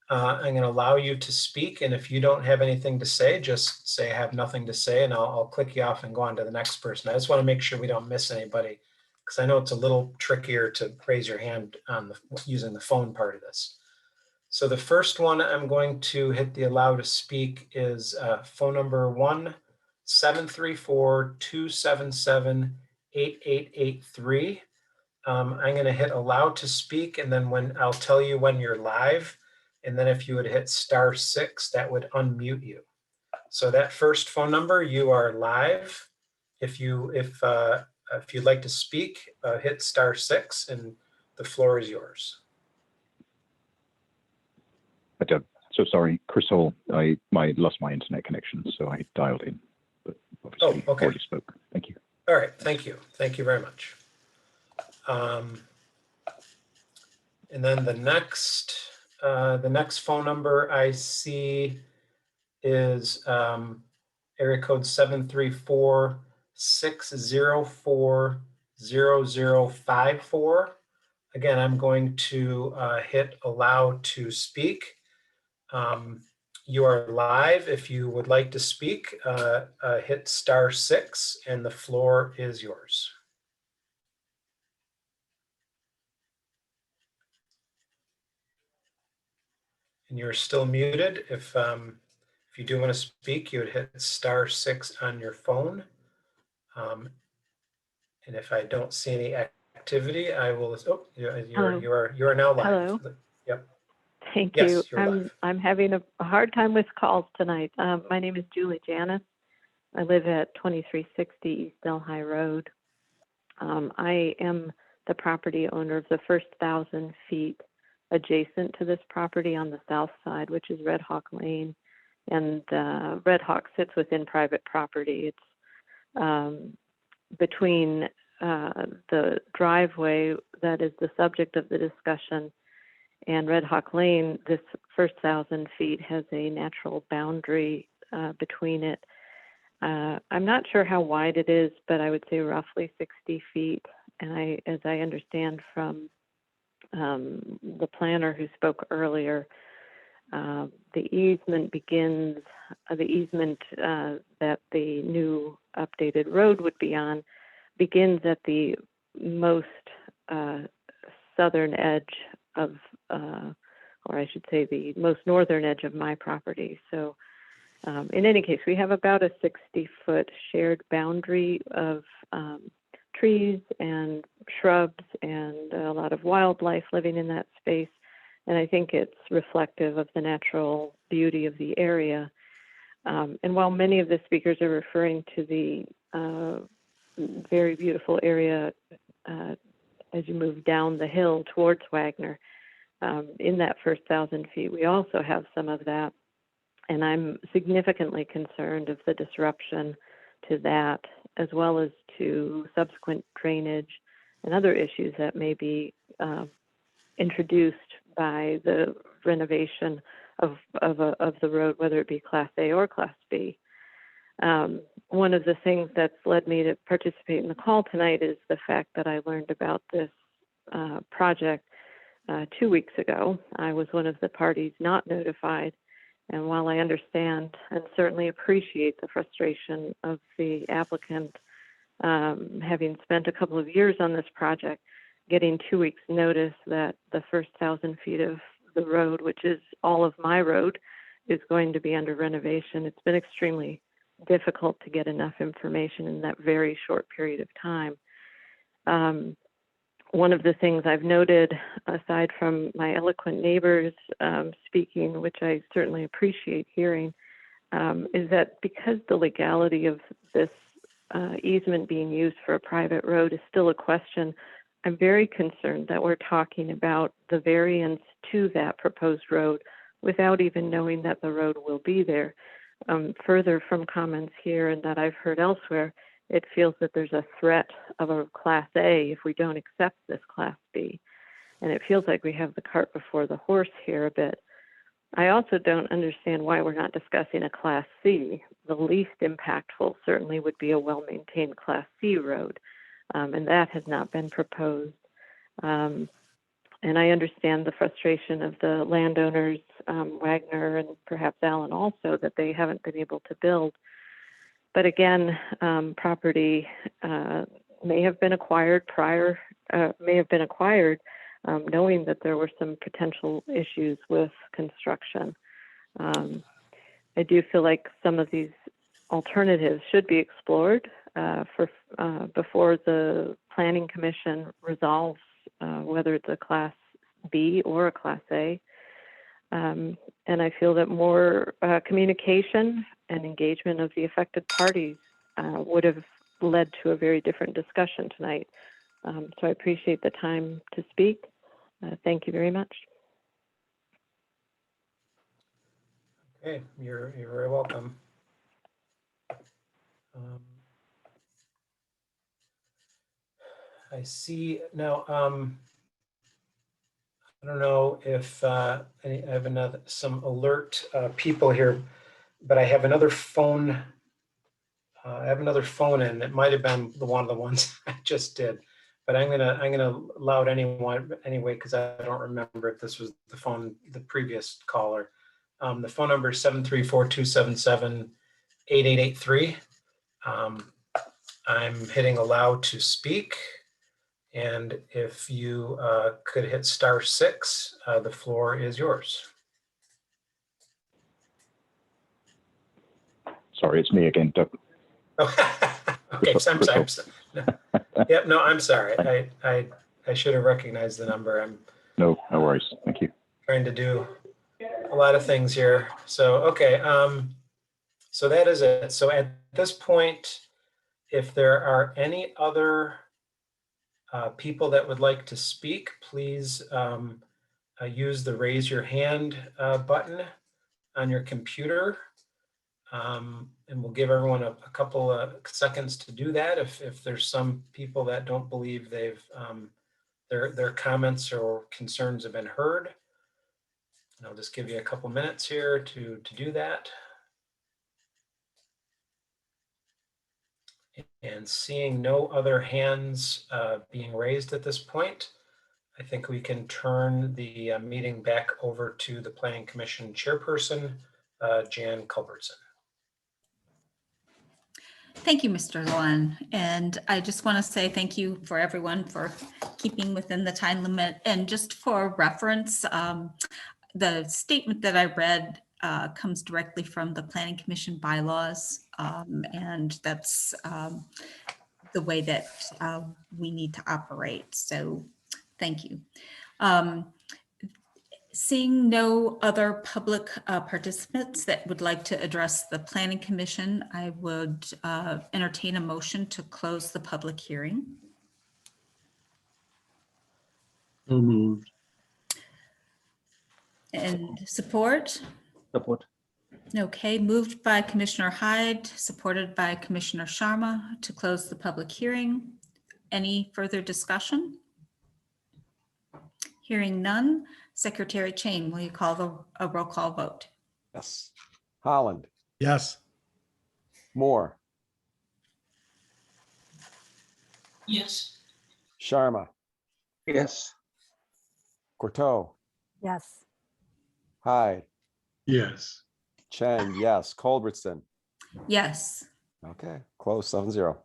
I'm going to allow you to speak, and if you don't have anything to say, just say I have nothing to say, and I'll click you off and go on to the next person. I just want to make sure we don't miss anybody, because I know it's a little trickier to raise your hand on using the phone part of this. So the first one I'm going to hit the allow to speak is phone number 1-734-277-8883. I'm going to hit allow to speak, and then when I'll tell you when you're live, and then if you would hit *6, that would unmute you. So that first phone number, you are live. If you'd like to speak, hit *6, and the floor is yours. So sorry, Chris Hall. I lost my internet connection, so I dialed in, but obviously already spoke. Thank you. All right, thank you. Thank you very much. And then the next phone number I see is area code 734-604-0054. Again, I'm going to hit allow to speak. You are live. If you would like to speak, hit *6, and the floor is yours. And you're still muted. If you do want to speak, you would hit *6 on your phone. And if I don't see any activity, I will. Oh, you are now live. Hello. Yep. Thank Yes, you. you're live. I'm having a hard time with calls tonight. My name is Julie Janis. I live at 2360 East Delhi Road. I am the property owner of the first 1,000 feet adjacent to this property on the south side, which is Red Hawk Lane. And Red Hawk sits within private property. It's between the driveway that is the subject of the discussion and Red Hawk Lane. This first 1,000 feet has a natural boundary between it. I'm not sure how wide it is, but I would say roughly 60 feet. And as I understand from the planner who spoke earlier, the easement that the new updated road would be on begins at the most southern edge of, or I should say the most northern edge of my property. So in any case, we have about a 60-foot shared boundary of trees and shrubs and a lot of wildlife living in that space. And I think it's reflective of the natural beauty of the area. And while many of the speakers are referring to the very beautiful area as you move down the hill towards Wagner. In that first 1,000 feet, we also have some of that. And I'm significantly concerned of the disruption to that, as well as to subsequent drainage and other issues that may be introduced by the renovation of the road, whether it be Class A or Class B. One of the things that's led me to participate in the call tonight is the fact that I learned about this project 2 weeks ago. I was one of the parties not notified. And while I understand and certainly appreciate the frustration of the applicant, having spent a couple of years on this project, getting 2 weeks notice that the first 1,000 feet of the road, which is all of my road, is going to be under renovation, it's been extremely difficult to get enough information in that very short period of time. One of the things I've noted, aside from my eloquent neighbors speaking, which I certainly appreciate hearing, is that because the legality of this easement being used for a private road is still a question, I'm very concerned that we're talking about the variance to that proposed road without even knowing that the road will be there. Further from comments here and that I've heard elsewhere, it feels that there's a threat of a Class A if we don't accept this Class B. And it feels like we have the cart before the horse here a bit. I also don't understand why we're not discussing a Class C. The least impactful certainly would be a well-maintained Class C road, and that has not been proposed. And I understand the frustration of the landowners, Wagner and perhaps Allen also, that they haven't been able to build. But again, property may have been acquired knowing that there were some potential issues with construction. I do feel like some of these alternatives should be explored before the Planning Commission resolves whether it's a Class B or a Class A. And I feel that more communication and engagement of the affected parties would have led to a very different discussion tonight. So I appreciate the time to speak. Thank you very much. Okay, you're very welcome. I see now. I don't know if I have some alert people here, but I have another phone. I have another phone in. It might have been one of the ones I just did, but I'm gonna allow it anyway because I don't remember if this was the previous caller. The phone number is 734-277-8883. I'm hitting allow to speak. And if you could hit *6, the floor is yours. Sorry, it's me again, Doug. Okay, so I'm sorry. Yep, no, I'm sorry. I should have recognized the number. No worries. Thank you. Trying to do a lot of things here. So, okay, so that is it. So at this point, if there are any other people that would like to speak, please use the raise your hand button on your computer. And we'll give everyone a couple of seconds to do that if there's some people that don't believe they've their comments or concerns have been heard. And I'll just give you a couple minutes here to do that. And seeing no other hands being raised at this point, I think we can turn the meeting back over to the Planning Commission Chairperson, Jan Culbertson. Thank you, Mr. Lewan. And I just want to say thank you for everyone for keeping within the time limit. And just for reference, the statement that I read comes directly from the Planning Commission bylaws, and that's the way that we need to operate. So thank you. Seeing no other public participants that would like to address the Planning Commission, I would entertain a motion to close the public hearing. So moved. And support? Support. Okay, moved by Commissioner Hyde, supported by Commissioner Sharma to close the public hearing. Any further discussion? Hearing none. Secretary Cheng, will you call a roll call vote? Yes. Holland, Yes. Moore, Yes. Sharma, Yes. Courteau, Yes. Hyde, Yes. Cheng, yes. Culbertson. Yes. Okay, close 7-0.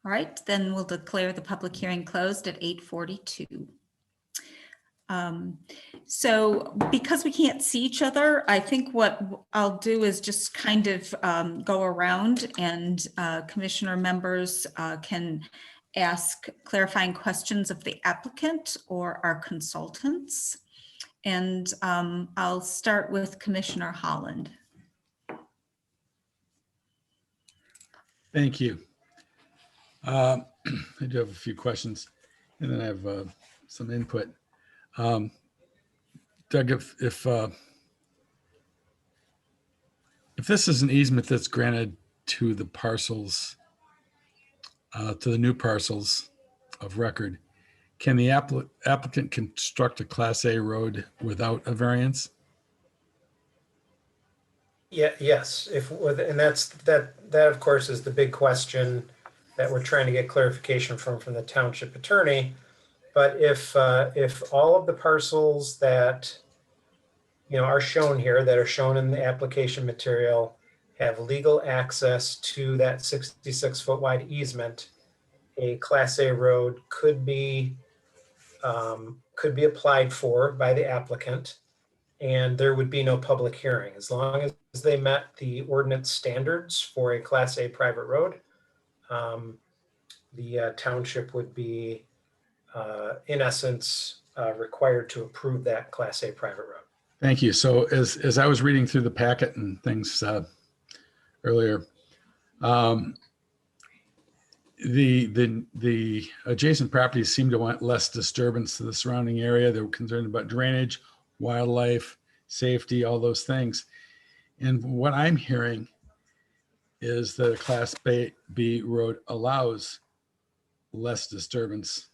All right, then we'll declare the public hearing closed at 8:42. So because we can't see each other, I think what I'll do is just kind of go around and commissioner members can ask clarifying questions of the applicant or our consultants. And I'll start with Commissioner Holland. Thank you. I do have a few questions and then I have some input. Doug, if this is an easement that's granted to the parcels, to the new parcels of record, can the applicant construct a Class A road without a variance? Yeah, yes, and that of course is the big question that we're trying to get clarification from the township attorney. But if all of the parcels that are shown here, that are shown in the application material, have legal access to that 66-foot wide easement, a Class A road could be applied for by the applicant, and there would be no public hearing as long as they met the ordinance standards for a Class A private road. The township would be, in essence, required to approve that Class A private road. Thank you. So as I was reading through the packet and things earlier, the adjacent properties seem to want less disturbance to the surrounding area. They're concerned about drainage, wildlife, safety, all those things. And what I'm hearing is that a Class B road allows less disturbance.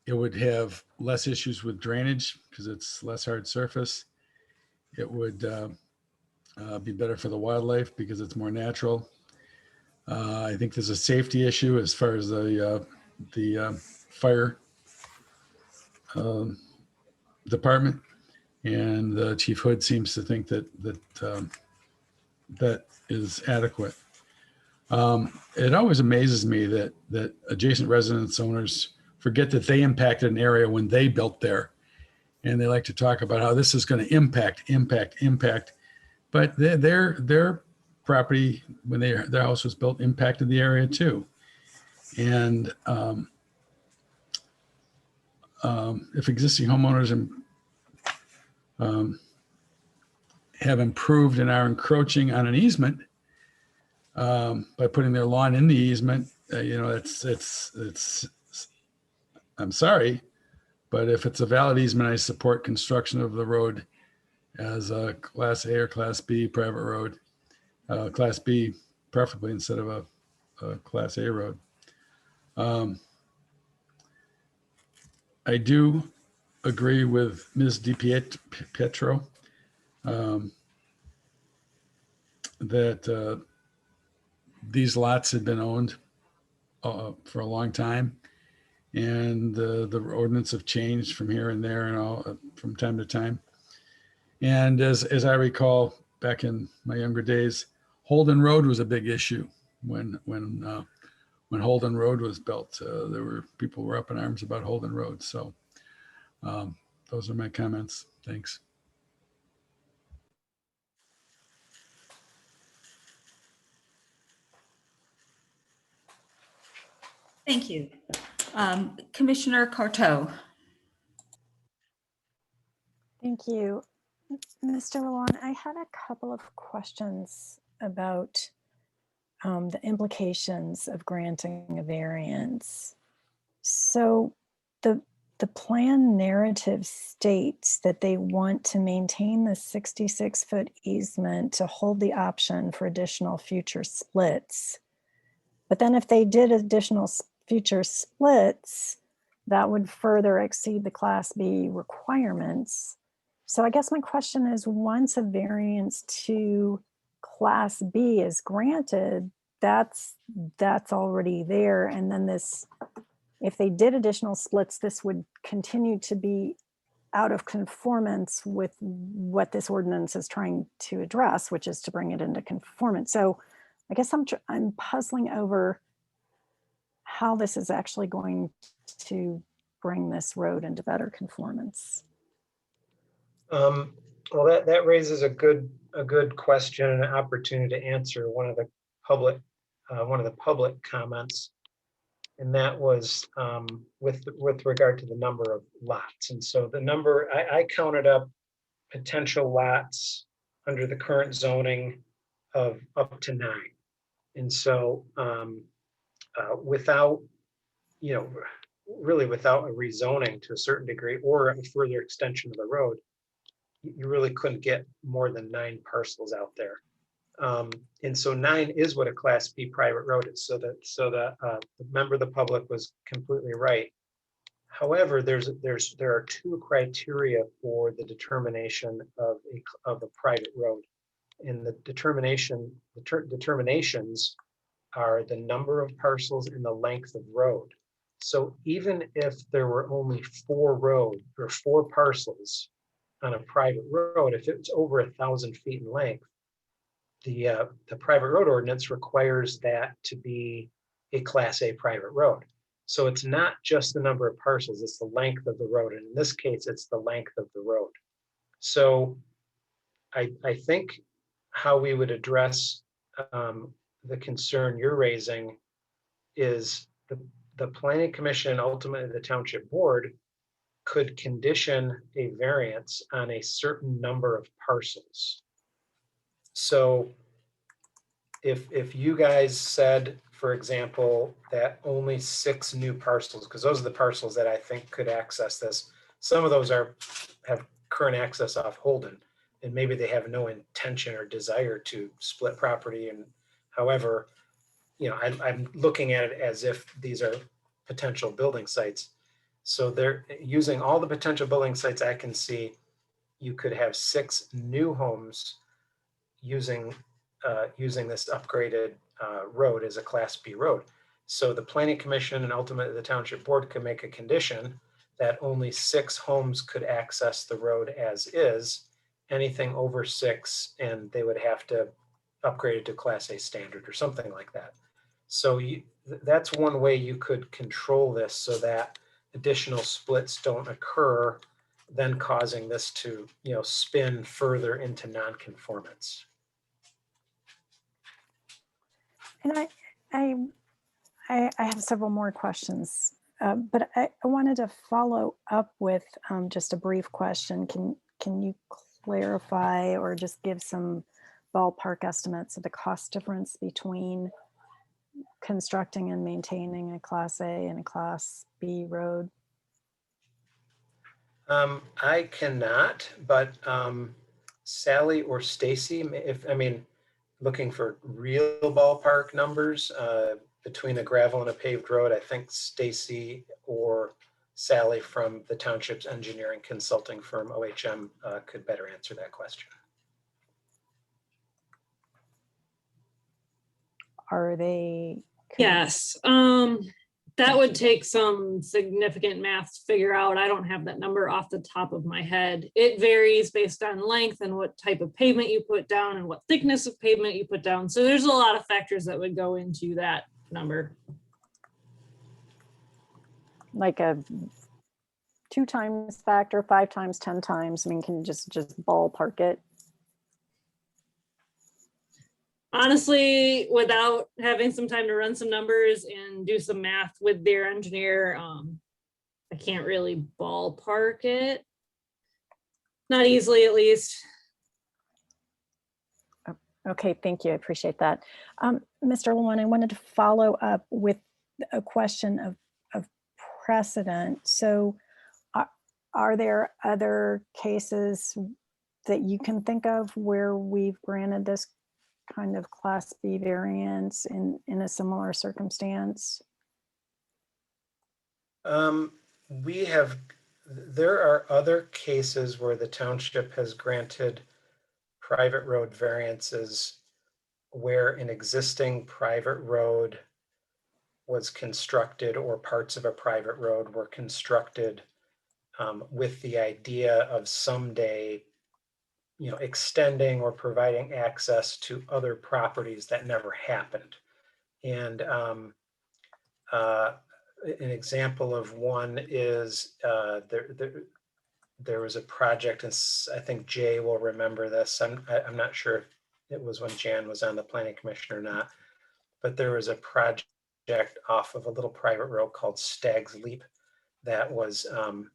It would have less issues with drainage because it's less hard surface. It would be better for the wildlife because it's more natural. I think there's a safety issue as far as the fire department, and Chief Hood seems to think that is adequate. It always amazes me that adjacent residence owners forget that they impacted an area when they built there, and they like to talk about how this is going to impact. But their property, when their house was built, impacted the area too. And if existing homeowners have improved and are encroaching on an easement by putting their lawn in the easement, it's I'm sorry, but if it's a valid easement, I support construction of the road as a Class A or Class B private road. Class B preferably instead of a Class A road. I do agree with Ms. DiPietro that these lots had been owned for a long time, and the ordinance have changed from here and there and all from time to time. And as I recall, back in my younger days, Holden Road was a big issue when Holden Road was built. People were up in arms about Holden Road. So those are my comments. Thanks. Thank you. Commissioner Courteau. Thank you. Mr. Lewan, I had a couple of questions about the implications of granting a variance. So the plan narrative states that they want to maintain the 66-foot easement to hold the option for additional future splits. But then if they did additional future splits, that would further exceed the Class B requirements. So I guess my question is, once a variance to Class B is granted, that's already there. And then this, if they did additional splits, this would continue to be out of conformance with what this ordinance is trying to address, which is to bring it into conformance. So I guess I'm puzzling over how this is actually going to bring this road into better conformance. Well, that raises a good question and an opportunity to answer one of the public comments, and that was with regard to the number of lots. And so the number, I counted up potential lots under the current zoning of up to 9. And so without, really without a rezoning to a certain degree or a further extension of the road, you really couldn't get more than 9 parcels out there. And so 9 is what a Class B private road is. So the member of the public was completely right. However, there are 2 criteria for the determination of a private road. And the determinations are the number of parcels and the length of road. So even if there were only 4 parcels on a private road, if it's over 1,000 feet in length, the private road ordinance requires that to be a Class A private road. So it's not just the number of parcels, it's the length of the road. And in this case, it's the length of the road. So I think how we would address the concern you're raising is the Planning Commission, ultimately the Township Board, could condition a variance on a certain number of parcels. So if you guys said, for example, that only 6 new parcels, because those are the parcels that I think could access this. Some of those have current access off Holden, and maybe they have no intention or desire to split property. And however, I'm looking at it as if these are potential building sites. So they're using all the potential building sites I can see. You could have 6 new homes using this upgraded road as a Class B road. So the Planning Commission and ultimately the Township Board could make a condition that only 6 homes could access the road as is. Anything over 6, and they would have to upgrade it to Class A standard or something like that. So that's one way you could control this so that additional splits don't occur, then causing this to spin further into non-conformance. And I have several more questions, but I wanted to follow up with just a brief question. Can you clarify or just give some ballpark estimates of the cost difference between constructing and maintaining a Class A and a Class B road? I cannot, but Sally or Stacy, looking for real ballpark numbers between a gravel and a paved road, I think Stacy or Sally from the Township's engineering consulting firm, OHM, could better answer that question. Are they? Yes, that would take some significant math to figure out. I don't have that number off the top of my head. It varies based on length and what type of pavement you put down and what thickness of pavement you put down. So there's a lot of factors that would go into that number. Like a 2 times factor, 5 times, 10 times? I mean, can you just ballpark it? Honestly, without having some time to run some numbers and do some math with their engineer, I can't really ballpark it. Not easily, at least. Okay, thank you. I appreciate that. Mr. Lewan, I wanted to follow up with a question of precedent. So are there other cases that you can think of where we've granted this kind of Class B variance in a similar circumstance? There are other cases where the township has granted private road variances where an existing private road was constructed or parts of a private road were constructed with the idea of someday, extending or providing access to other properties that never happened. And an example of one is there was a project, and I think Jay will remember this. I'm not sure if it was when Jan was on the planning commission or not, but there was a project off of a little private road called Stag's Leap that was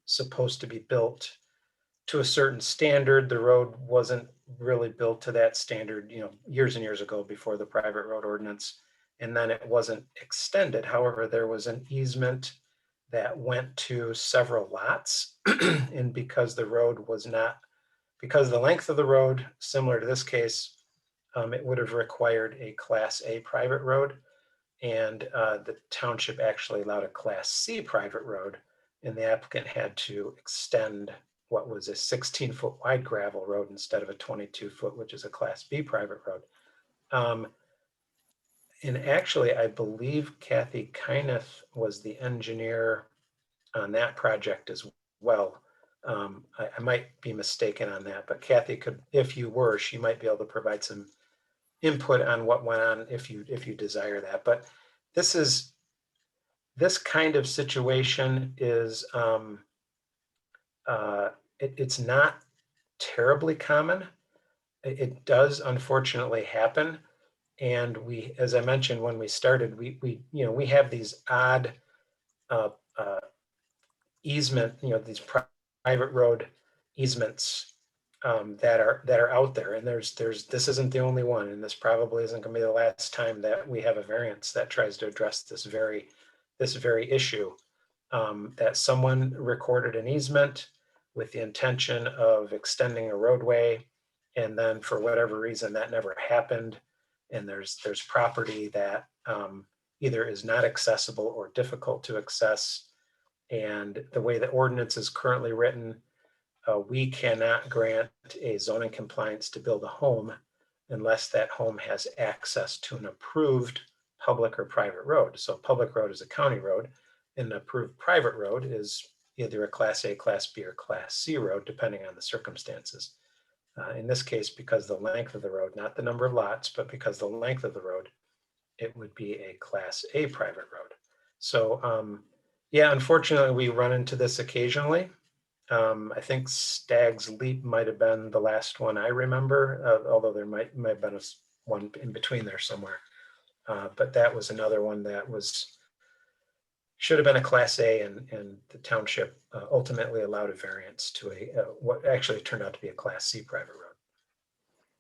supposed to be built to a certain standard. The road wasn't really built to that standard, years and years ago before the private road ordinance. And then it wasn't extended. However, there was an easement that went to several lots. And because the road was not, because the length of the road, similar to this case, it would have required a Class A private road. And the township actually allowed a Class C private road. And the applicant had to extend what was a 16-foot wide gravel road instead of a 22-foot, which is a Class B private road. And actually, I believe Kathy Kyneth was the engineer on that project as well. I might be mistaken on that, but Kathy could, if you were, she might be able to provide some input on what went on if you desire that. But this kind of situation is, it's not terribly common. It does unfortunately happen. And we, as I mentioned when we started, we have these odd easement, these private road easements that are out there. And this isn't the only one, and this probably isn't going to be the last time that we have a variance that tries to address this very issue. That someone recorded an easement with the intention of extending a roadway, and then for whatever reason that never happened. And there's property that either is not accessible or difficult to access. And the way the ordinance is currently written, we cannot grant a zoning compliance to build a home unless that home has access to an approved public or private road. So a public road is a county road, and an approved private road is either a Class A, Class B, or Class C road, depending on the circumstances. In this case, because the length of the road, not the number of lots, but because the length of the road, it would be a Class A private road. So yeah, unfortunately, we run into this occasionally. I think Stag's Leap might have been the last one I remember, although there might have been one in between there somewhere. But that was another one that should have been a Class A, and the township ultimately allowed a variance to what actually turned out to be a Class C private road.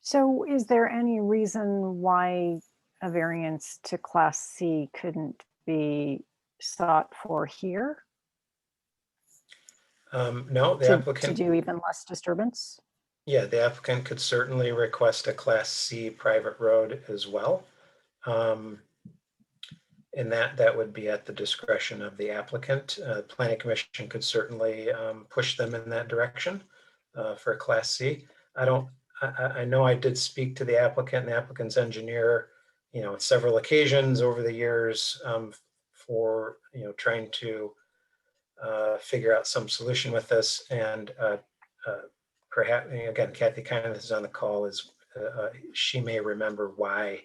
So is there any reason why a variance to Class C couldn't be sought for here? No, the applicant to do even less disturbance? Yeah, the applicant could certainly request a Class C private road as well. And that would be at the discretion of the applicant. Planning Commission could certainly push them in that direction for a Class C. I know I did speak to the applicant and the applicant's engineer, on several occasions over the years for, trying to figure out some solution with this. And perhaps, again, Kathy Kyneth is on the call, she may remember why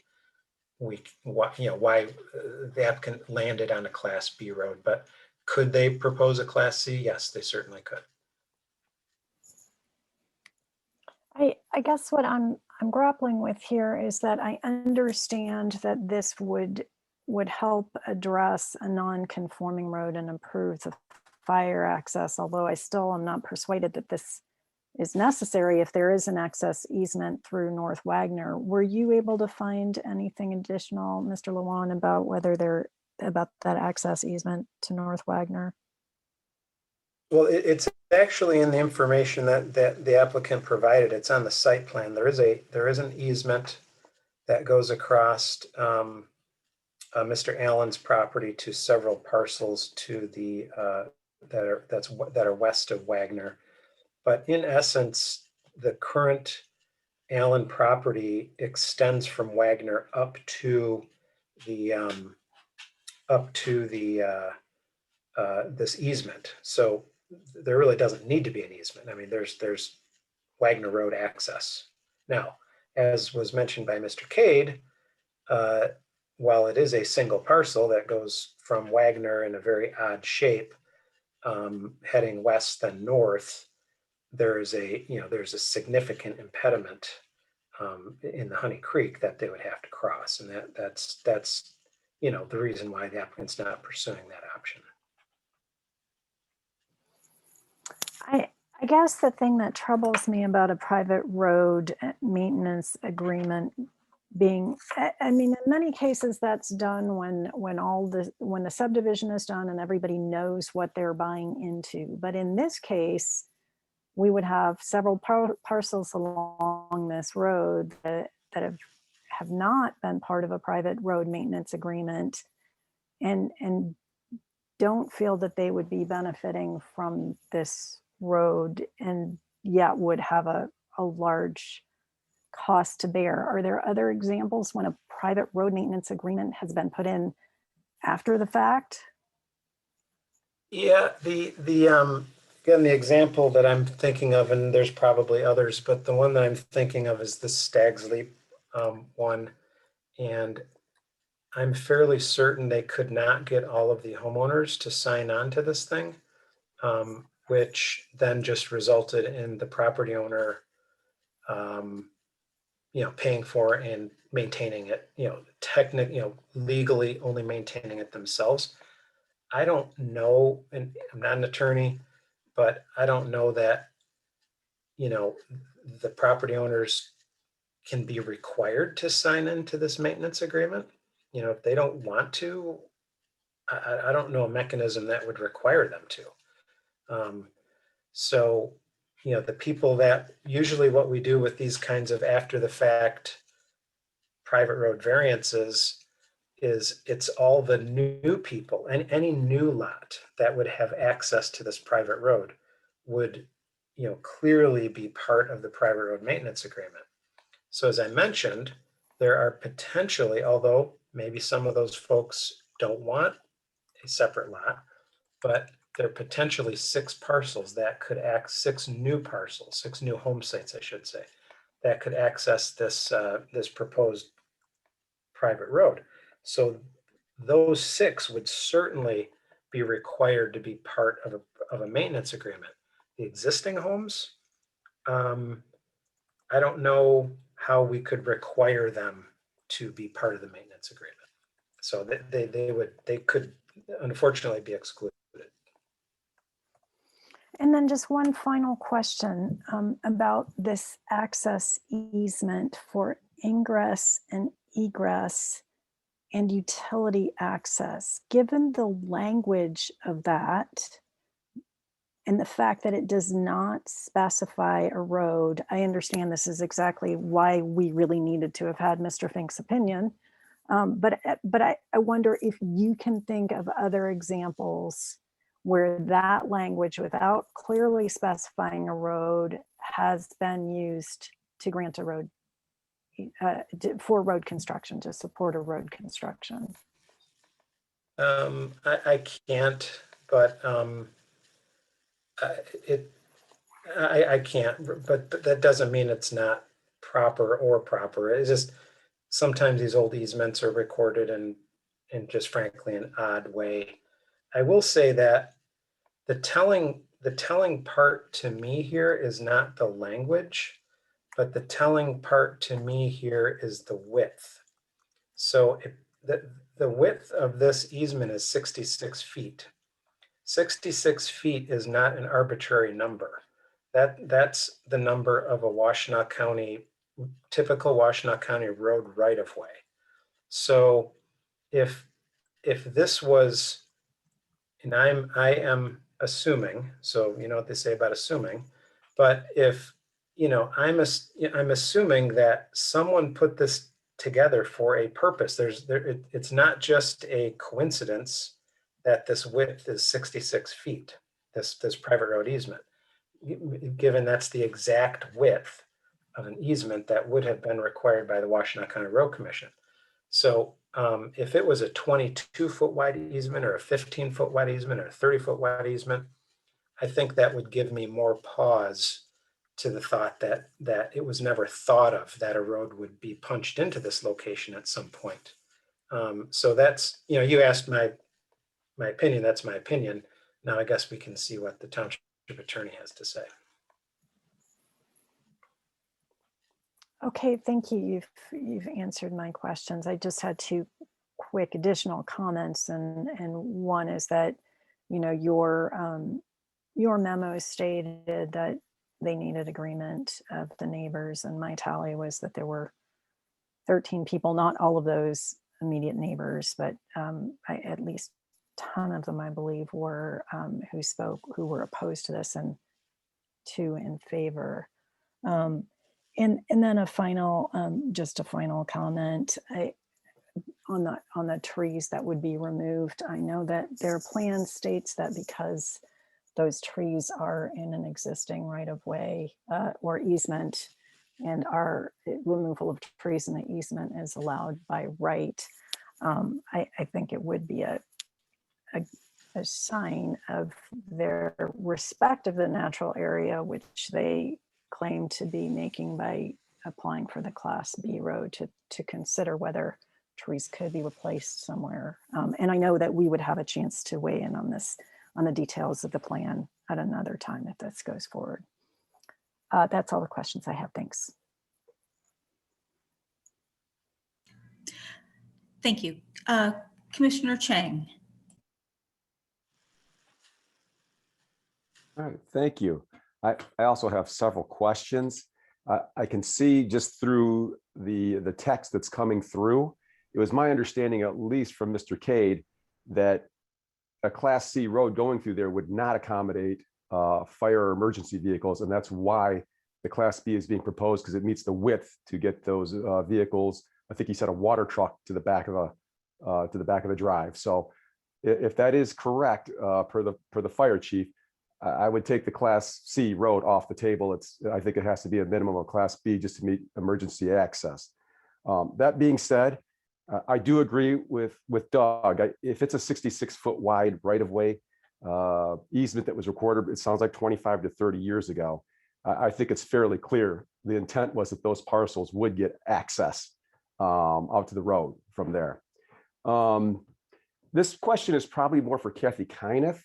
the applicant landed on a Class B road. But could they propose a Class C? Yes, they certainly could. I guess what I'm grappling with here is that I understand that this would help address a non-conforming road and improve the fire access, although I still am not persuaded that this is necessary if there is an access easement through North Wagner. Were you able to find anything additional, Mr. Lewan, about that access easement to North Wagner? Well, it's actually in the information that the applicant provided. It's on the site plan. There is an easement that goes across Mr. Allen's property to several parcels to the that are west of Wagner. But in essence, the current Allen property extends from Wagner up to the this easement. So there really doesn't need to be an easement. I mean, there's Wagner Road access. Now, as was mentioned by Mr. Cade, while it is a single parcel that goes from Wagner in a very odd shape, heading west then north, there's a significant impediment in the Honey Creek that they would have to cross, and that's the reason why the applicant's not pursuing that option. I guess the thing that troubles me about a private road maintenance agreement being, I mean, in many cases that's done when the subdivision is done and everybody knows what they're buying into. But in this case, we would have several parcels along this road that have not been part of a private road maintenance agreement and don't feel that they would be benefiting from this road and yet would have a large cost to bear. Are there other examples when a private road maintenance agreement has been put in after the fact? Yeah, again, the example that I'm thinking of, and there's probably others, but the one that I'm thinking of is the Stag's Leap one. And I'm fairly certain they could not get all of the homeowners to sign on to this thing, which then just resulted in the property owner, paying for and maintaining it, legally only maintaining it themselves. I don't know, and I'm not an attorney, but I don't know that, the property owners can be required to sign into this maintenance agreement. If they don't want to, I don't know a mechanism that would require them to. So, the people that usually what we do with these kinds of after the fact private road variances is it's all the new people, and any new lot that would have access to this private road would, clearly be part of the private road maintenance agreement. So as I mentioned, there are potentially, although maybe some of those folks don't want a separate lot, but there are potentially 6 parcels that could six new home sites, I should say, that could access this proposed private road. So those 6 would certainly be required to be part of a maintenance agreement. The existing homes, I don't know how we could require them to be part of the maintenance agreement. So they could unfortunately be excluded. And then just one final question about this access easement for ingress and egress and utility access. Given the language of that and the fact that it does not specify a road, I understand this is exactly why we really needed to have had Mr. Fink's opinion. But I wonder if you can think of other examples where that language, without clearly specifying a road, has been used to grant a road for road construction, to support a road construction. I can't, but I can't, but that doesn't mean it's not proper. It's just sometimes these old easements are recorded in just frankly an odd way. I will say that the telling part to me here is not the language, but the telling part to me here is the width. So the width of this easement is 66 feet. 66 feet is not an arbitrary number. That's the number of a typical Washtenaw County road right of way. So if this was, and I am assuming, so you know what they say about assuming, but if, you know, I'm assuming that someone put this together for a purpose. It's not just a coincidence that this width is 66 feet, this private road easement, given that's the exact width of an easement that would have been required by the Washtenaw County Road Commission. So if it was a 22-foot wide easement or a 15-foot wide easement or a 30-foot wide easement, I think that would give me more pause to the thought that it was never thought of that a road would be punched into this location at some point. So that's, you know, you asked my opinion, that's my opinion. Now I guess we can see what the township attorney has to say. Okay, thank you. You've answered my questions. I just had two quick additional comments, and one is that, you know, your memo stated that they needed agreement of the neighbors, and my tally was that there were 13 people, not all of those immediate neighbors, but at least 10 of them, I believe, were who were opposed to this, and 2 in favor. And then a final comment on the trees that would be removed. I know that their plan states that because those trees are in an existing right-of-way or easement, and our removal of trees in the easement is allowed by right, I think it would be a sign of their respect of the natural area, which they claim to be making by applying for the Class B road to consider whether trees could be replaced somewhere. And I know that we would have a chance to weigh in on this, on the details of the plan at another time if this goes forward. That's all the questions I have. Thanks. Thank you. Commissioner Cheng. All right, thank you. I also have several questions. I can see just through the text that's coming through, it was my understanding, at least from Mr. Cade, that a Class C road going through there would not accommodate fire or emergency vehicles, and that's why the Class B is being proposed, because it meets the width to get those vehicles. I think he said a water truck to the back of the drive. So if that is correct, per the fire chief, I would take the Class C road off the table. I think it has to be a minimum of Class B just to meet emergency access. That being said, I do agree with Doug. If it's a 66-foot wide right-of-way easement that was recorded, it sounds like 25 to 30 years ago, I think it's fairly clear the intent was that those parcels would get access out to the road from there. This question is probably more for Kathy Kyneth.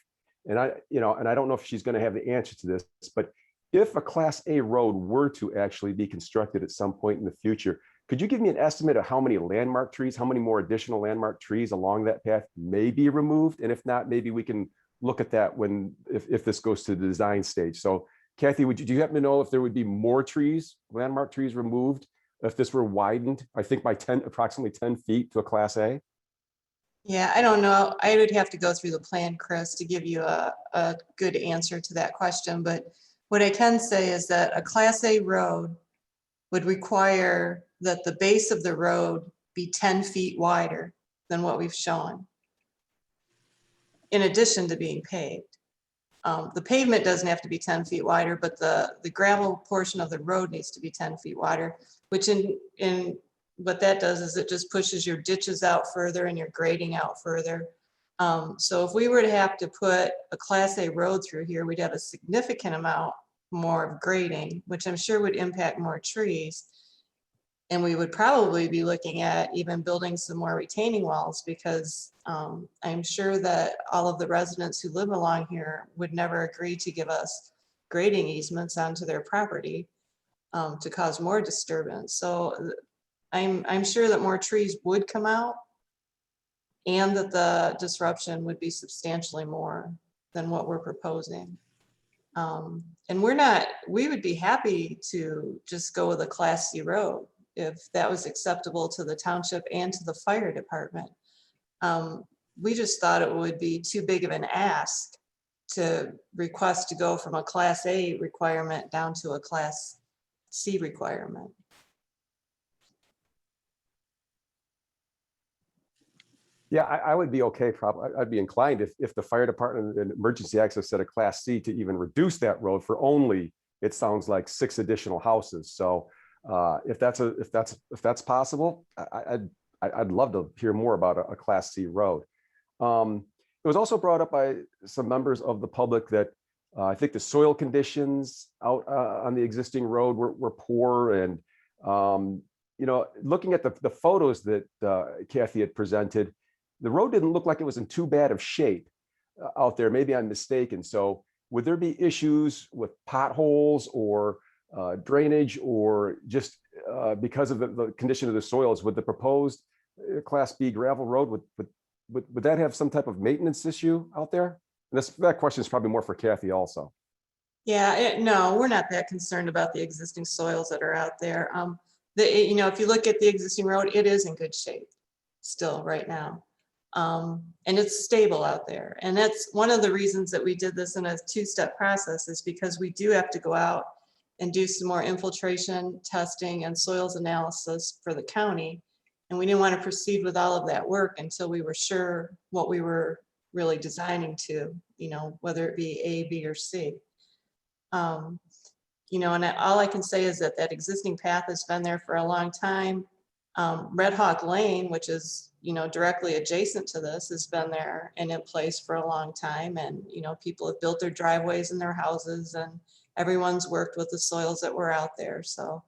And I don't know if she's going to have the answer to this, but if a Class A road were to actually be constructed at some point in the future, could you give me an estimate of how many landmark trees, how many more additional landmark trees along that path may be removed? And if not, maybe we can look at that if this goes to the design stage. So Kathy, do you happen to know if there would be more trees, landmark trees removed if this were widened, I think by approximately 10 feet to a Class A? Yeah, I don't know. I would have to go through the plan, Chris, to give you a good answer to that question. But what I can say is that a Class A road would require that the base of the road be 10 feet wider than what we've shown, in addition to being paved. The pavement doesn't have to be 10 feet wider, but the gravel portion of the road needs to be 10 feet wider, which in what that does is it just pushes your ditches out further and your grading out further. So if we were to have to put a Class A road through here, we'd have a significant amount more of grading, which I'm sure would impact more trees. And we would probably be looking at even building some more retaining walls, because I'm sure that all of the residents who live along here would never agree to give us grading easements onto their property to cause more disturbance. So I'm sure that more trees would come out and that the disruption would be substantially more than what we're proposing. And we would be happy to just go with a Class C road if that was acceptable to the township and to the fire department. We just thought it would be too big of an ask to request to go from a Class A requirement down to a Class C requirement. Yeah, I would be okay, probably. I'd be inclined if the fire department and emergency access set a Class C to even reduce that road for only, it sounds like 6 additional houses. So if that's possible, I'd love to hear more about a Class C road. It was also brought up by some members of the public that I think the soil conditions out on the existing road were poor. And, you know, looking at the photos that Kathy had presented, the road didn't look like it was in too bad of shape out there. Maybe I'm mistaken. So would there be issues with potholes or drainage, or just because of the condition of the soils? Would the proposed Class B gravel road, would that have some type of maintenance issue out there? And that question is probably more for Kathy also. Yeah, no, we're not that concerned about the existing soils that are out there. You know, if you look at the existing road, it is in good shape still right now. And it's stable out there. And that's one of the reasons that we did this in a 2-step process, is because we do have to go out and do some more infiltration testing and soils analysis for the county. And we didn't want to proceed with all of that work until we were sure what we were really designing to, you know, whether it be A, B, or C. You know, and all I can say is that that existing path has been there for a long time. Red Hawk Lane, which is, you know, directly adjacent to this, has been there and in place for a long time. And, you know, people have built their driveways in their houses, and everyone's worked with the soils that were out there. So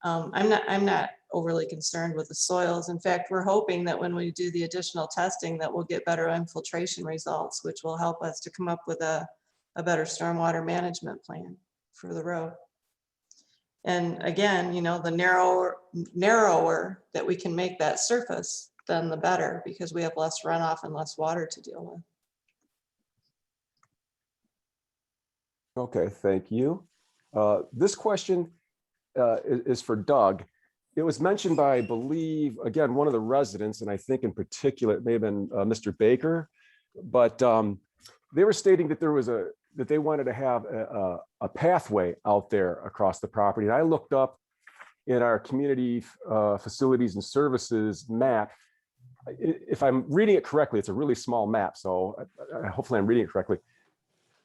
I'm not overly concerned with the soils. In fact, we're hoping that when we do the additional testing that we'll get better infiltration results, which will help us to come up with a better stormwater management plan for the road. And again, you know, the narrower that we can make that surface, then the better, because we have less runoff and less water to deal with. Okay, thank you. This question is for Doug. It was mentioned by, I believe, again, one of the residents, and I think in particular, it may have been Mr. Baker, but they were stating that that they wanted to have a pathway out there across the property. And I looked up in our community facilities and services map. If I'm reading it correctly, it's a really small map, so hopefully I'm reading it correctly.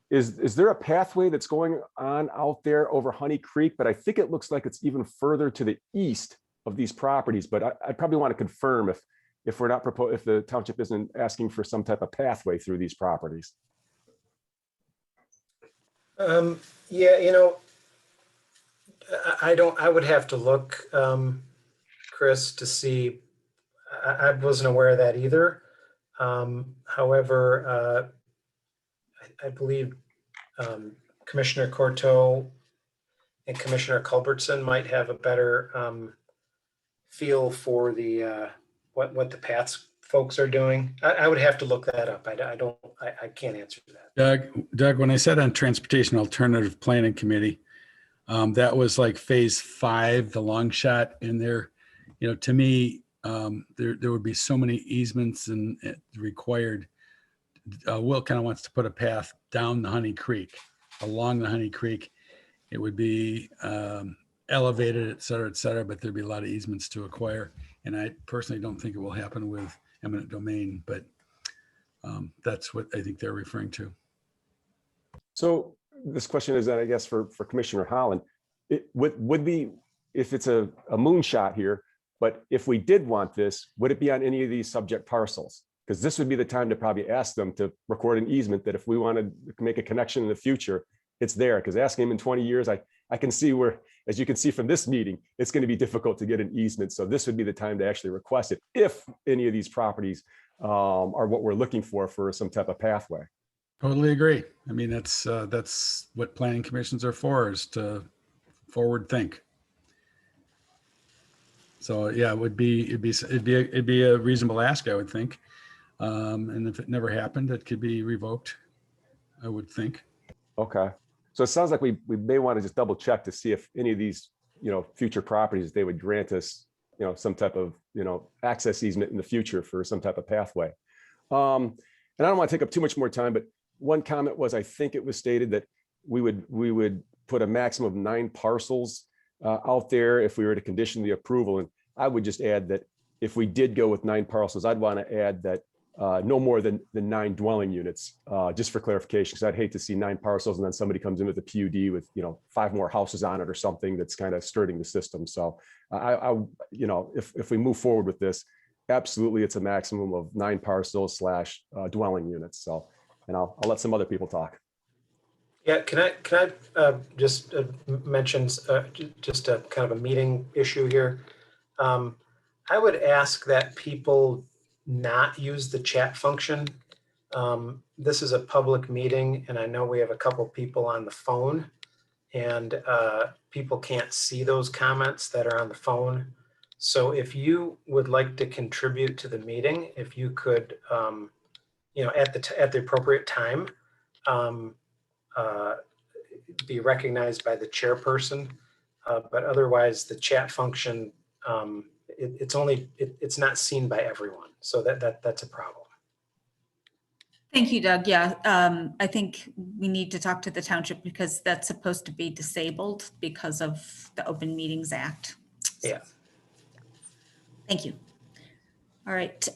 Is there a pathway that's going on out there over Honey Creek? But I think it looks like it's even further to the east of these properties. But I probably want to confirm if we're not if the township isn't asking for some type of pathway through these properties. Yeah, you know, I would have to look, Chris, to see. I wasn't aware of that either. However, I believe Commissioner Courteau and Commissioner Culbertson might have a better feel for the what the paths folks are doing. I would have to look that up. I can't answer that. Doug, when I said on Transportation Alternative Planning Committee, that was like phase 5, the long shot in there. You know, to me, there would be so many easements and required. Will kind of wants to put a path down the Honey Creek, along the Honey Creek. It would be elevated, et cetera, but there'd be a lot of easements to acquire. And I personally don't think it will happen with eminent domain, but that's what I think they're referring to. So this question is, I guess, for Commissioner Holland. It would be, if it's a moonshot here, but if we did want this, would it be on any of these subject parcels? Because this would be the time to probably ask them to record an easement that if we wanted to make a connection in the future, it's there. Because asking them in 20 years, I can see where, as you can see from this meeting, it's going to be difficult to get an easement. So this would be the time to actually request it if any of these properties are what we're looking for some type of pathway. Totally agree. I mean, that's what planning commissions are for, is to forward think. So yeah, it'd be a reasonable ask, I would think. And if it never happened, it could be revoked, I would think. Okay. So it sounds like we may want to just double check to see if any of these, you know, future properties, they would grant us, you know, some type of, you know, access easement in the future for some type of pathway. And I don't want to take up too much more time, but one comment was, I think it was stated that we would put a maximum of 9 parcels out there if we were to condition the approval. And I would just add that if we did go with 9 parcels, I'd want to add that no more than 9 dwelling units, just for clarification, because I'd hate to see 9 parcels and then somebody comes in with a PUD with, 5 more houses on it or something that's kind of skirting the system. So if we move forward with this, absolutely, it's a maximum of 9 parcels / dwelling units. So, and I'll let some other people talk. Yeah, can I just mention just a kind of a meeting issue here? I would ask that people not use the chat function. This is a public meeting, and I know we have a couple people on the phone, and people can't see those comments that are on the phone. So if you would like to contribute to the meeting, if you could, at the appropriate time, be recognized by the chairperson, but otherwise the chat function, it's not seen by everyone, so that's a problem. Thank you, Doug. Yeah, I think we need to talk to the township because that's supposed to be disabled because of the Open Meetings Act. Yeah. Thank you. All right.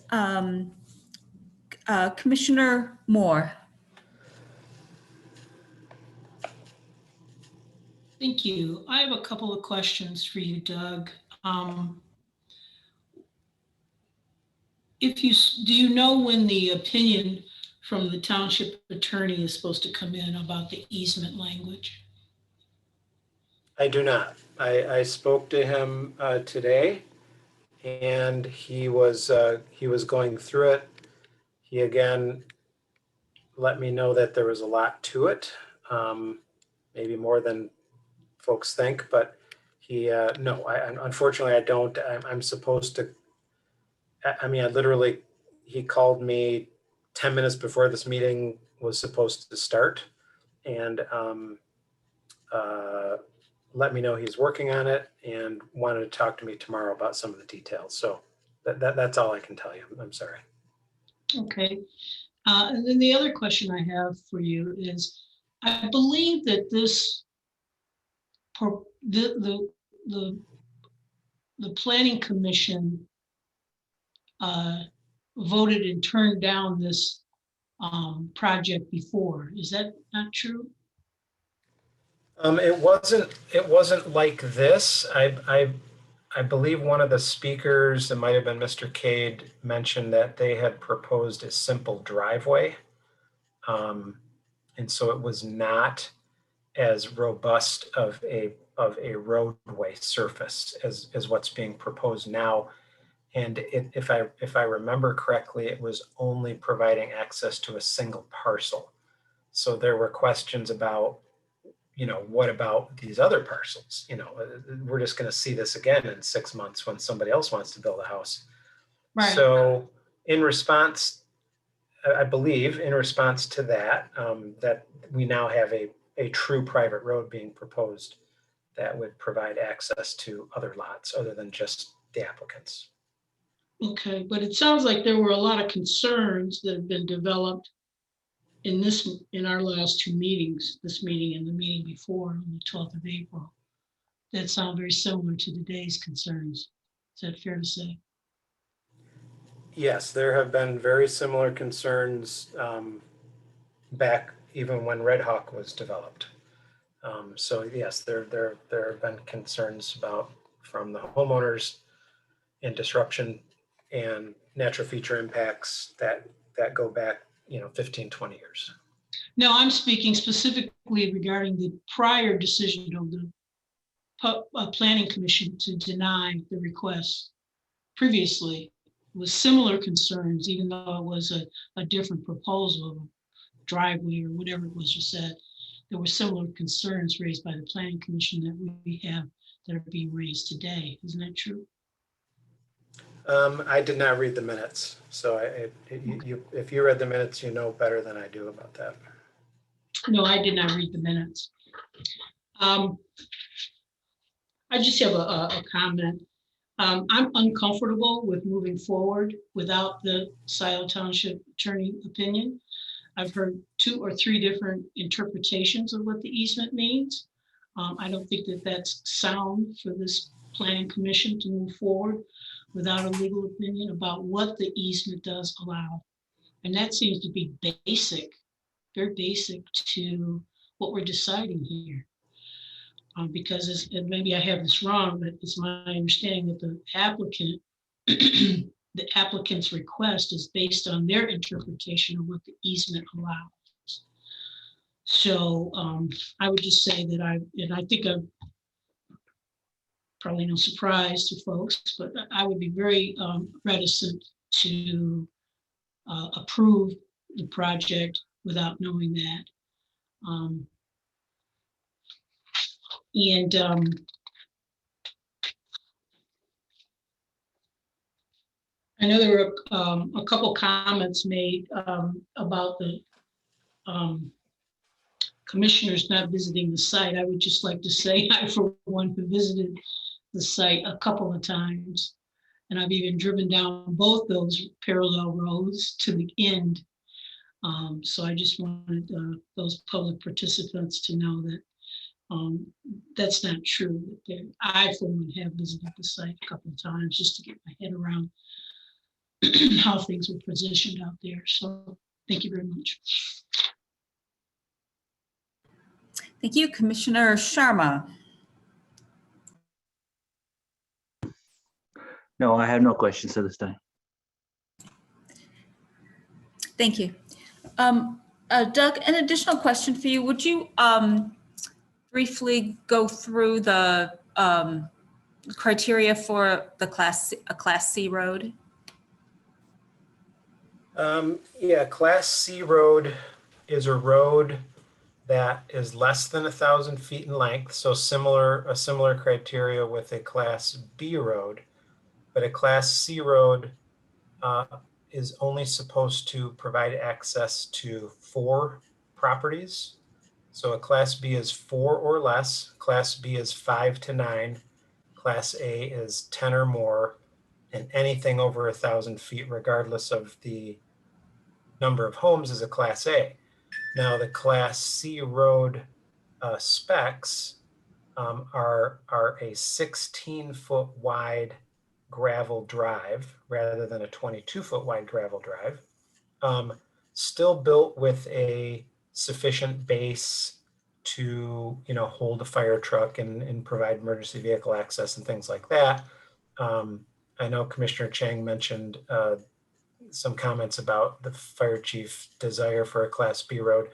Commissioner Moore. Thank you. I have a couple of questions for you, Doug. Do you know when the opinion from the township attorney is supposed to come in about the easement language? I do not. I spoke to him today, and he was going through it. He again let me know that there was a lot to it, maybe more than folks think, but unfortunately I don't. I'm supposed to. He called me 10 minutes before this meeting was supposed to start, and let me know he's working on it and wanted to talk to me tomorrow about some of the details. So that's all I can tell you. I'm sorry. Okay. And then the other question I have for you is, I believe that the planning commission voted and turned down this project before. Is that not true? It wasn't like this. I believe one of the speakers, it might have been Mr. Cade, mentioned that they had proposed a simple driveway. And so it was not as robust of a roadway surface as what's being proposed now. And if I remember correctly, it was only providing access to a single parcel. So there were questions about, what about these other parcels? We're just going to see this again in 6 months when somebody else wants to build a house. Right. So in response, I believe in response to that, that we now have a true private road being proposed that would provide access to other lots other than just the applicants. Okay, but it sounds like there were a lot of concerns that have been developed in our last 2 meetings, this meeting and the meeting before on the 12th of April, that sound very similar to today's concerns. Is that fair to say? Yes, there have been very similar concerns back even when Red Hawk was developed. So yes, there have been concerns from the homeowners and disruption and natural feature impacts that go back 15, 20 years. No, I'm speaking specifically regarding the prior decision of the planning commission to deny the request previously, with similar concerns, even though it was a different proposal, driveway or whatever it was you said. There were similar concerns raised by the planning commission that we have that are being raised today. Isn't that true? I did not read the minutes, so if you read the minutes, you know better than I do about that. No, I did not read the minutes. I just have a comment. I'm uncomfortable with moving forward without the Scio Township attorney opinion. I've heard 2 or 3 different interpretations of what the easement means. I don't think that that's sound for this planning commission to move forward without a legal opinion about what the easement does allow. And that seems to be basic, very basic to what we're deciding here. Because and maybe I have this wrong, but it's my understanding that the applicant, the applicant's request is based on their interpretation of what the easement allows. So I would just say that I think I'm probably no surprise to folks, but I would be very reticent to approve the project without knowing that. I know there were a couple comments made about the commissioners not visiting the site. I would just like to say I, for one, have visited the site a couple of times, and I've even driven down both those parallel roads to the end. So I just wanted those public participants to know that that's not true. I, for one, have visited the site a couple of times just to get my head around how things were positioned out there. So thank you very much. Thank you, Commissioner Sharma. No, I have no questions at this time. Thank you. Doug, an additional question for you. Would you briefly go through the criteria for a Class C road? Yeah, Class C road is a road that is less than 1,000 feet in length. So a similar criteria with a Class B road, but a Class C road is only supposed to provide access to 4 properties. So a Class B is 4 or less, Class B is 5 to 9, Class A is 10 or more, and anything over 1,000 feet, regardless of the number of homes, is a Class A. Now the Class C road specs are a 16-foot wide gravel drive rather than a 22-foot wide gravel drive. Still built with a sufficient base to hold a fire truck and provide emergency vehicle access and things like that. I know Commissioner Cheng mentioned some comments about the fire chief's desire for a Class B road.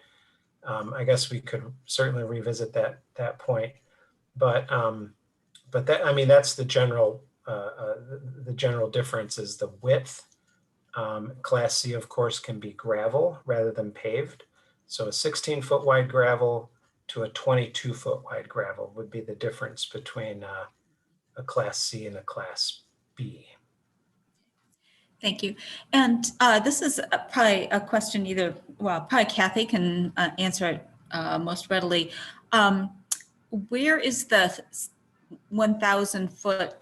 I guess we could certainly revisit that point, but that, I mean, that's the general difference is the width. Class C, of course, can be gravel rather than paved. So a 16-foot wide gravel to a 22-foot wide gravel would be the difference between a Class C and a Class B. Thank you. And this is probably a question probably Kathy can answer it most readily. Where is the 1,000-foot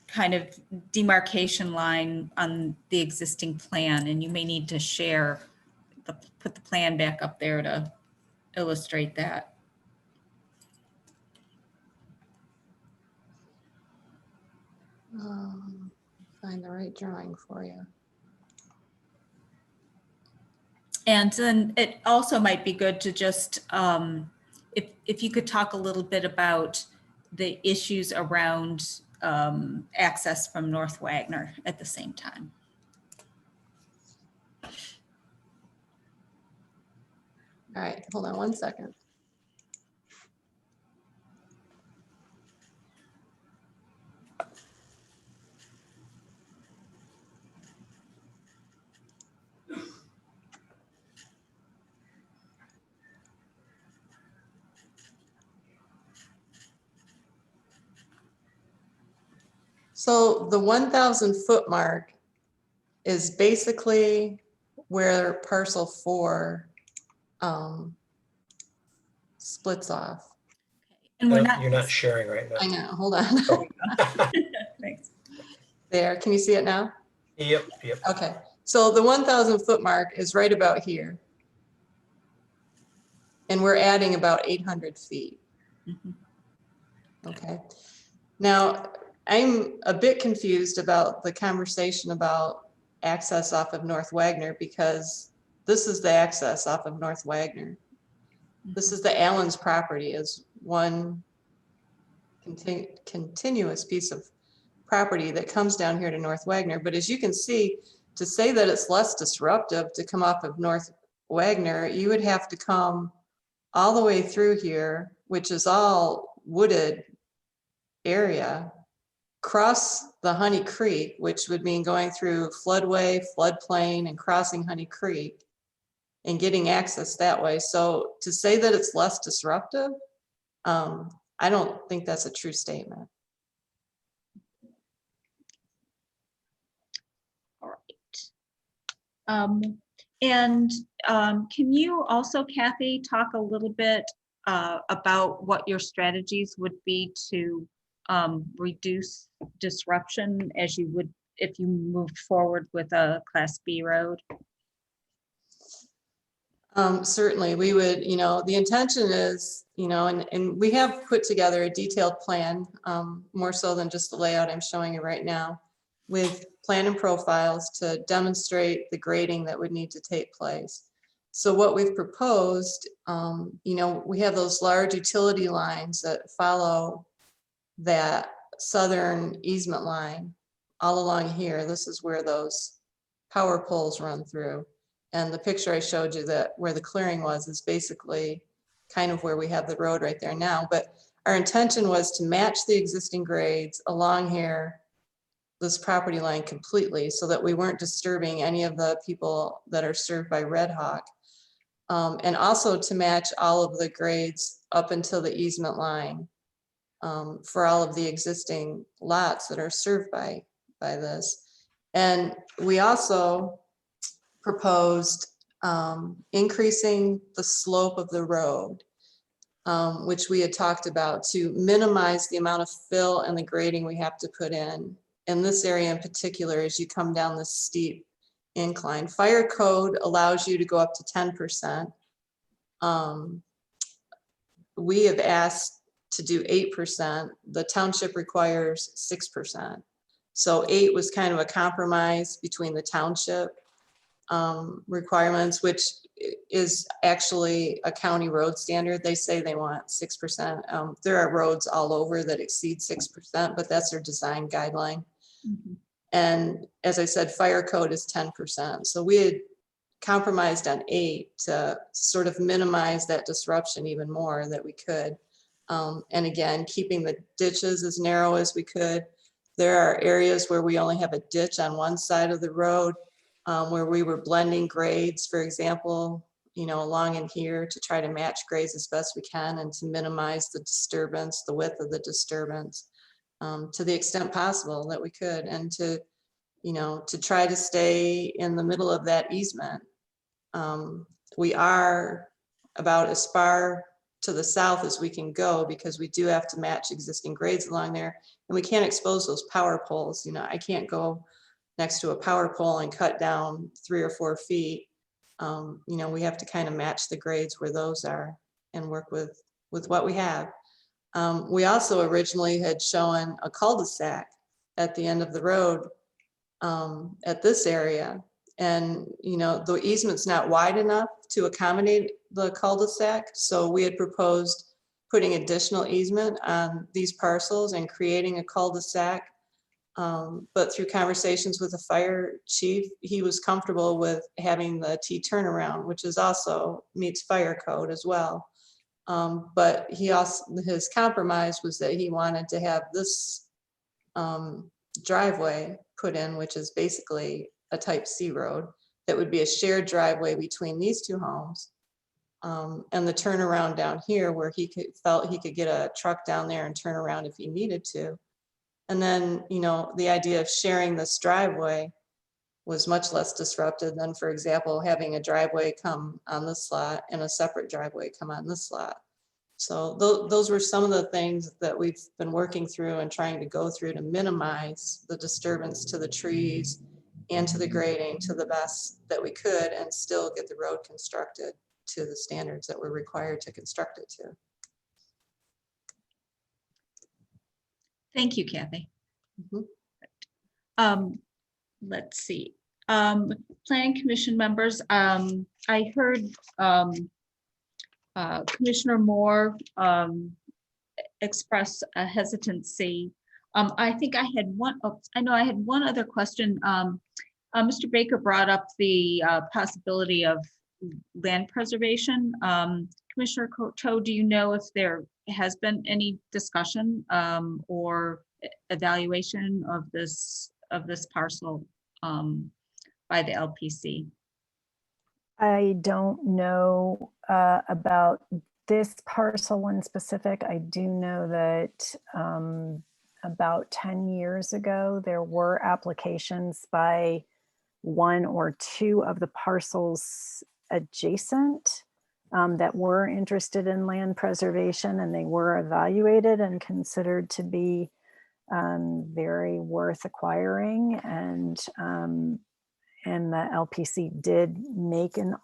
kind of demarcation line on the existing plan? And you may need to put the plan back up there to illustrate that. Find the right drawing for you. And then it also might be good to just, if you could talk a little bit about the issues around access from North Wagner at the same time. All right, hold on one second. So the 1,000-foot mark is basically where parcel 4 splits off. And we're not. You're not sharing right now. I know, hold on. Oh. Thanks. There, can you see it now? Yep. Okay, So the 1,000 foot mark is right about here. And we're adding about 800 feet. Okay. Now, I'm a bit confused about the conversation about access off of North Wagner, because this is the access off of North Wagner. This is the Allen's property, is one continuous piece of property that comes down here to North Wagner. But as you can see, to say that it's less disruptive to come off of North Wagner, you would have to come all the way through here, which is all wooded area, cross the Honey Creek, which would mean going through floodway, floodplain, and crossing Honey Creek and getting access that way. So to say that it's less disruptive, I don't think that's a true statement. All right. Can you also, Kathy, talk a little bit about what your strategies would be to reduce disruption as you would if you moved forward with a Class B road? Certainly, we would, the intention is, and we have put together a detailed plan, more so than just the layout I'm showing you right now, with plan and profiles to demonstrate the grading that would need to take place. So what we've proposed, we have those large utility lines that follow that southern easement line all along here. This is where those power poles run through. And the picture I showed you that where the clearing was is basically kind of where we have the road right there now. But our intention was to match the existing grades along here, this property line completely, so that we weren't disturbing any of the people that are served by Red Hawk. And also to match all of the grades up until the easement line for all of the existing lots that are served by this. And we also proposed increasing the slope of the road, which we had talked about, to minimize the amount of fill and the grading we have to put in this area in particular as you come down this steep incline. Fire code allows you to go up to 10%. We have asked to do 8%. The township requires 6%. So 8 was kind of a compromise between the township requirements, which is actually a county road standard. They say they want 6%. There are roads all over that exceed 6%, but that's their design guideline. Mm-hmm. And as I said, fire code is 10%. So we had compromised on 8 to sort of minimize that disruption even more that we could. And again, keeping the ditches as narrow as we could. There are areas where we only have a ditch on one side of the road, where we were blending grades, for example, along in here to try to match grades as best we can and to minimize the disturbance, the width of the disturbance, to the extent possible that we could, and to try to stay in the middle of that easement. We are about as far to the south as we can go because we do have to match existing grades along there, and we can't expose those power poles. I can't go next to a power pole and cut down 3 or 4 feet. We have to kind of match the grades where those are and work with what we have. We also originally had shown a cul-de-sac at the end of the road at this area. And, the easement's not wide enough to accommodate the cul-de-sac. So we had proposed putting additional easement on these parcels and creating a cul-de-sac. But through conversations with the fire chief, he was comfortable with having the T turnaround, which is also meets fire code as well. But his compromise was that he wanted to have this driveway put in, which is basically a type C road that would be a shared driveway between these two homes. And the turnaround down here where he felt he could get a truck down there and turn around if he needed to. And then, the idea of sharing this driveway was much less disruptive than, for example, having a driveway come on this lot and a separate driveway come on this lot. So those were some of the things that we've been working through and trying to go through to minimize the disturbance to the trees and to the grading to the best that we could and still get the road constructed to the standards that we're required to construct it to. Thank you, Kathy. Let's see. Planning Commission members, I heard Commissioner Moore express a hesitancy. I think I had one, I know I had one other question. Mr. Baker brought up the possibility of land preservation. Commissioner Courteau, do you know if there has been any discussion or evaluation of this parcel by the LPC? I don't know about this parcel in specific. I do know that about 10 years ago, there were applications by one or two of the parcels adjacent that were interested in land preservation, and they were evaluated and considered to be very worth acquiring. And the LPC did make an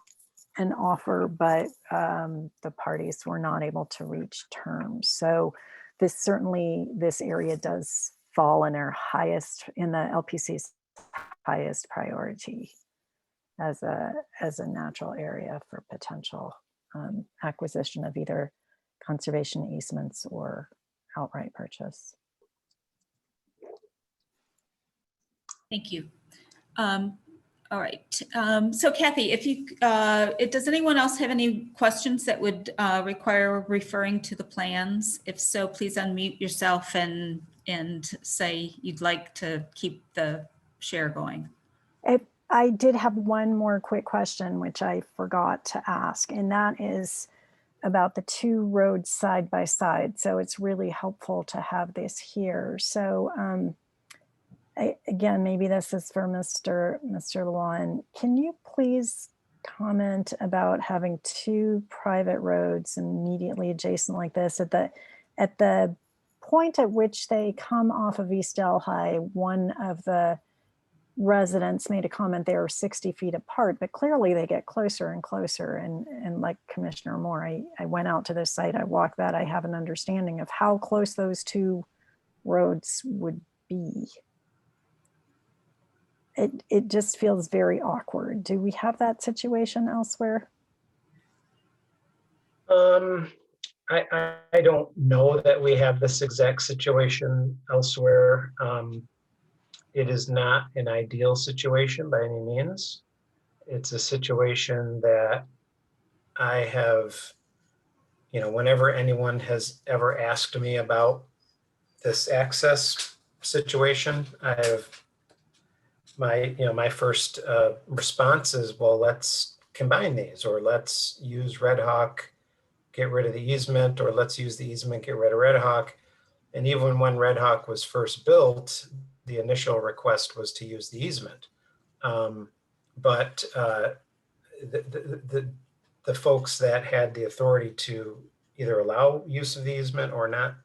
offer, but the parties were not able to reach terms. So this area does fall in the LPC's highest priority as a natural area for potential acquisition of either conservation easements or outright purchase. Thank you. All right. So Kathy, if you, does anyone else have any questions that would require referring to the plans? If so, please unmute yourself and say you'd like to keep the share going. I did have one more quick question, which I forgot to ask, and that is about the two roads side by side. So it's really helpful to have this here. So again, maybe this is for Mr. Lewan. Can you please comment about having two private roads immediately adjacent like this? At the point at which they come off of East Delhi, one of the residents made a comment they were 60 feet apart, but clearly they get closer and closer. And like Commissioner Moore, I went out to this site, I walked that, I have an understanding of how close those two roads would be. It just feels very awkward. Do we have that situation elsewhere? I don't know that we have this exact situation elsewhere. It is not an ideal situation by any means. It's a situation that I have, whenever anyone has ever asked me about this access situation, I have my first response is, well, let's combine these, or let's use Red Hawk, get rid of the easement, or let's use the easement, get rid of Red Hawk. And even when Red Hawk was first built, the initial request was to use the easement. But the folks that had the authority to either allow use of the easement or not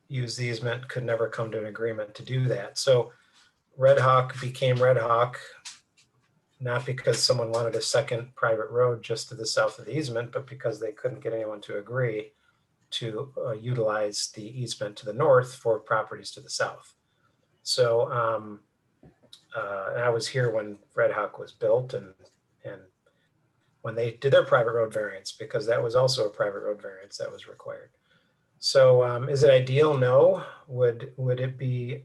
use the easement could never come to an agreement to do that. So Red Hawk became Red Hawk, not because someone wanted a second private road just to the south of the easement, but because they couldn't get anyone to agree to utilize the easement to the north for properties to the south. So I was here when Red Hawk was built and when they did their private road variance, because that was also a private road variance that was required. So is it ideal? No. Would it be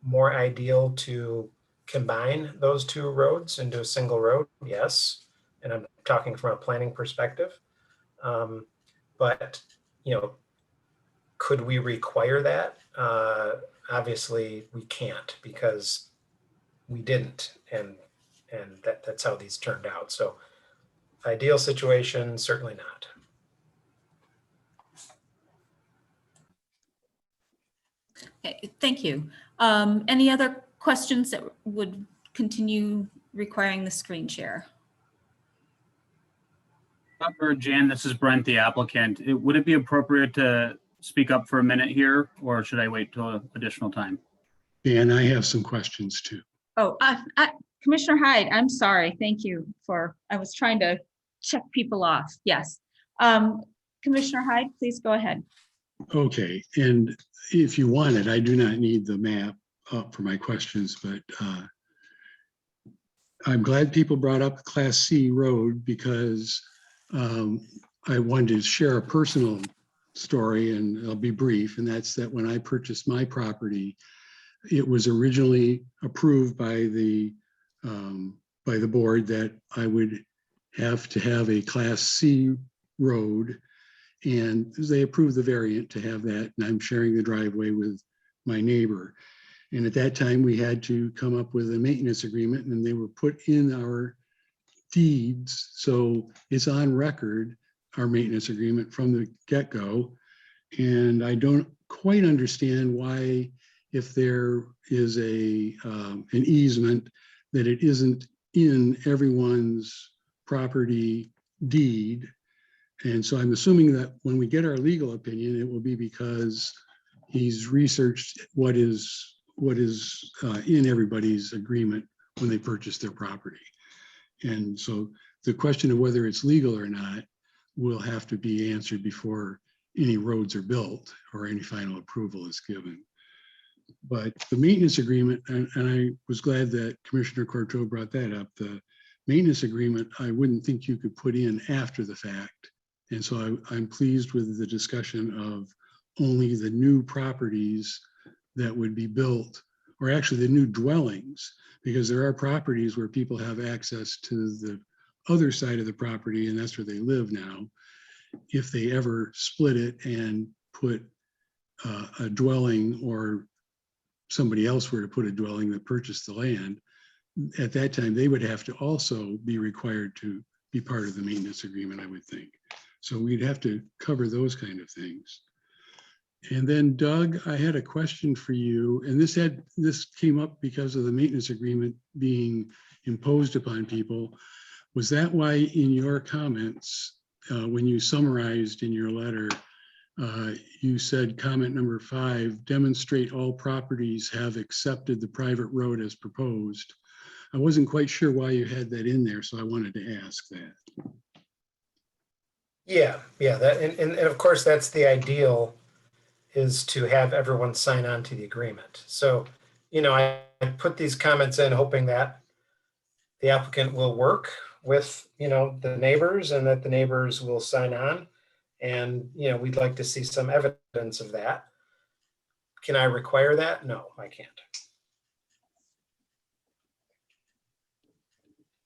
more ideal to combine those two roads into a single road? Yes. And I'm talking from a planning perspective. But, could we require that? Obviously we can't, because we didn't. And that's how these turned out. So ideal situation, certainly not. Okay, thank you. Any other questions that would continue requiring the screen share? For Jan, this is Brent, the applicant. Would it be appropriate to speak up for a minute here, or should I wait till additional time? And I have some questions too. Oh, Commissioner Hyde, I'm sorry. Thank you I was trying to check people off. Yes. Commissioner Hyde, please go ahead. Okay, and if you want it, I do not need the map up for my questions, but I'm glad people brought up Class C road because I wanted to share a personal story, and I'll be brief, and that's that when I purchased my property, it was originally approved by the board that I would have to have a Class C road, and they approved the variant to have that, and I'm sharing the driveway with my neighbor. And at that time, we had to come up with a maintenance agreement, and they were put in our deeds. So it's on record, our maintenance agreement from the get-go. And I don't quite understand why, if there is an easement, that it isn't in everyone's property deed. And so I'm assuming that when we get our legal opinion, it will be because he's researched what is in everybody's agreement when they purchase their property. And so the question of whether it's legal or not will have to be answered before any roads are built or any final approval is given. But the maintenance agreement, and I was glad that Commissioner Courteau brought that up, the maintenance agreement, I wouldn't think you could put in after the fact. And so I'm pleased with the discussion of only the new properties that would be built, or actually the new dwellings, because there are properties where people have access to the other side of the property, and that's where they live now. If they ever split it and put a dwelling, or somebody else were to put a dwelling that purchased the land, at that time, they would have to also be required to be part of the maintenance agreement, I would think. So we'd have to cover those kind of things. And then Doug, I had a question for you, and this came up because of the maintenance agreement being imposed upon people. Was that why in your comments, when you summarized in your letter, you said comment number 5, demonstrate all properties have accepted the private road as proposed? I wasn't quite sure why you had that in there, so I wanted to ask that. Yeah, that, and of course, that's the ideal, is to have everyone sign on to the agreement. So, I put these comments in hoping that the applicant will work with, the neighbors, and that the neighbors will sign on. And, we'd like to see some evidence of that. Can I require that? No, I can't.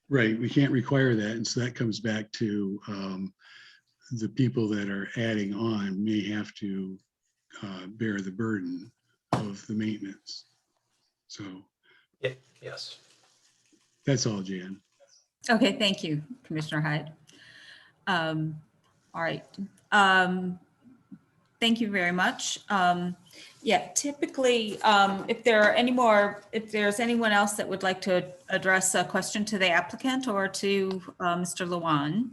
Right, we can't require that. And so that comes back to the people that are adding on may have to bear the burden of the maintenance. So. Yeah, yes. That's all, Jan. Okay, thank you, Commissioner Hyde. All right. Thank you very much. Yeah, typically, if there's anyone else that would like to address a question to the applicant or to Mr. Lewan.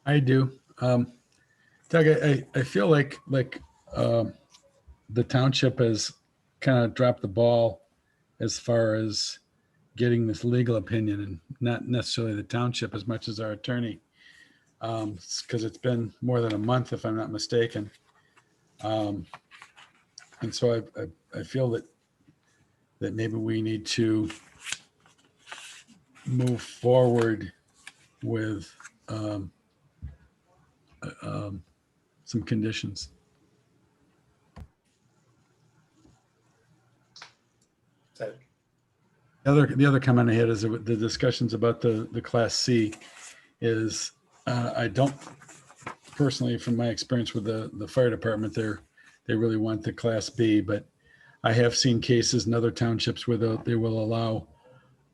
I do. Doug, I feel like the township has kind of dropped the ball as far as getting this legal opinion, and not necessarily the township as much as our attorney, because it's been more than a month, if I'm not mistaken. And so I feel that maybe we need to move forward with some conditions. The other comment I had is the discussions about the Class C is I don't personally, from my experience with the fire department, they really want the Class B, but I have seen cases in other townships where they will allow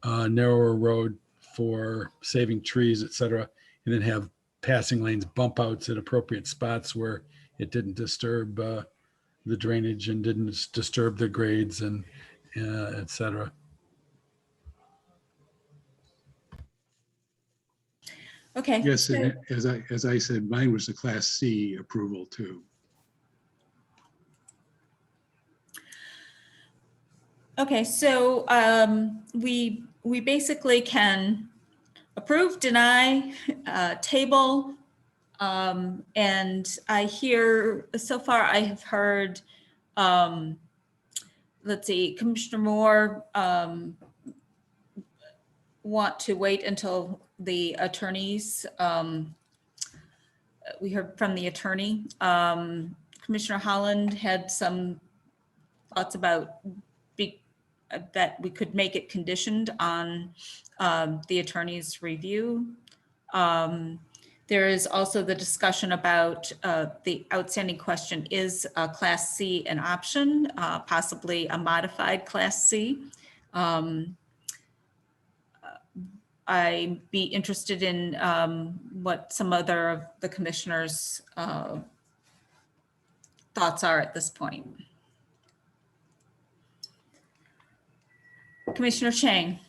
a narrower road for saving trees, et cetera, and then have passing lanes, bump outs at appropriate spots where it didn't disturb the drainage and didn't disturb the grades and et cetera. Okay. Yes, so, and as I said, mine was the Class C approval too. Okay, so we basically can approve, deny, table. And I hear, so far I have heard, let's see, Commissioner Moore want to wait until the attorneys, we heard from the attorney. Commissioner Holland had some thoughts about that we could make it conditioned on the attorney's review. There is also the discussion about the outstanding question, is Class C an option, possibly a modified Class C? I'd be interested in what some other of the commissioners' thoughts are at this point. Commissioner Cheng.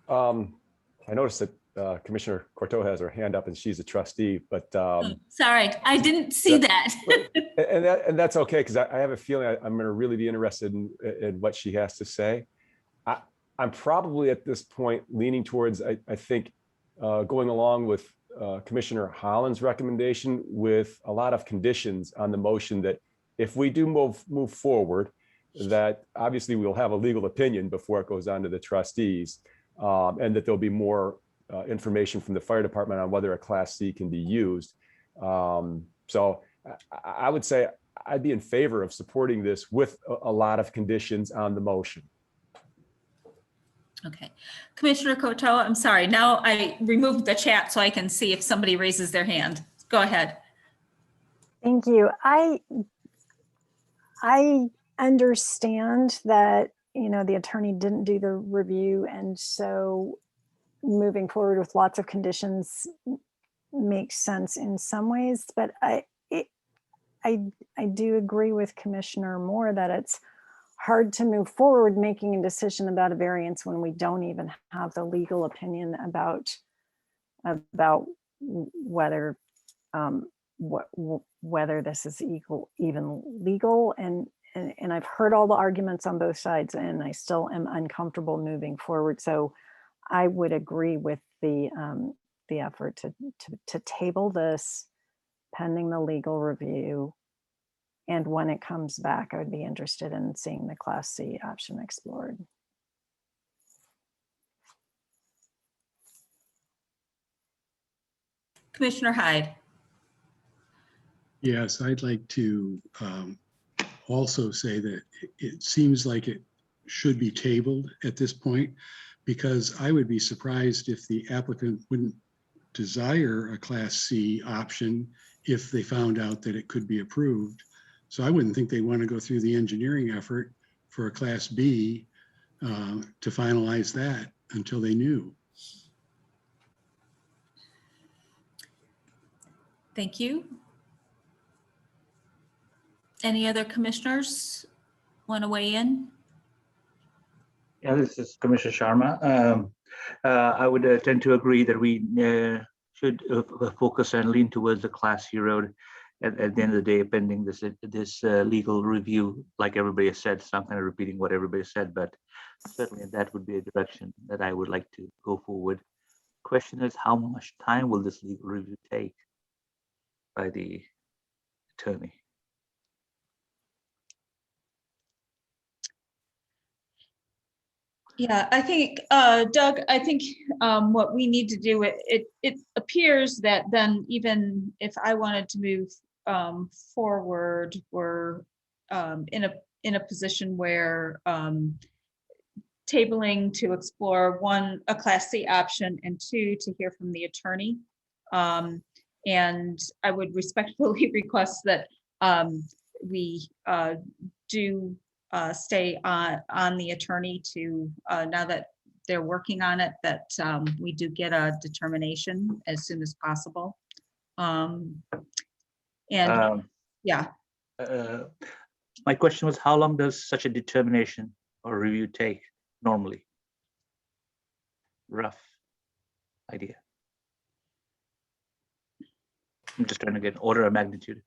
I noticed that Commissioner Courteau has her hand up and she's a trustee, but Sorry, I didn't see that. and that's okay, because I have a feeling I'm going to really be interested in what she has to say. I'm probably at this point leaning towards, I think, going along with Commissioner Holland's recommendation with a lot of conditions on the motion that if we do move forward, that obviously we'll have a legal opinion before it goes on to the trustees, and that there'll be more information from the fire department on whether a Class C can be used. So I would say I'd be in favor of supporting this with a lot of conditions on the motion. Okay, Commissioner Courteau, I'm sorry. Now I removed the chat so I can see if somebody raises their hand. Go ahead. Thank you. I understand that, you know, the attorney didn't do the review, and so moving forward with lots of conditions makes sense in some ways, but I do agree with Commissioner Moore that it's hard to move forward making a decision about a variance when we don't even have the legal opinion about whether whether this is even legal, and I've heard all the arguments on both sides, and I still am uncomfortable moving forward. So I would agree with the effort to table this pending the legal review. And when it comes back, I would be interested in seeing the Class C option explored. Commissioner Hyde. Yes, I'd like to also say that it seems like it should be tabled at this point, because I would be surprised if the applicant wouldn't desire a Class C option if they found out that it could be approved. So I wouldn't think they want to go through the engineering effort for a Class B to finalize that until they knew. Thank you. Any other commissioners want to weigh in? Yeah, this is Commissioner Sharma. I would tend to agree that we should focus and lean towards the Class C road at the end of the day, pending this legal review. Like everybody has said, so I'm kind of repeating what everybody said, but certainly that would be a direction that I would like to go forward. Question is, how much time will this legal review take by the attorney? Yeah, I think, Doug, I think what we need to do, it appears that then even if I wanted to move forward, we're in a position where tabling to explore one, a Class C option, and two, to hear from the attorney. And I would respectfully request that we do stay on the attorney to, now that they're working on it, that we do get a determination as soon as possible. Yeah. My question was, how long does such a determination or review take normally? Rough idea. I'm just trying to get an order of magnitude.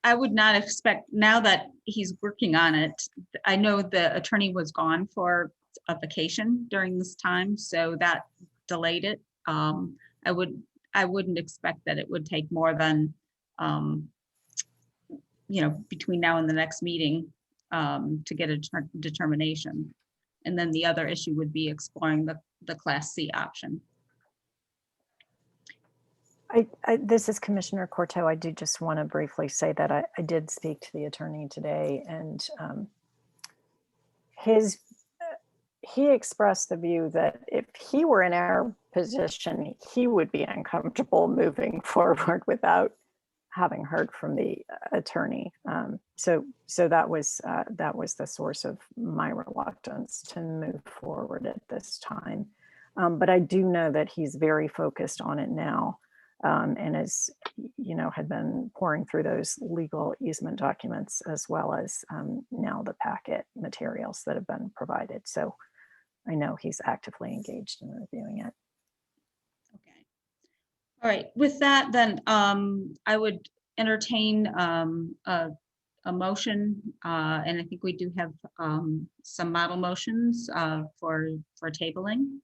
I would not expect, now that he's working on it, I know the attorney was gone for a vacation during this time, so that delayed it. I wouldn't expect that it would take more than, between now and the next meeting to get a determination. And then the other issue would be exploring the Class C option. This is Commissioner Courteau. I do just want to briefly say that I did speak to the attorney today, and he expressed the view that if he were in our position, he would be uncomfortable moving forward without having heard from the attorney. So that was the source of my reluctance to move forward at this time. But I do know that he's very focused on it now. And as had been pouring through those legal easement documents, as well as now the packet materials that have been provided. So I know he's actively engaged in reviewing it. Okay. All right. With that, then I would entertain a motion, and I think we do have some model motions for tabling.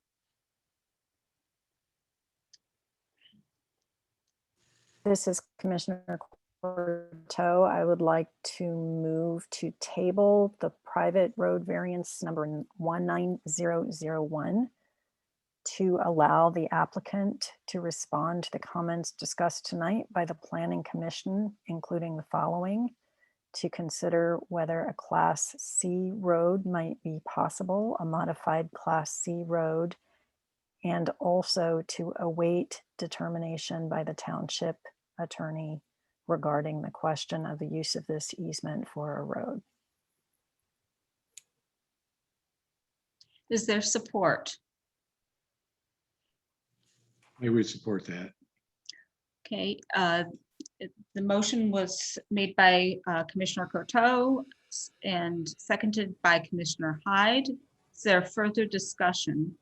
This is Commissioner Courteau. I would like to move to table the private road variance number 19001 to allow the applicant to respond to the comments discussed tonight by the Planning Commission, including the following: to consider whether a Class C road might be possible, a modified Class C road, and also to await determination by the township attorney regarding the question of the use of this easement for a road. Is there support? I would support that. Okay, the motion was made by Commissioner Courteau and seconded by Commissioner Hyde. Is there further discussion?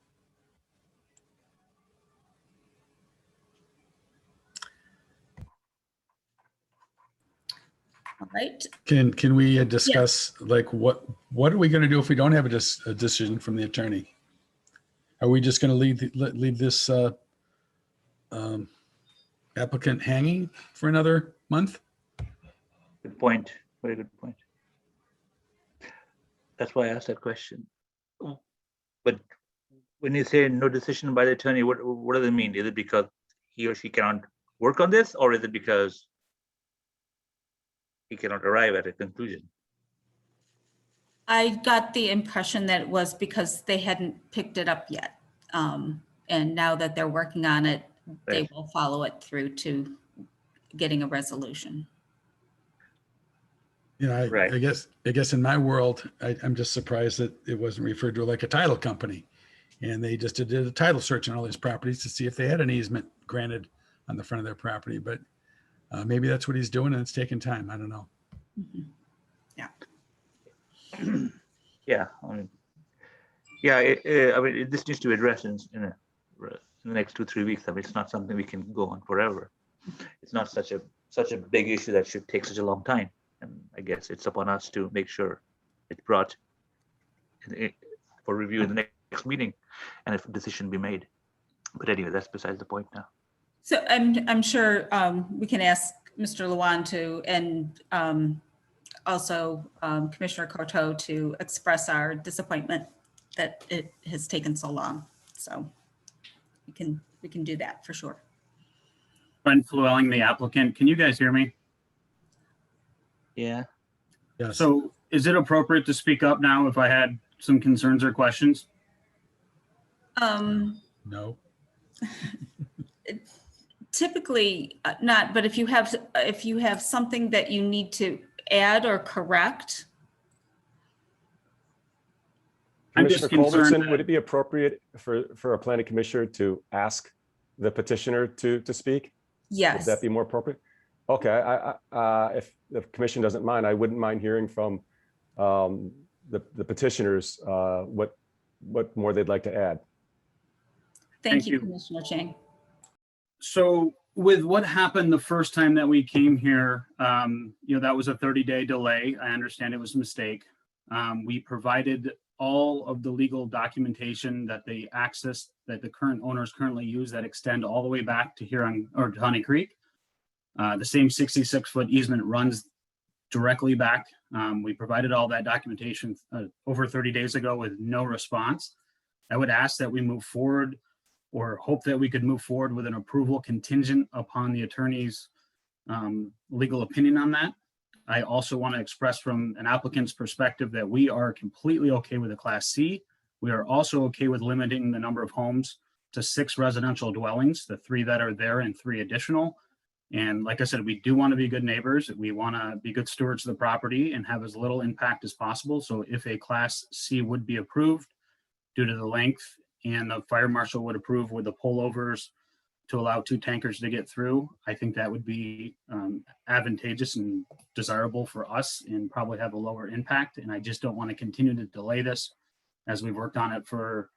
All right. Can we discuss like what are we going to do if we don't have a decision from the attorney? Are we just going to leave this applicant hanging for another month? Good point. Very good point. That's why I asked that question. But when you say no decision by the attorney, what does it mean? Is it because he or she cannot work on this, or is it because he cannot arrive at a conclusion? I got the impression that it was because they hadn't picked it up yet. And now that they're working on it, they will follow it through to getting a resolution. I guess in my world, I'm just surprised that it wasn't referred to like a title company. And they just did a title search on all these properties to see if they had an easement granted on the front of their property. But maybe that's what he's doing and it's taking time. I don't know. Mm-hmm. Yeah. Yeah. This needs to be addressed in the next 2-3 weeks. I mean, it's not something we can go on forever. It's not such a big issue that should take such a long time. And I guess it's upon us to make sure it's brought for review in the next meeting, and if a decision be made. But anyway, that's besides the point now. So I'm sure we can ask Mr. Lewan to, and also Commissioner Courteau to express our disappointment that it has taken so long. So we can do that for sure. Brent Llewellyn, the applicant. Can you guys hear me? Yeah. Yes. So is it appropriate to speak up now if I had some concerns or questions? No. Typically not, but if you have something that you need to add or correct. Commissioner Culbertson, would it be appropriate for a planning commissioner to ask the petitioner to speak? Yes. Would that be more appropriate? Okay, if the commission doesn't mind, I wouldn't mind hearing from the petitioners what more they'd like to add. Thank you, Commissioner Cheng. So with what happened the first time that we came here, that was a 30-day delay. I understand it was a mistake. We provided all of the legal documentation that the current owners currently use that extend all the way back to to Honey Creek. The same 66-foot easement runs directly back. We provided all that documentation over 30 days ago with no response. I would ask that we move forward, or hope that we could move forward with an approval contingent upon the attorney's legal opinion on that. I also want to express from an applicant's perspective that we are completely okay with a Class C. We are also okay with limiting the number of homes to 6 residential dwellings, the 3 that are there and 3 additional. And like I said, we do want to be good neighbors. We want to be good stewards of the property and have as little impact as possible. So if a Class C would be approved due to the length, and the fire marshal would approve with the pullovers to allow 2 tankers to get through, I think that would be advantageous and desirable for us and probably have a lower impact. And I just don't want to continue to delay this, as we've worked on it for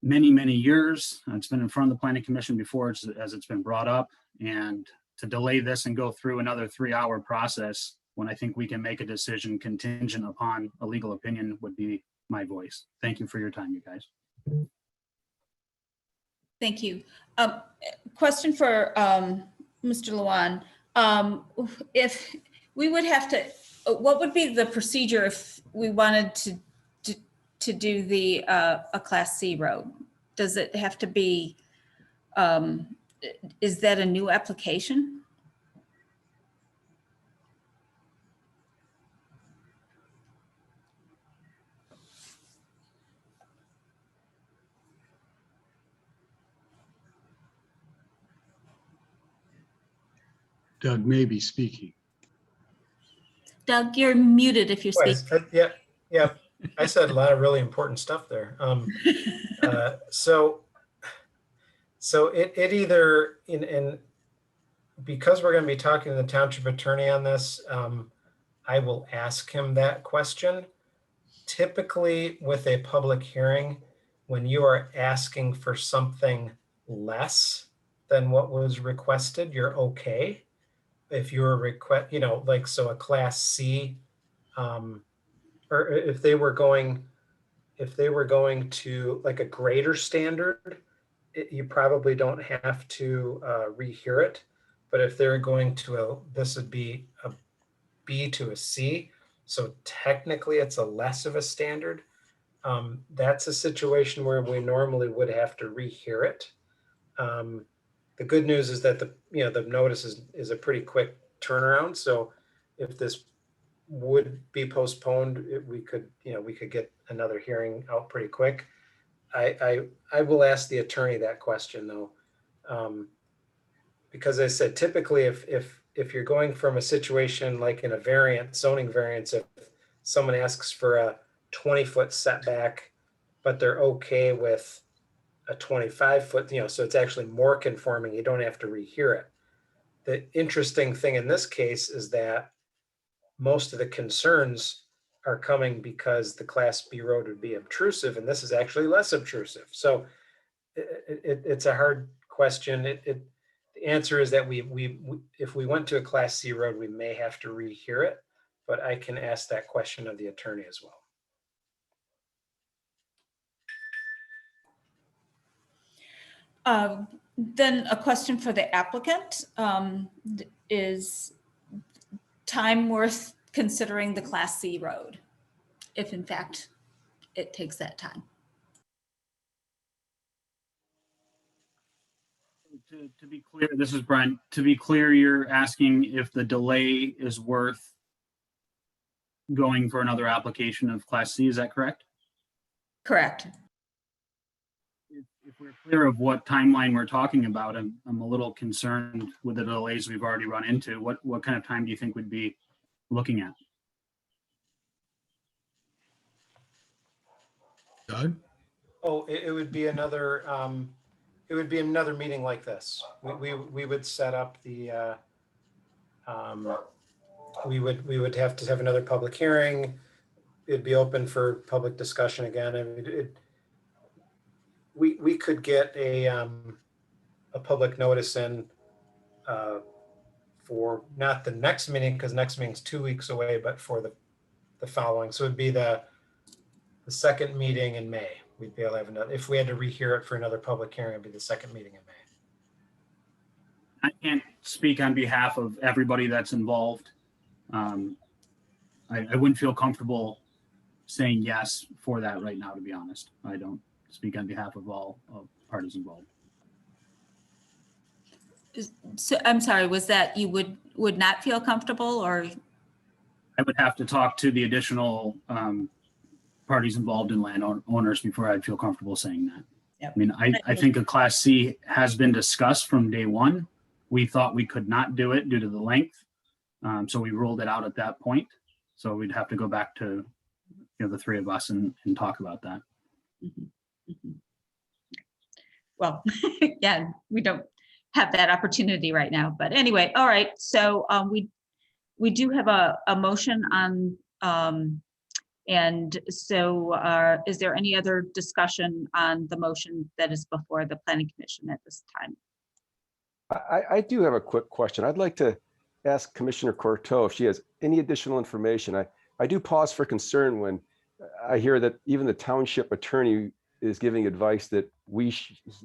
many, many years. It's been in front of the Planning Commission before as it's been brought up, and to delay this and go through another 3-hour process when I think we can make a decision contingent upon a legal opinion would be my voice. Thank you for your time, you guys. Thank you. Question for Mr. Lewan. If we would have to, what would be the procedure if we wanted to do the a Class C road? Does it have to be, is that a new application? Doug may be speaking. Doug, you're muted if you're speaking. Yeah. I said a lot of really important stuff there. So it either because we're going to be talking to the township attorney on this, I will ask him that question. Typically with a public hearing, when you are asking for something less than what was requested, you're okay. If you're so a Class C, or if they were going to like a greater standard, you probably don't have to rehear it. But if they're going to this would be a B to a C, so technically it's a less of a standard. That's a situation where we normally would have to rehear it. The good news is that the notice is a pretty quick turnaround. So if this would be postponed, we could get another hearing out pretty quick. I will ask the attorney that question though, because I said typically if you're going from a situation like in a zoning variance, if someone asks for a 20-foot setback, but they're okay with a 25-foot, so it's actually more conforming, you don't have to rehear it. The interesting thing in this case is that most of the concerns are coming because the Class B road would be obtrusive, and this is actually less obtrusive. So it's a hard question. The answer is that if we went to a Class C road, we may have to rehear it, but I can ask that question of the attorney as well. Then a question for the applicant, is time worth considering the Class C road, if in fact it takes that time? To be clear, this is Brent. To be clear, you're asking if the delay is worth going for another application of Class C, is that correct? Correct. If we're clear of what timeline we're talking about, I'm a little concerned with the delays we've already run into. What kind of time do you think we'd be looking at? Doug? Oh, it would be another meeting like this. We would set up the we would have to have another public hearing. It'd be open for public discussion again. I mean, we could get a public notice in for not the next meeting, because next meeting's 2 weeks away, but for the following. So it'd be the second meeting in May. We'd be able to have another, if we had to rehear it for another public hearing, it'd be the second meeting in May. I can't speak on behalf of everybody that's involved. I wouldn't feel comfortable saying yes for that right now, to be honest. I don't speak on behalf of all parties involved. So I'm sorry, was that you would not feel comfortable, or? I would have to talk to the additional parties involved in landowners before I'd feel comfortable saying that. Yep. I mean, I think a Class C has been discussed from day one. We thought we could not do it due to the length. So we ruled it out at that point. So we'd have to go back to, the three of us and talk about that. Well, yeah, we don't have that opportunity right now, but anyway, all right. So we do have a motion on, and so is there any other discussion on the motion that is before the Planning Commission at this time? I do have a quick question. I'd like to ask Commissioner Courteau if she has any additional information. I do pause for concern when I hear that even the township attorney is giving advice that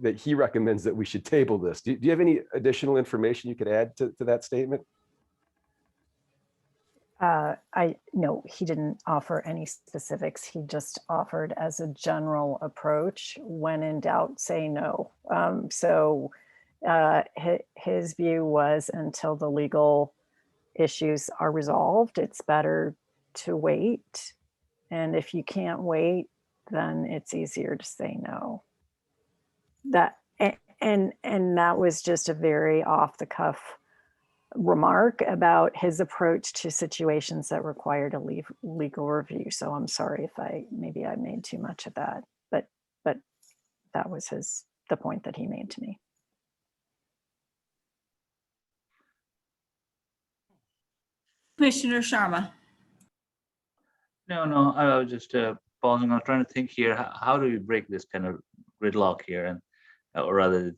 that he recommends that we should table this. Do you have any additional information you could add to that statement? No, he didn't offer any specifics. He just offered as a general approach, when in doubt, say no. His view was until the legal issues are resolved, it's better to wait. And if you can't wait, then it's easier to say no. And that was just a very off the cuff remark about his approach to situations that required a legal review. So I'm sorry if maybe I made too much of that, but that was the point that he made to me. Commissioner Sharma. No, I was just pausing. I'm trying to think here. How do we break this kind of gridlock here, and or rather, the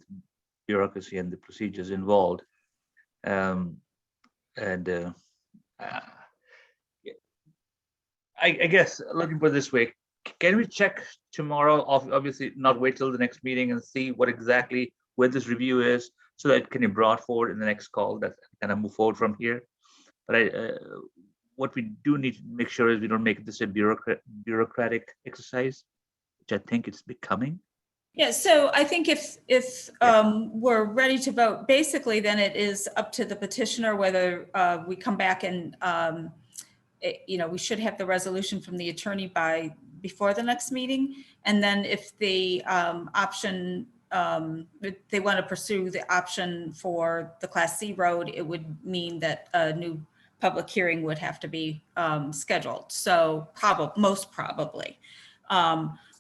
bureaucracy and the procedures involved? I guess looking for this way, can we check tomorrow? Obviously, not wait till the next meeting and see what exactly where this review is, so that it can be brought forward in the next call that kind of move forward from here. But what we do need to make sure is we don't make this a bureaucratic exercise, which I think it's becoming. Yeah, so I think if we're ready to vote, basically, then it is up to the petitioner whether we come back and we should have the resolution from the attorney before the next meeting, and then if the option they want to pursue the option for the Class C road, it would mean that a new public hearing would have to be scheduled. So most probably.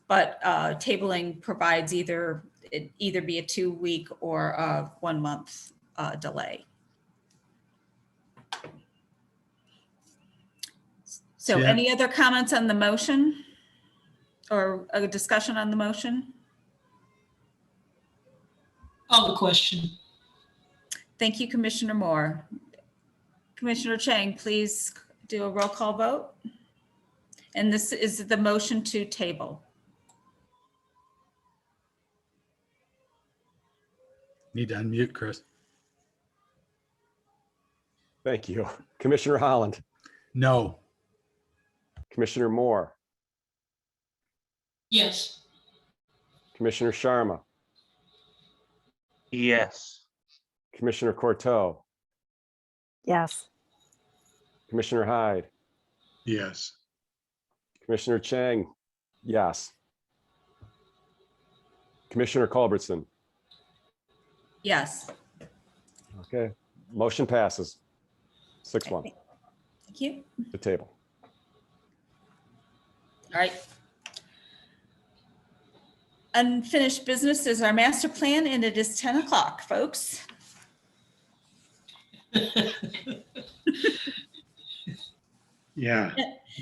But tabling provides either be a 2-week or a 1-month delay. So Yeah. Any other comments on the motion or a discussion on the motion? Call the question. Thank you, Commissioner Moore. Commissioner Cheng, please do a roll call vote. And this is the motion to table. Need to unmute, Chris. Thank you. Commissioner Holland. No. Commissioner Moore. Yes. Commissioner Sharma. Yes. Commissioner Courteau. Yes. Commissioner Hyde. Yes. Commissioner Cheng. Yes. Commissioner Culbertson. Yes. Okay, motion passes. 6-1. Thank you. The table. All right. Unfinished business is our master plan, and it is 10 o'clock, folks. Yeah.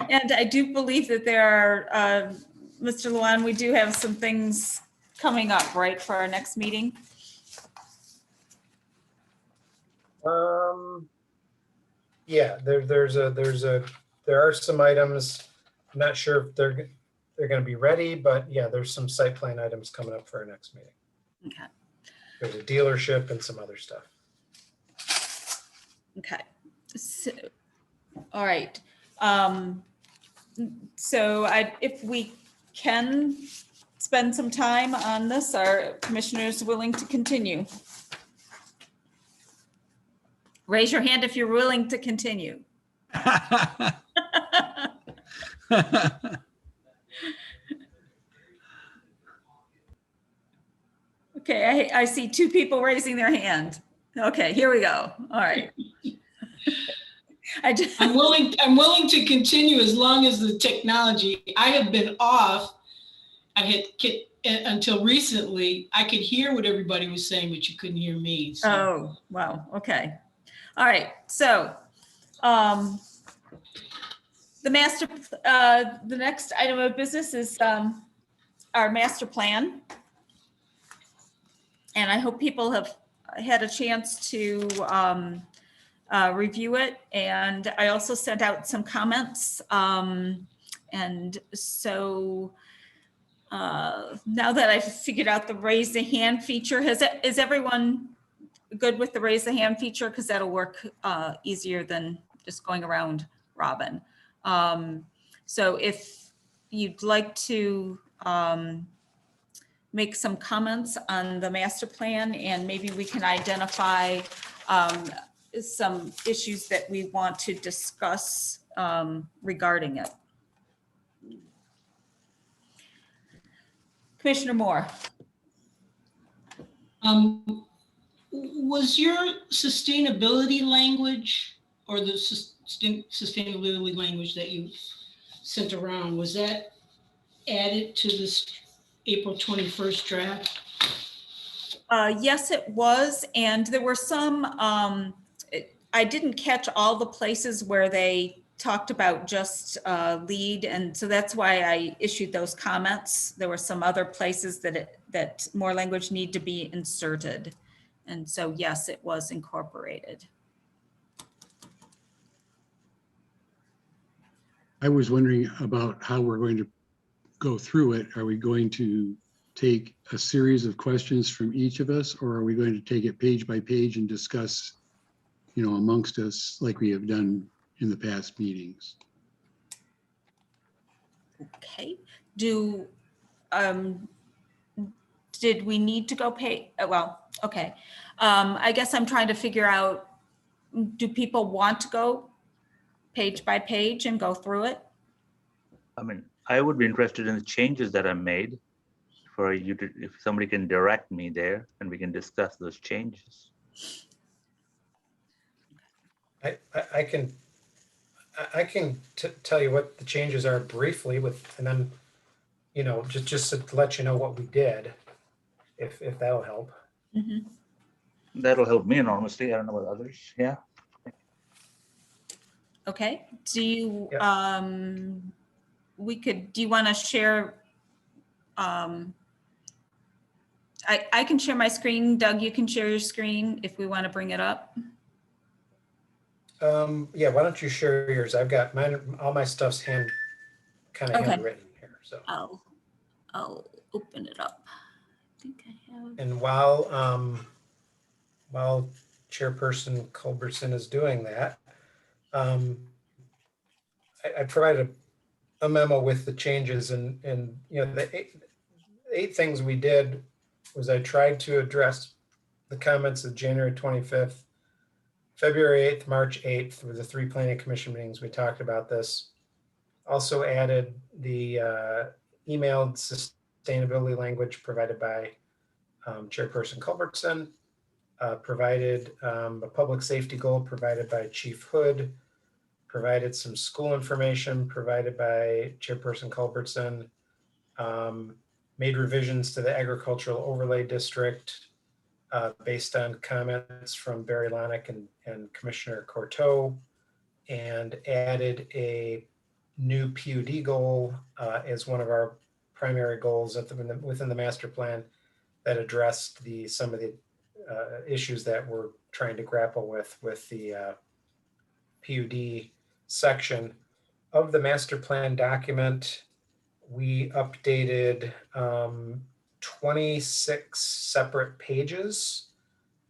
And I do believe that there are, Mr. Lewan, we do have some things coming up, right, for our next meeting? Yeah, there are some items. I'm not sure if they're going to be ready, but yeah, there's some site plan items coming up for our next meeting. Okay. There's a dealership and some other stuff. Okay. So, all right. So if we can spend some time on this, are commissioners willing to continue? Raise your hand if you're willing to continue. Okay, I see two people raising their hand. Okay, here we go. All right. I'm willing to continue as long as the technology. I have been off. Until recently, I could hear what everybody was saying, but you couldn't hear me. So. Oh, wow. Okay. All right. So the next item of business is our master plan. And I hope people have had a chance to review it. And I also sent out some comments. And so now that I've figured out the raise the hand feature, is everyone good with the raise the hand feature? Because that'll work easier than just going around Robin. So if you'd like to make some comments on the master plan, and maybe we can identify some issues that we want to discuss regarding it. Commissioner Moore. Was your sustainability language, or the sustainability language that you sent around, was that added to this April 21st draft? Yes, it was. And there were some, I didn't catch all the places where they talked about just lead. And so that's why I issued those comments. There were some other places that more language need to be inserted. And so, yes, it was incorporated. I was wondering about how we're going to go through it. Are we going to take a series of questions from each of us, or are we going to take it page by page and discuss, amongst us like we have done in the past meetings? Okay. Did we need to go pay? Well, okay. I guess I'm trying to figure out, do people want to go page by page and go through it? I mean, I would be interested in the changes that are made for you to, if somebody can direct me there and we can discuss those changes. I can tell you what the changes are briefly and then, just to let you know what we did, if that'll help. Mm-hmm. That'll help me enormously. I don't know about others. Yeah. Okay. Do you, do you want to share? I can share my screen. Doug, you can share your screen if we want to bring it up. Yeah, why don't you share yours? I've got mine, all my stuff's handwritten here. So I'll open it up. I think I have. And while Chairperson Culbertson is doing that, I provided a memo with the changes, and the eight things we did was I tried to address the comments of January 25th, February 8th, March 8th, with the 3 planning commission meetings. We talked about this. Also added the emailed sustainability language provided by Chairperson Culbertson, provided a public safety goal provided by Chief Hood, provided some school information provided by Chairperson Culbertson, made revisions to the agricultural overlay district based on comments from Barry Lonick and Commissioner Courteau, and added a new PUD goal as one of our primary goals within the master plan that addressed some of the issues that we're trying to grapple with the PUD section of the master plan document. We updated 26 separate pages.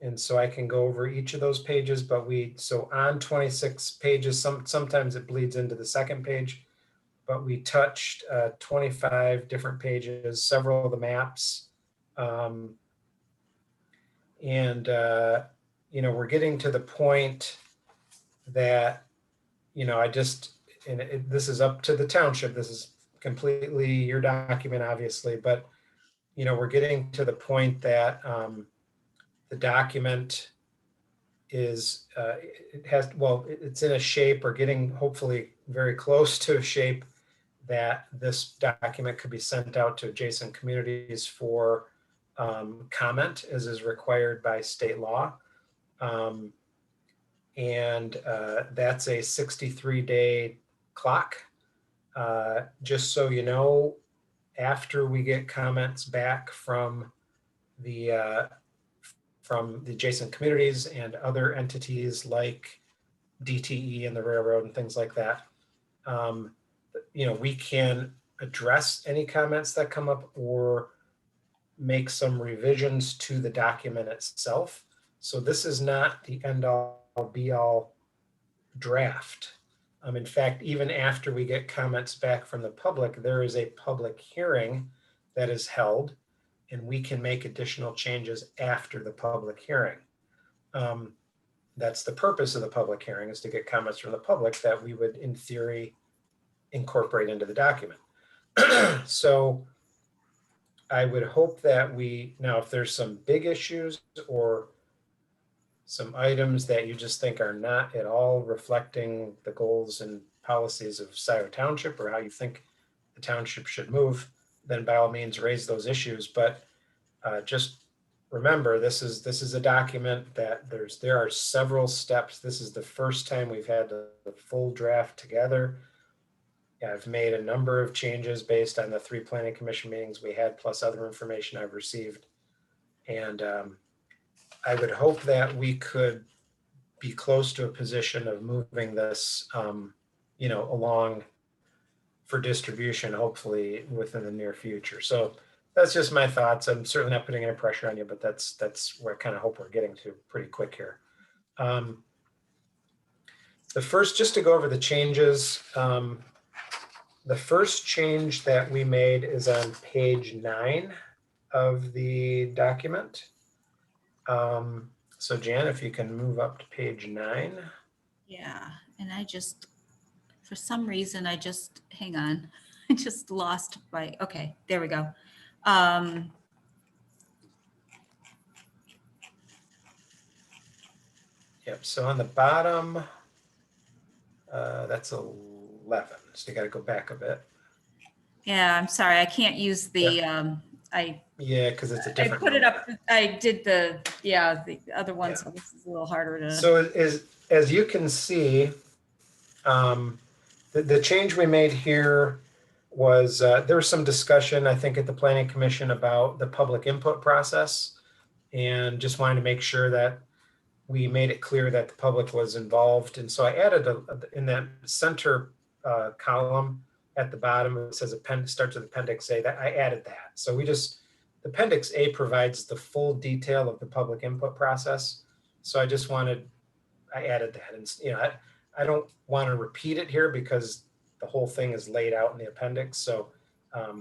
And so I can go over each of those pages, but so on 26 pages, sometimes it bleeds into the second page, but we touched 25 different pages, several of the maps. We're getting to the point that, this is up to the township. This is completely your document, obviously, but, we're getting to the point that the document is, it's in a shape, or getting hopefully very close to a shape that this document could be sent out to adjacent communities for comment, as is required by state law. That's a 63-day clock. Just so you know, after we get comments back from the adjacent communities and other entities like DTE and the railroad and things like that, we can address any comments that come up or make some revisions to the document itself. So this is not the end all be all draft. In fact, even after we get comments back from the public, there is a public hearing that is held, and we can make additional changes after the public hearing. That's the purpose of the public hearing, is to get comments from the public that we would, in theory, incorporate into the document. So I would hope that now if there's some big issues or some items that you just think are not at all reflecting the goals and policies of Scio Township, or how you think the township should move, then by all means raise those issues. But just remember, this is a document that there are several steps. This is the first time we've had the full draft together. I've made a number of changes based on the 3 planning commission meetings we had, plus other information I've received. And I would hope that we could be close to a position of moving this, along for distribution, hopefully within the near future. So that's just my thoughts. I'm certainly not putting any pressure on you, but that's where I kind of hope we're getting to pretty quick here. Just to go over the changes, the first change that we made is on page 9 of the document. So Jan, if you can move up to page 9. Yeah, and for some reason, hang on. I just lost okay, there we go. Yep, so on the bottom, that's 11, so you got to go back a bit. Yeah, I'm sorry, I can't use the, Yeah, because it's a different. I put it up, I did the other one, so this is a little harder to. So as you can see, the change we made here was, there was some discussion, I think, at the Planning Commission about the public input process, and just wanted to make sure that we made it clear that the public was involved. And so I added in that center column at the bottom, it says starts with Appendix A, that I added that. So Appendix A provides the full detail of the public input process. So I added that. And I don't want to repeat it here because the whole thing is laid out in the appendix. So I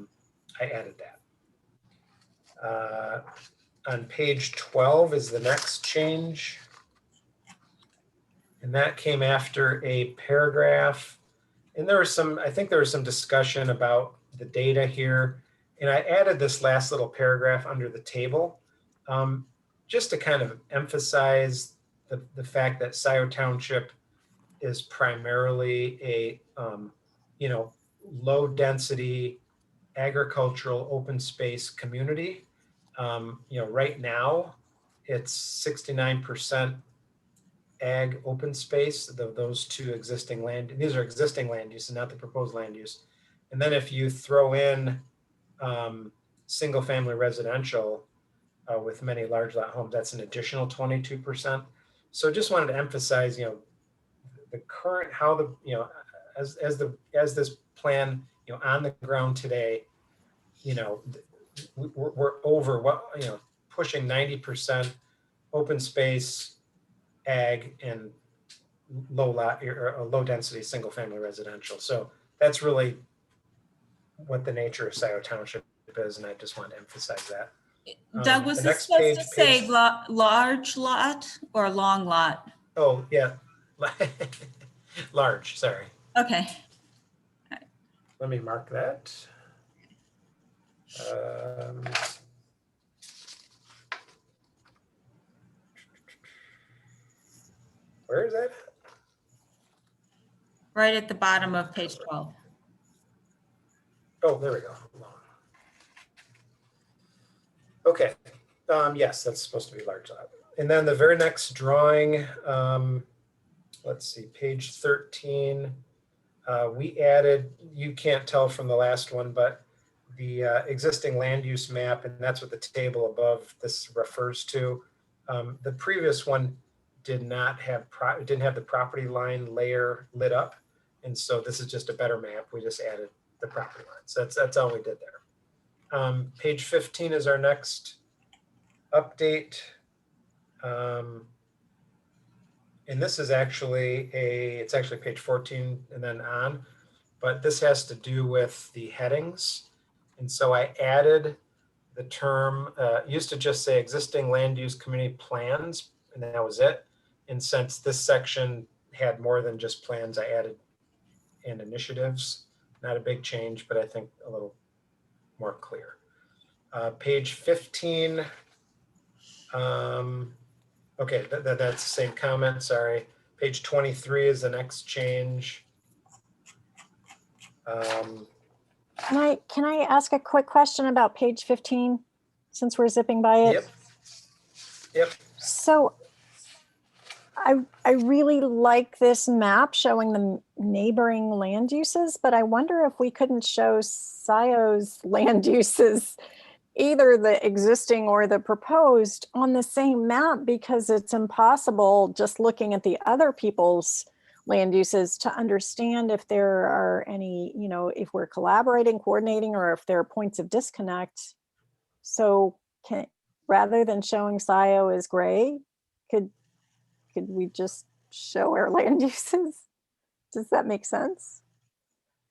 added that. On page 12 is the next change. And that came after a paragraph. And I think there was some discussion about the data here. And I added this last little paragraph under the table, just to kind of emphasize the fact that Scio Township is primarily a low density agricultural open space community. Right now it's 69% ag open space, those two existing these are existing land uses, not the proposed land use. And then if you throw in single family residential, with many large lot homes, that's an additional 22%. So just wanted to emphasize, the current, how the, as this plan, on the ground today, we're over what, pushing 90% open space, ag, and low density single family residential. So that's really what the nature of Scio Township is, and I just want to emphasize that. Doug, was the this next supposed to page- say large lot or long lot? Oh, yeah. Large, sorry. Okay. Let me mark that. Where is that? Right at the bottom of page 12. Oh, there we go. Okay. Yes, that's supposed to be large lot. And then the very next drawing, let's see, page 13. We added, you can't tell from the last one, but the existing land use map, and that's what the table above this refers to. The previous one did not have didn't have the property line layer lit up, and so this is just a better map. We just added the property lines. That's all we did there. Page 15 is our next update. And this is actually it's actually page 14 and then on, but this has to do with the headings. And so I added the term, used to just say existing land use community plans, and that was it. And since this section had more than just plans, I added and initiatives. Not a big change, but I think a little more clear. Page 15. Okay, that's the same comment, sorry. Page 23 is the next change. Can I ask a quick question about page 15, since we're zipping by it? Yep. So I really like this map showing the neighboring land uses, but I wonder if we couldn't show Scio's land uses, either the existing or the proposed, on the same map, because it's impossible just looking at the other people's land uses to understand if there are any, if we're collaborating, coordinating, or if there are points of disconnect. So rather than showing Scio as gray, could we just show our land uses? Does that make sense?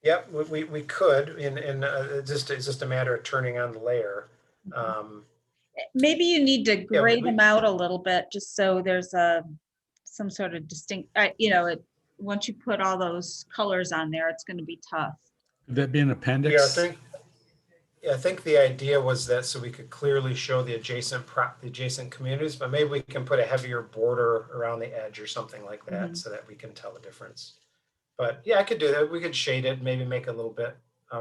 Yep, we could, and it's just a matter of turning on the layer. Maybe you need to gray them out a little bit, just so there's some sort of distinct, once you put all those colors on there, it's going to be tough. Could that be an appendix? I think the idea was that so we could clearly show the adjacent communities, but maybe we can put a heavier border around the edge or something like that, so that we can tell the difference. But yeah, I could do that. We could shade it, maybe make it a little bit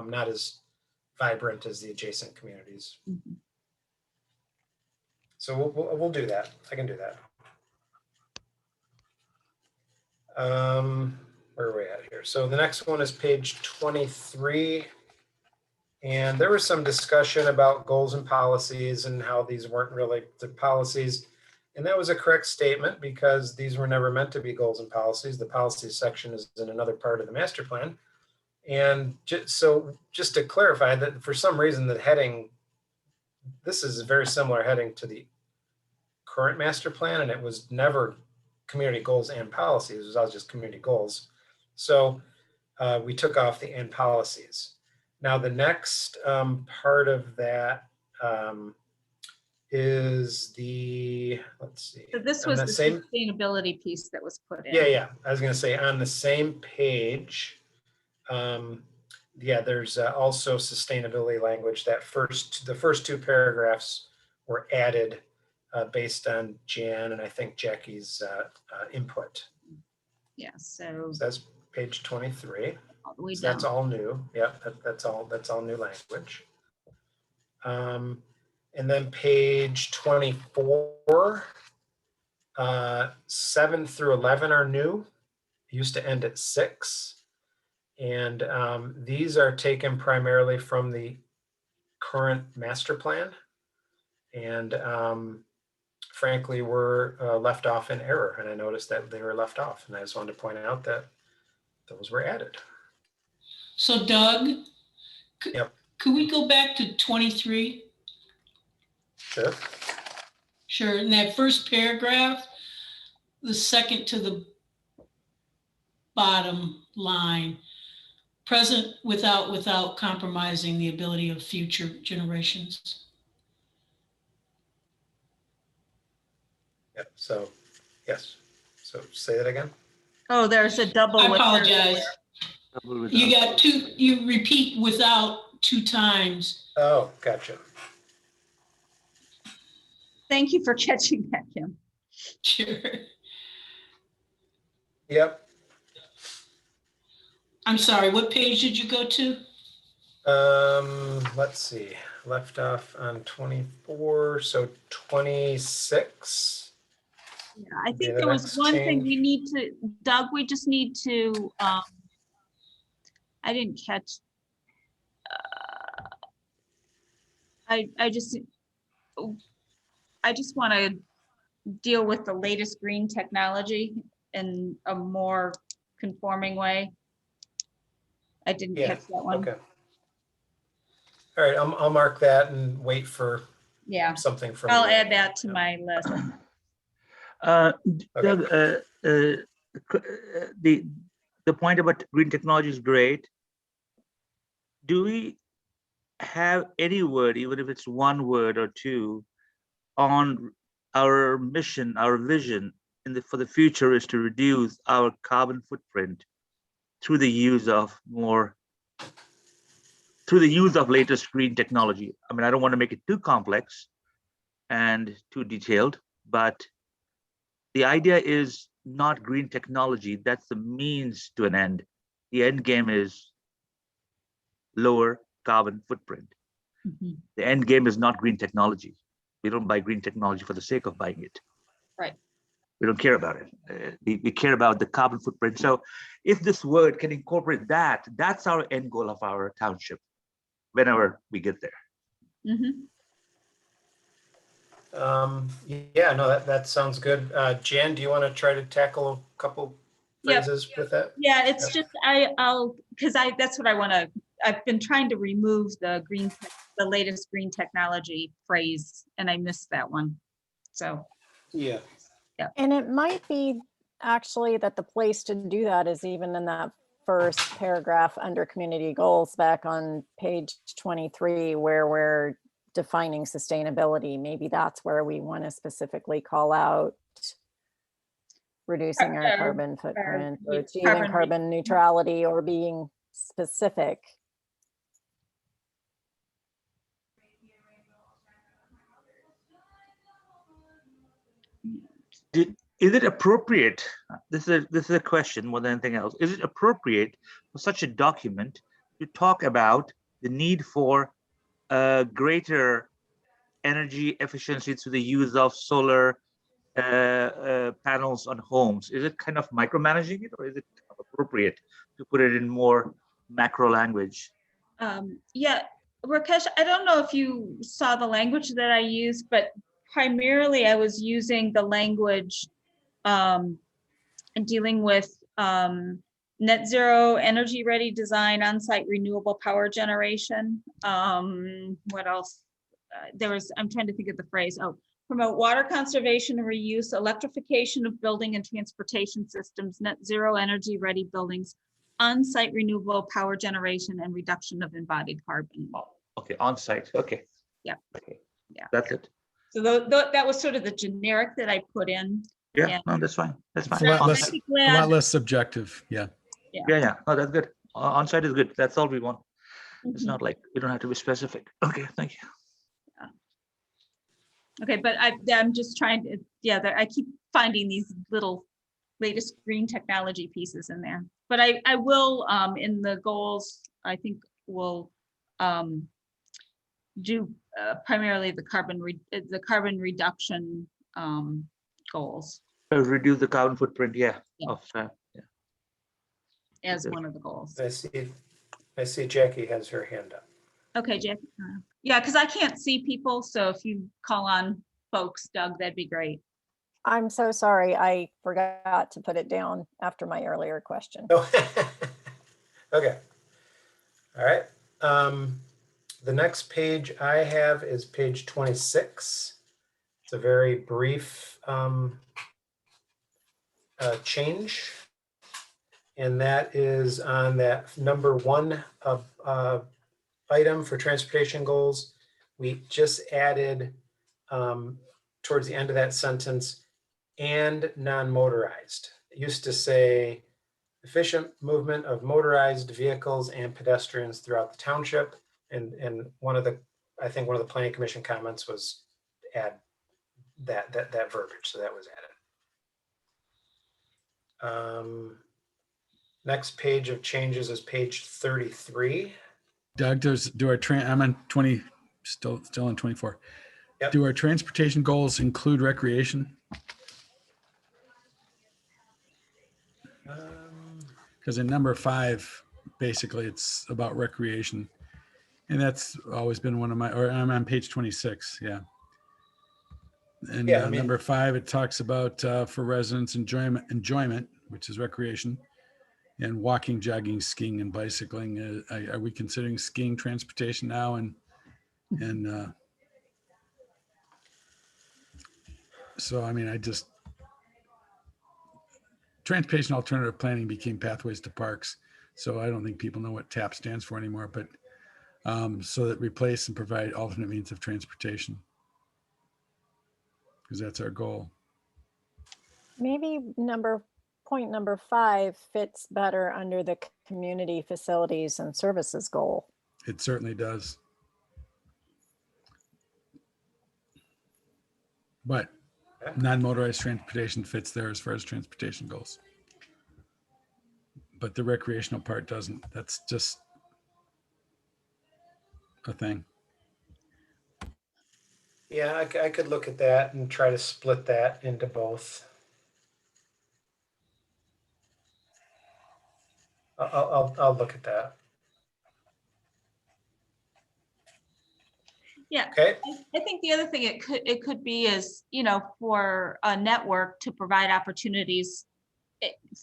not as vibrant as the adjacent communities. So we'll do that. I can do that. Where are we at here? So the next one is page 23. And there was some discussion about goals and policies and how these weren't really the policies. And that was a correct statement, because these were never meant to be goals and policies. The policies section is in another part of the master plan. And just to clarify that, for some reason, the heading, this is a very similar heading to the current master plan, and it was never community goals and policies. It was always just community goals. So we took off the and policies. Now the next part of that is the, let's see. So this was the sustainability piece that was put in. Yeah. I was going to say on the same page. There's also sustainability language. The first two paragraphs were added based on Jan and I think Jackie's input. Yeah. So that's page 23. All the way so down. that's all new. Yeah, that's all new language. And then page 24, 7 through 11 are new. It used to end at 6. And these are taken primarily from the current master plan. and frankly were left off in error. And I noticed that they were left off, and I just wanted to point out that those were added. So Doug, Yep. could we go back to 23? Sure. Sure. In that first paragraph, the second to the bottom line, present without compromising the ability of future generations. Yep. So, yes. So say that again. Oh, there's a double. I with- apologize. You got two, you repeat without 2 times. Oh, gotcha. Thank you for catching that, Kim. Sure. Yep. I'm sorry, what page did you go to? Let's see. Left off on 24, so 26. Yeah, I Be think the there was next one thing change. we need to, Doug, we just need to, I didn't catch. I just want to deal with the latest green technology in a more conforming way. I didn't Yeah, catch that one. okay. All right, I'll mark that and wait for Yeah, something from I'll you. add that to my list. Doug, the point about green technology is great. Do we have any word, even if it's one word or two, on our mission, our vision for the future is to reduce our carbon footprint through the use of latest green technology? I mean, I don't want to make it too complex and too detailed, but the idea is not green technology. That's the means to an end. The end game is lower carbon footprint. Mhm. The end game is not green technology. We don't buy green technology for the sake of buying it. Right. We don't care about it. We care about the carbon footprint. So if this word can incorporate that, that's our end goal of our township, whenever we get there. Mhm. Yeah, no, that sounds good. Jan, do you want to try to tackle a couple Yep. phrases with that? Yeah, it's Yep. just, because that's what I want to, I've been trying to remove the latest green technology phrase, and I missed that one. So, Yeah. And it might be actually that the place to do that is even in that first paragraph under community goals back on page 23, where we're defining sustainability. Maybe that's where we want to specifically call out reducing our carbon footprint or achieving carbon neutrality or being specific. Is it appropriate? This is a question more than anything else. Is it appropriate for such a document to talk about the need for greater energy efficiency through the use of solar panels on homes? Is it kind of micromanaging it, or is it appropriate to put it in more macro language? yeah, Rakesh, I don't know if you saw the language that I used, but primarily I was using the language dealing with net zero, energy ready design, on-site renewable power generation. What else? I'm trying to think of the phrase. Oh, promote water conservation and reuse, electrification of building and transportation systems, net zero energy ready buildings, on-site renewable power generation, and reduction of embodied carbon. Oh, okay, on-site. Okay. Yeah. Okay. Yeah. That's it. So that was sort of the generic that I put in. Yeah. No, that's fine. That's fine. It's On-site. a lot less subjective. Yeah. Yeah. No, that's good. On-site is good. That's all we want. It's Mhm. not like we don't have to be specific. Okay, thank you. Okay, but I'm just trying to, I keep finding these little latest green technology pieces in there. But I will, in the goals, I think we'll do primarily the carbon reduction goals Reduce the carbon footprint, yeah. as one of the goals. I see Jackie has her hand up. Okay, Jack. Yeah, because I can't see people, so if you call on folks, Doug, that'd be great. I'm so sorry. I forgot to put it down after my earlier question. Oh, okay. All right. The next page I have is page 26. It's a very brief change. And that is on that number 1 item for transportation goals. We just added towards the end of that sentence, and non-motorized. It used to say efficient movement of motorized vehicles and pedestrians throughout the township. And I think one of the planning commission comments was to add that verbiage. So that was added. Next page of changes is page 33. Doug, I'm on 20, still on 24. Yep. Do our transportation goals include recreation? Because in number 5, basically it's about recreation. And that's always been one of my, or I'm on page 26, yeah. And Yeah, I mean, number 5, it talks about for residents enjoyment, which is recreation, and walking, jogging, skiing, and bicycling. Are we considering skiing transportation now? And so, I mean, transportation alternative planning became pathways to parks. So I don't think people know what TAP stands for anymore, but so that replace and provide alternate means of transportation, because that's our goal. Maybe point number 5 fits better under the community facilities and services goal. It certainly does. But non-motorized transportation fits there as far as transportation goes. But the recreational part doesn't. That's just a thing. yeah, I could look at that and try to split that into both. I'll look at that. Yeah. Okay. I think the other thing it could be is, for a network to provide opportunities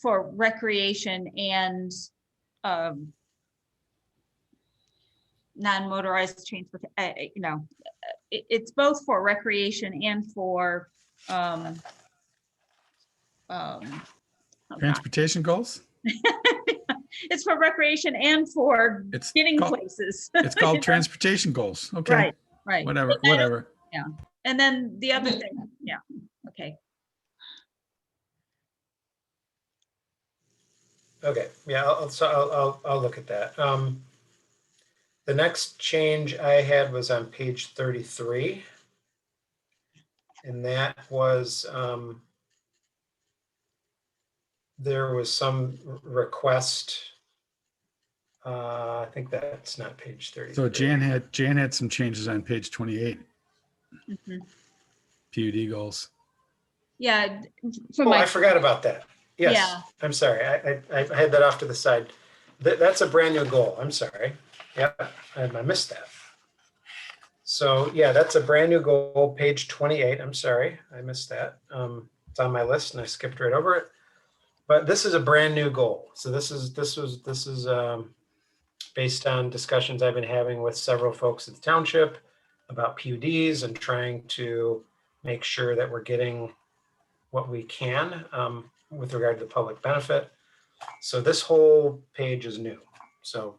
for recreation and non-motorized transport. It's both for recreation and for Transportation goals? it's for recreation and for getting places. It's called transportation goals. Okay. Right. Whatever. Yeah. And then the other thing, yeah. Okay. Okay, yeah, I'll look at that. The next change I had was on page 33. And that was, there was some request. I think that's not page 33. So Jan had some changes on page 28. Mhm. PUD goals. Yeah. I forgot about that. Yes, Yeah. I'm sorry. I had that off to the side. That's a brand new goal. I'm sorry. Yeah, I missed that. So yeah, that's a brand new goal, page 28. I'm sorry, I missed that. It's on my list and I skipped right over it. But this is a brand new goal. So this is based on discussions I've been having with several folks at the township about PUDs and trying to make sure that we're getting what we can with regard to the public benefit. So this whole page is new. So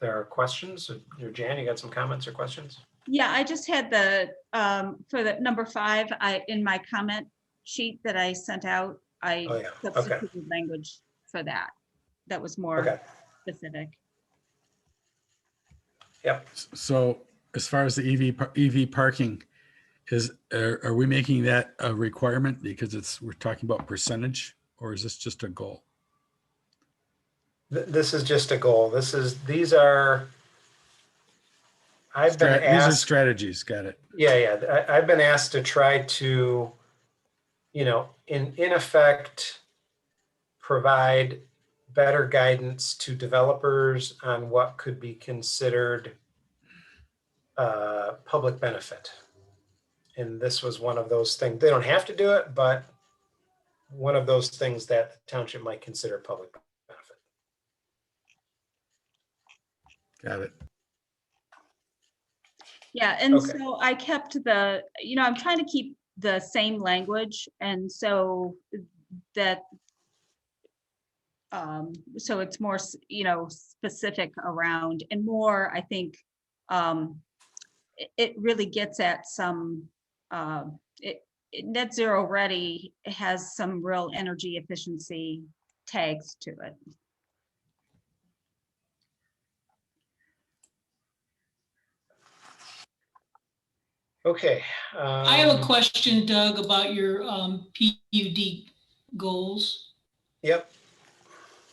there are questions. Jan, you got some comments or questions? Yeah, I just had for the number 5, in my comment sheet that I sent out, I substituted language for that. That was more specific. Yep. So as far as the EV parking, are we making that a requirement because we're talking about percentage, or is this just a goal? This is just a goal. These are strategies. Got it. Yeah. I've been asked to try to, in effect, provide better guidance to developers on what could be considered public benefit. And this was one of those things. They don't have to do it, but one of those things that the township might consider public benefit. Got it. Yeah, and Okay. so I kept the, I'm trying to keep the same language, and so that, so it's more, specific around, and more, I think, it really gets at some, net zero ready has some real energy efficiency tags to it. Okay. I have a question, Doug, about your PUD goals. Yep.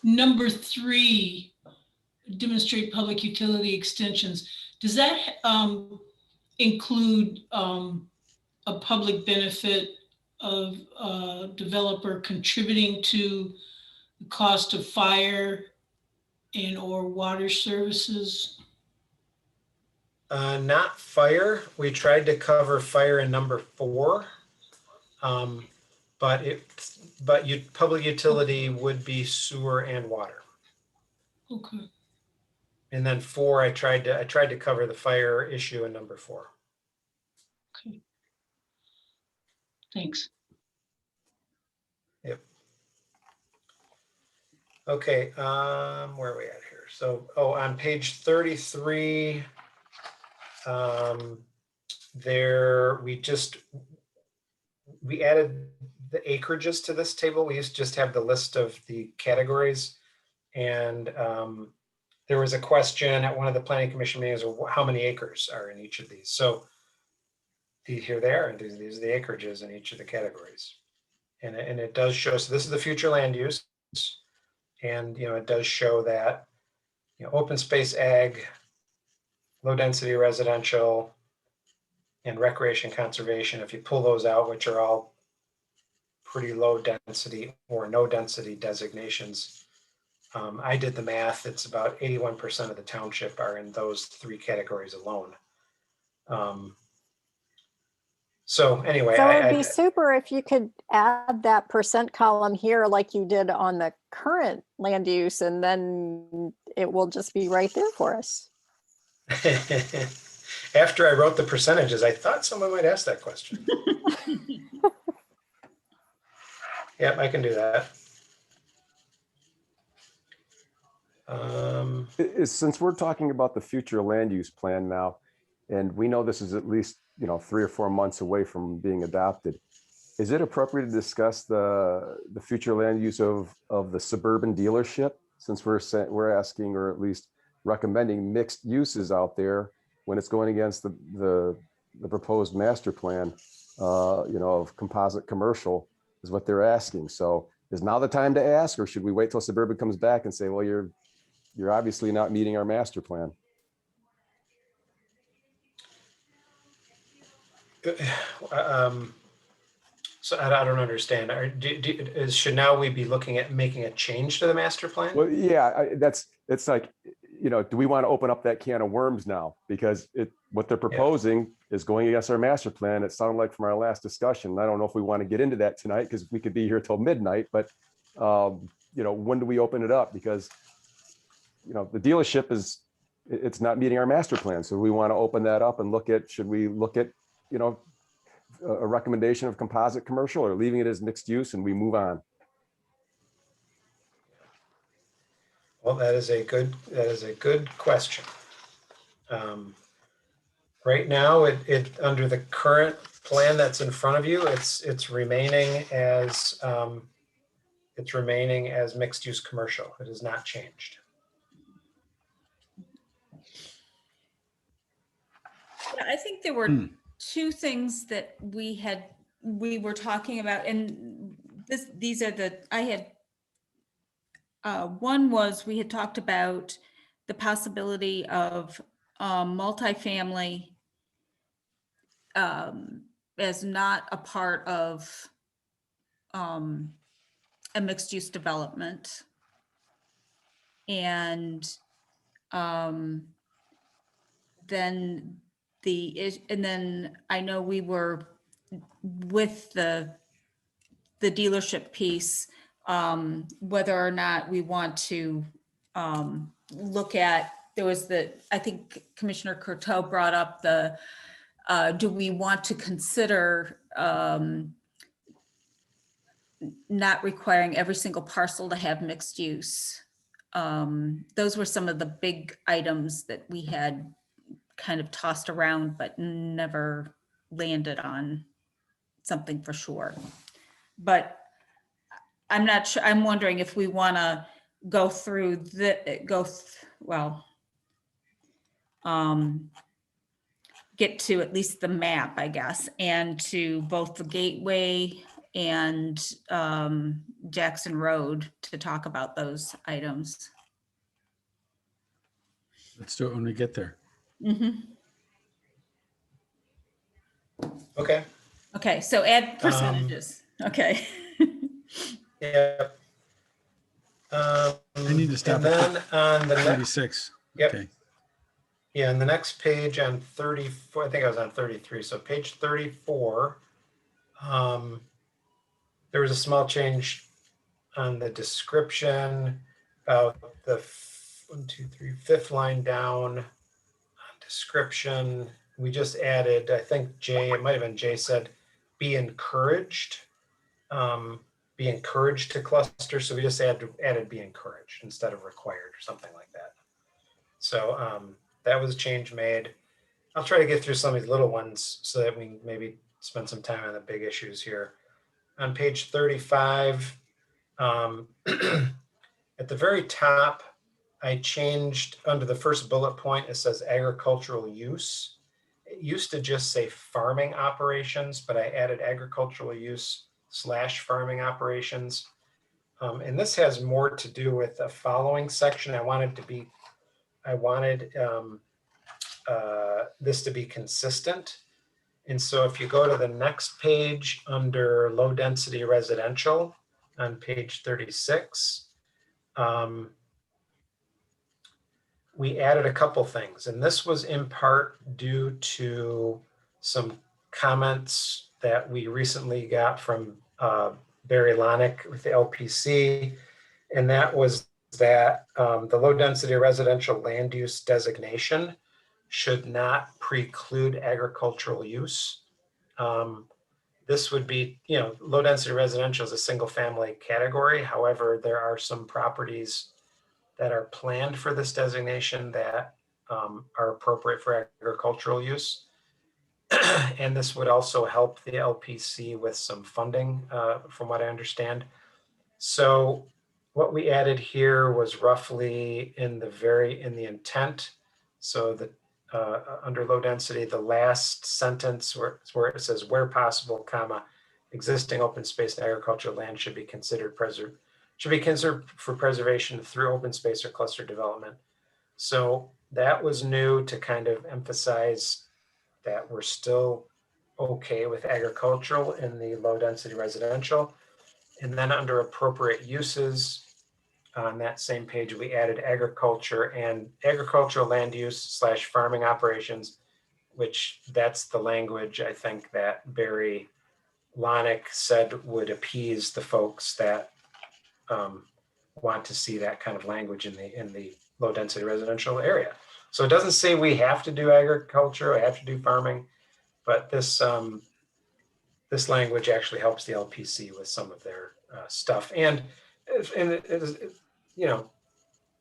Number 3, demonstrate public utility extensions. Does that include a public benefit of a developer contributing to the cost of fire and or water services? Not fire. We tried to cover fire in number 4. But public utility would be sewer and water. Okay. And then 4, I tried to cover the fire issue in number 4. Okay. Thanks. Yep. Okay, where are we at here? So, on page 33, we added the acreages to this table. We used to just have the list of the categories. And there was a question at one of the planning commission meetings of how many acres are in each of these. So here they are, and these are the acreages in each of the categories. And it does show, so this is the future land use. And, it does show that, open space ag, low density residential, and recreation conservation, if you pull those out, which are all pretty low density or no density designations, I did the math, it's about 81% of the township are in those 3 categories alone. So anyway, so it'd be super if you could add that percent column here like you did on the current land use, and then it will just be right there for us. After I wrote the percentages, I thought someone might ask that question. Yep, I can do that. Since we're talking about the future land use plan now, and we know this is at least 3 or 4 months away from being adopted, is it appropriate to discuss the future land use of the suburban dealership, since we're asking, or at least recommending, mixed uses out there when it's going against the proposed master plan, of composite commercial is what they're asking. So is now the time to ask, or should we wait till suburban comes back and say, well, you're obviously not meeting our master plan? So I don't understand. Should now we be looking at making a change to the master plan? Well, yeah, it's like, do we want to open up that can of worms now? Because what they're proposing is going against our master plan. It sounded like from our last discussion. I don't know if we want to get into that tonight because we could be here till midnight, but when do we open it up? Because the dealership it's not meeting our master plan. So we want to open that up and should we look at, a recommendation of composite commercial, or leaving it as mixed use and we move on? Well, that is a good question. Right now, it under the current plan that's in front of you, it's remaining as mixed use commercial. It has not changed. Yeah, I think there were 2 things that we were talking about, and these are I had. One was we had talked about the possibility of multifamily as not a part of a mixed use development. And then then I know we were with the dealership piece, whether or not we want to look at, I think Commissioner Courteau brought up do we want to consider not requiring every single parcel to have mixed use? Those were some of the big items that we had kind of tossed around, but never landed on something for sure. But I'm not sure, I'm wondering if we want to go through get to at least the map, I guess, and to both the Gateway and Jackson Road to talk about those items. Let's do it when we get there. Okay. Okay, so add percentages. Okay. Yeah. I need to stop And then on the 36. Yep. Okay. Yeah, and the next page on 34, I think I was on 33. So page 34, there was a small change on the description about the fifth line down description. We just added, I think it might have been Jay said, be encouraged to cluster. So we just added be encouraged instead of required or something like that. So that was a change made. I'll try to get through some of these little ones so that we maybe spend some time on the big issues here. On page 35, at the very top, I changed under the first bullet point, it says agricultural use. It used to just say farming operations, but I added agricultural use / farming operations. And this has more to do with the following section. I wanted this to be consistent. And so if you go to the next page under low density residential on page 36, we added a couple things. And this was in part due to some comments that we recently got from Barry Lonick with the LPC. And that was that the low density residential land use designation should not preclude agricultural use. This would be, low density residential is a single family category. However, there are some properties that are planned for this designation that are appropriate for agricultural use. And this would also help the LPC with some funding, from what I understand. So what we added here was roughly in the intent. So that under low density, the last sentence where it says where possible, comma, existing open space and agricultural land should be considered for preservation through open space or cluster development. So that was new to kind of emphasize that we're still okay with agricultural in the low density residential. And then under appropriate uses, on that same page, we added agriculture and agricultural land use / farming operations, which that's the language I think that Barry Lonick said would appease the folks that want to see that kind of language in the low density residential area. So it doesn't say we have to do agriculture, or have to do farming, but this language actually helps the LPC with some of their stuff. And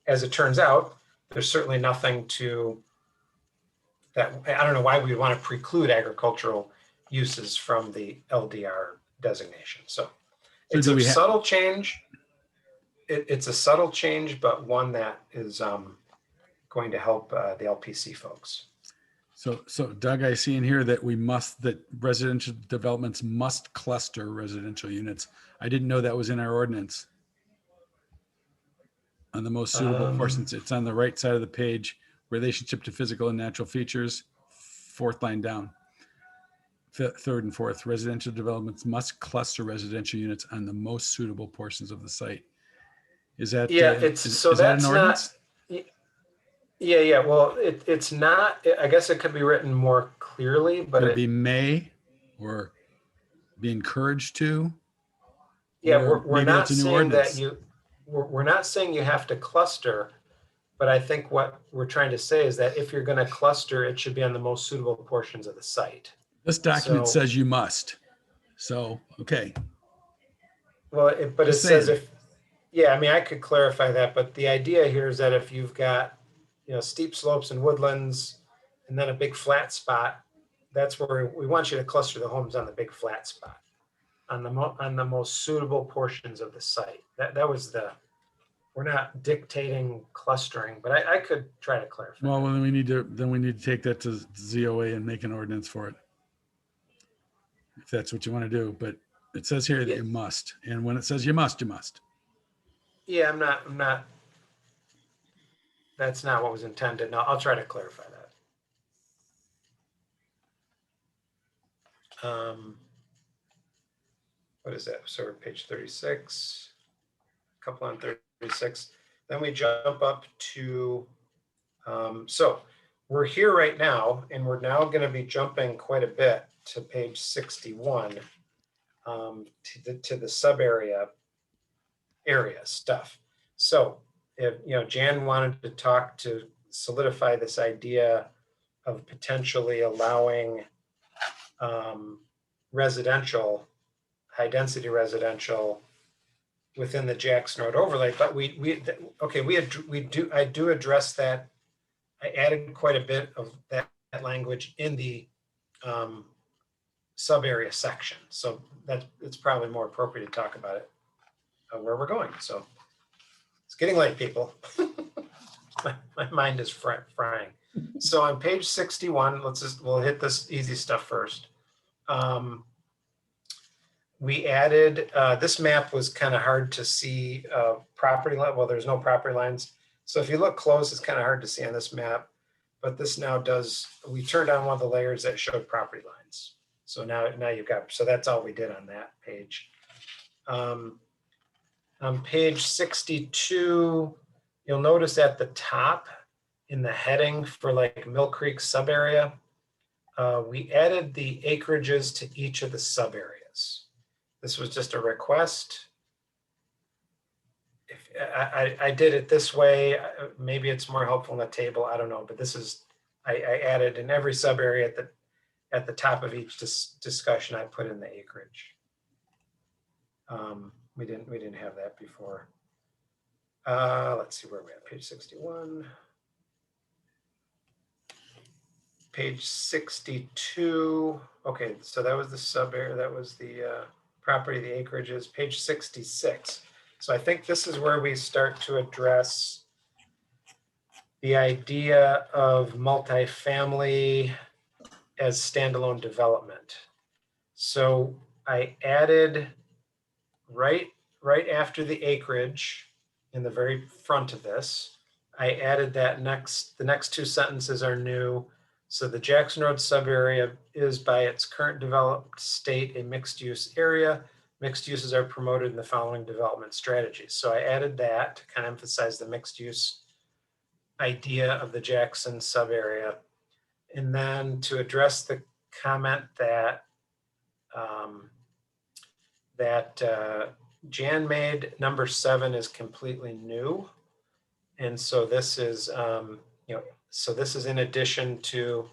as it turns out, there's certainly nothing to that. I don't know why we want to preclude agricultural uses from the LDR designation. So it's a subtle change. It's a subtle change, but one that is going to help the LPC folks. So Doug, I see in here that that residential developments must cluster residential units. I didn't know that was in our ordinance. On the most suitable portions, it's on the right side of the page, relationship to physical and natural features, fourth line down. Third and fourth, residential developments must cluster residential units on the most suitable portions of the site. Is that, Yeah, is that an ordinance? Yeah. Well, it's not, I guess it could be written more clearly, but Could it be may or be encouraged to? yeah, Or we're maybe not that's a new saying that ordinance. we're not saying you have to cluster, but I think what we're trying to say is that if you're going to cluster, it should be on the most suitable portions of the site. This document So- says you must. So, okay. Well, but it Just says saying. yeah, I mean, I could clarify that, but the idea here is that if you've got, steep slopes and woodlands and then a big flat spot, that's where we want you to cluster the homes on the big flat spot, on the most suitable portions of the site. That was we're not dictating clustering, but I could try to clarify. Well, then we need to take that to ZOA and make an ordinance for it. If that's what you want to do, but it says here that you must. And when it says you must, you must. Yeah, I'm not, that's not what was intended. No, I'll try to clarify that. What is that? So we're page 36, a couple on 36. Then we jump up to, so we're here right now, and we're now going to be jumping quite a bit to page 61, to the sub area stuff. So if, Jan wanted to solidify this idea of potentially allowing residential, high density residential within the Jackson Road overlay, but I do address that. I added quite a bit of that language in the sub area section. So it's probably more appropriate to talk about it where we're going. So it's getting late, people. my mind is frying. So on page 61, we'll hit this easy stuff first. We added, this map was kind of hard to see property line. Well, there's no property lines. So if you look close, it's kind of hard to see on this map, but this now does, we turned on one of the layers that showed property lines. So now you've got, so that's all we did on that page. On page 62, you'll notice at the top in the heading for like Mill Creek sub area, we added the acreages to each of the sub areas. This was just a request. If I did it this way, maybe it's more helpful in the table, I don't know, but this is, I added in every sub area at the top of each discussion, I put in the acreage. We didn't have that before. Let's see where we're at, page 61. Page 62. Okay, so that was the sub area, that was the property, the acreages. Page 66. So I think this is where we start to address the idea of multifamily as standalone development. So I added right after the acreage in the very front of this, I added that the next two sentences are new. So the Jackson Road sub area is by its current developed state a mixed use area. Mixed uses are promoted in the following development strategies. So I added that to kind of emphasize the mixed use idea of the Jackson sub area. And then to address the comment that Jan made, number 7 is completely new. And so this is, so this is in addition to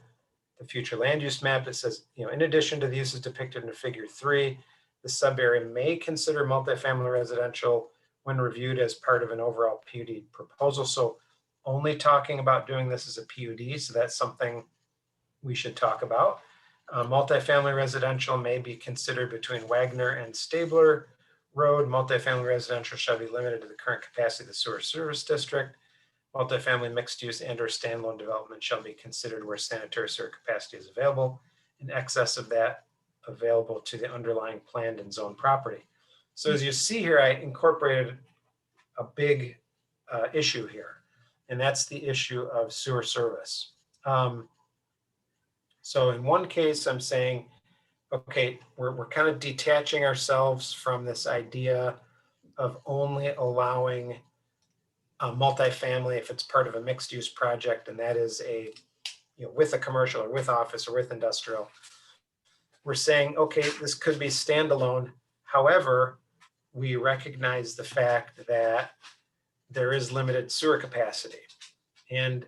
the future land use map. It says, in addition to the uses depicted in figure 3, the sub area may consider multifamily residential when reviewed as part of an overall PUD proposal. So only talking about doing this as a PUD. So that's something we should talk about. Multifamily residential may be considered between Wagner and Stabler Road. Multifamily residential shall be limited to the current capacity of the sewer service district. Multifamily mixed use and or standalone development shall be considered where sanitary sewer capacity is available in excess of that available to the underlying planned and zoned property. So as you see here, I incorporated a big issue here, and that's the issue of sewer service. So in one case, I'm saying, okay, we're kind of detaching ourselves from this idea of only allowing multifamily, if it's part of a mixed use project, and that is a, with a commercial or with office or with industrial, we're saying, okay, this could be standalone. However, we recognize the fact that there is limited sewer capacity, and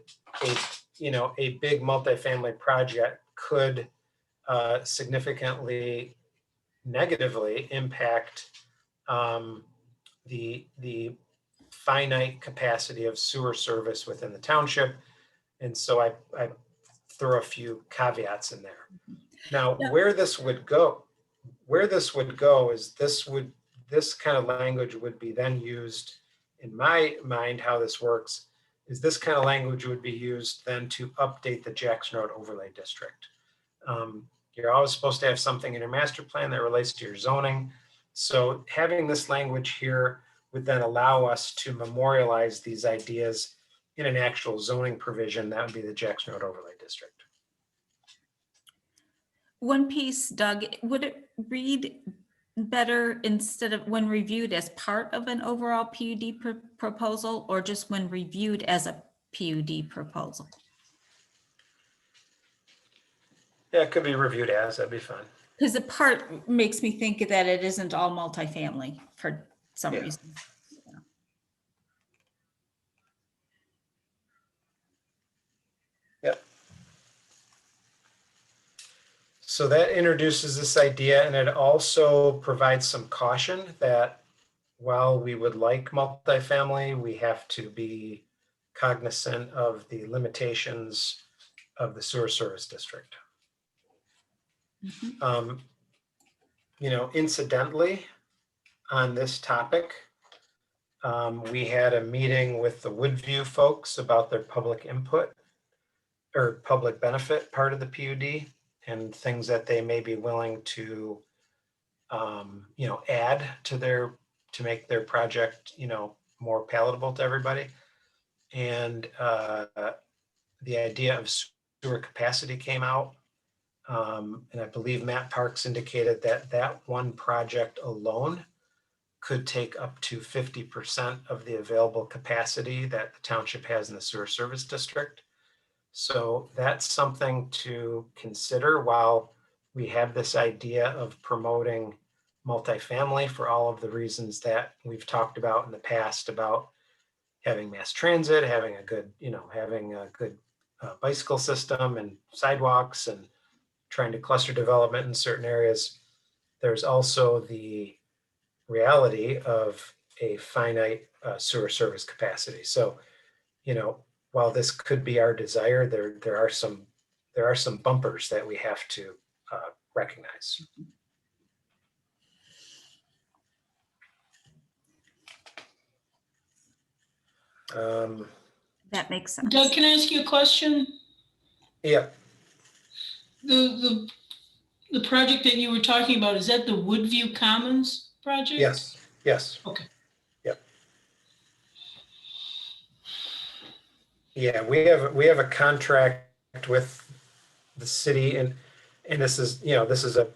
a big multifamily project could significantly negatively impact the finite capacity of sewer service within the township. And so I throw a few caveats in there. Now, where this would go is this kind of language would be then used, in my mind, how this works is this kind of language would be used then to update the Jackson Road Overlay District. You're always supposed to have something in your master plan that relates to your zoning. So having this language here would then allow us to memorialize these ideas in an actual zoning provision. That would be the Jackson Road Overlay District. One piece, Doug, would it read better instead of when reviewed as part of an overall PUD proposal, or just when reviewed as a PUD proposal? Yeah, it could be reviewed as, that'd be fine. Because the part makes me think that it isn't all multifamily for some reason. Yep. So that introduces this idea, and it also provides some caution that while we would like multifamily, we have to be cognizant of the limitations of the sewer service district. Incidentally, on this topic, we had a meeting with the Woodview folks about their public input or public benefit part of the PUD and things that they may be willing to, add to make their project, more palatable to everybody. And the idea of sewer capacity came out. And I believe Matt Parks indicated that one project alone could take up to 50% of the available capacity that the township has in the sewer service district. So that's something to consider while we have this idea of promoting multifamily for all of the reasons that we've talked about in the past about having mass transit, having a good, bicycle system and sidewalks and trying to cluster development in certain areas. There's also the reality of a finite sewer service capacity. So, while this could be our desire, there are some bumpers that we have to recognize. That makes sense. Doug, can I ask you a question? Yeah. The project that you were talking about, is that the Woodview Commons project? Yes. Okay. Yep. Yeah, we have a contract with the city, and this is a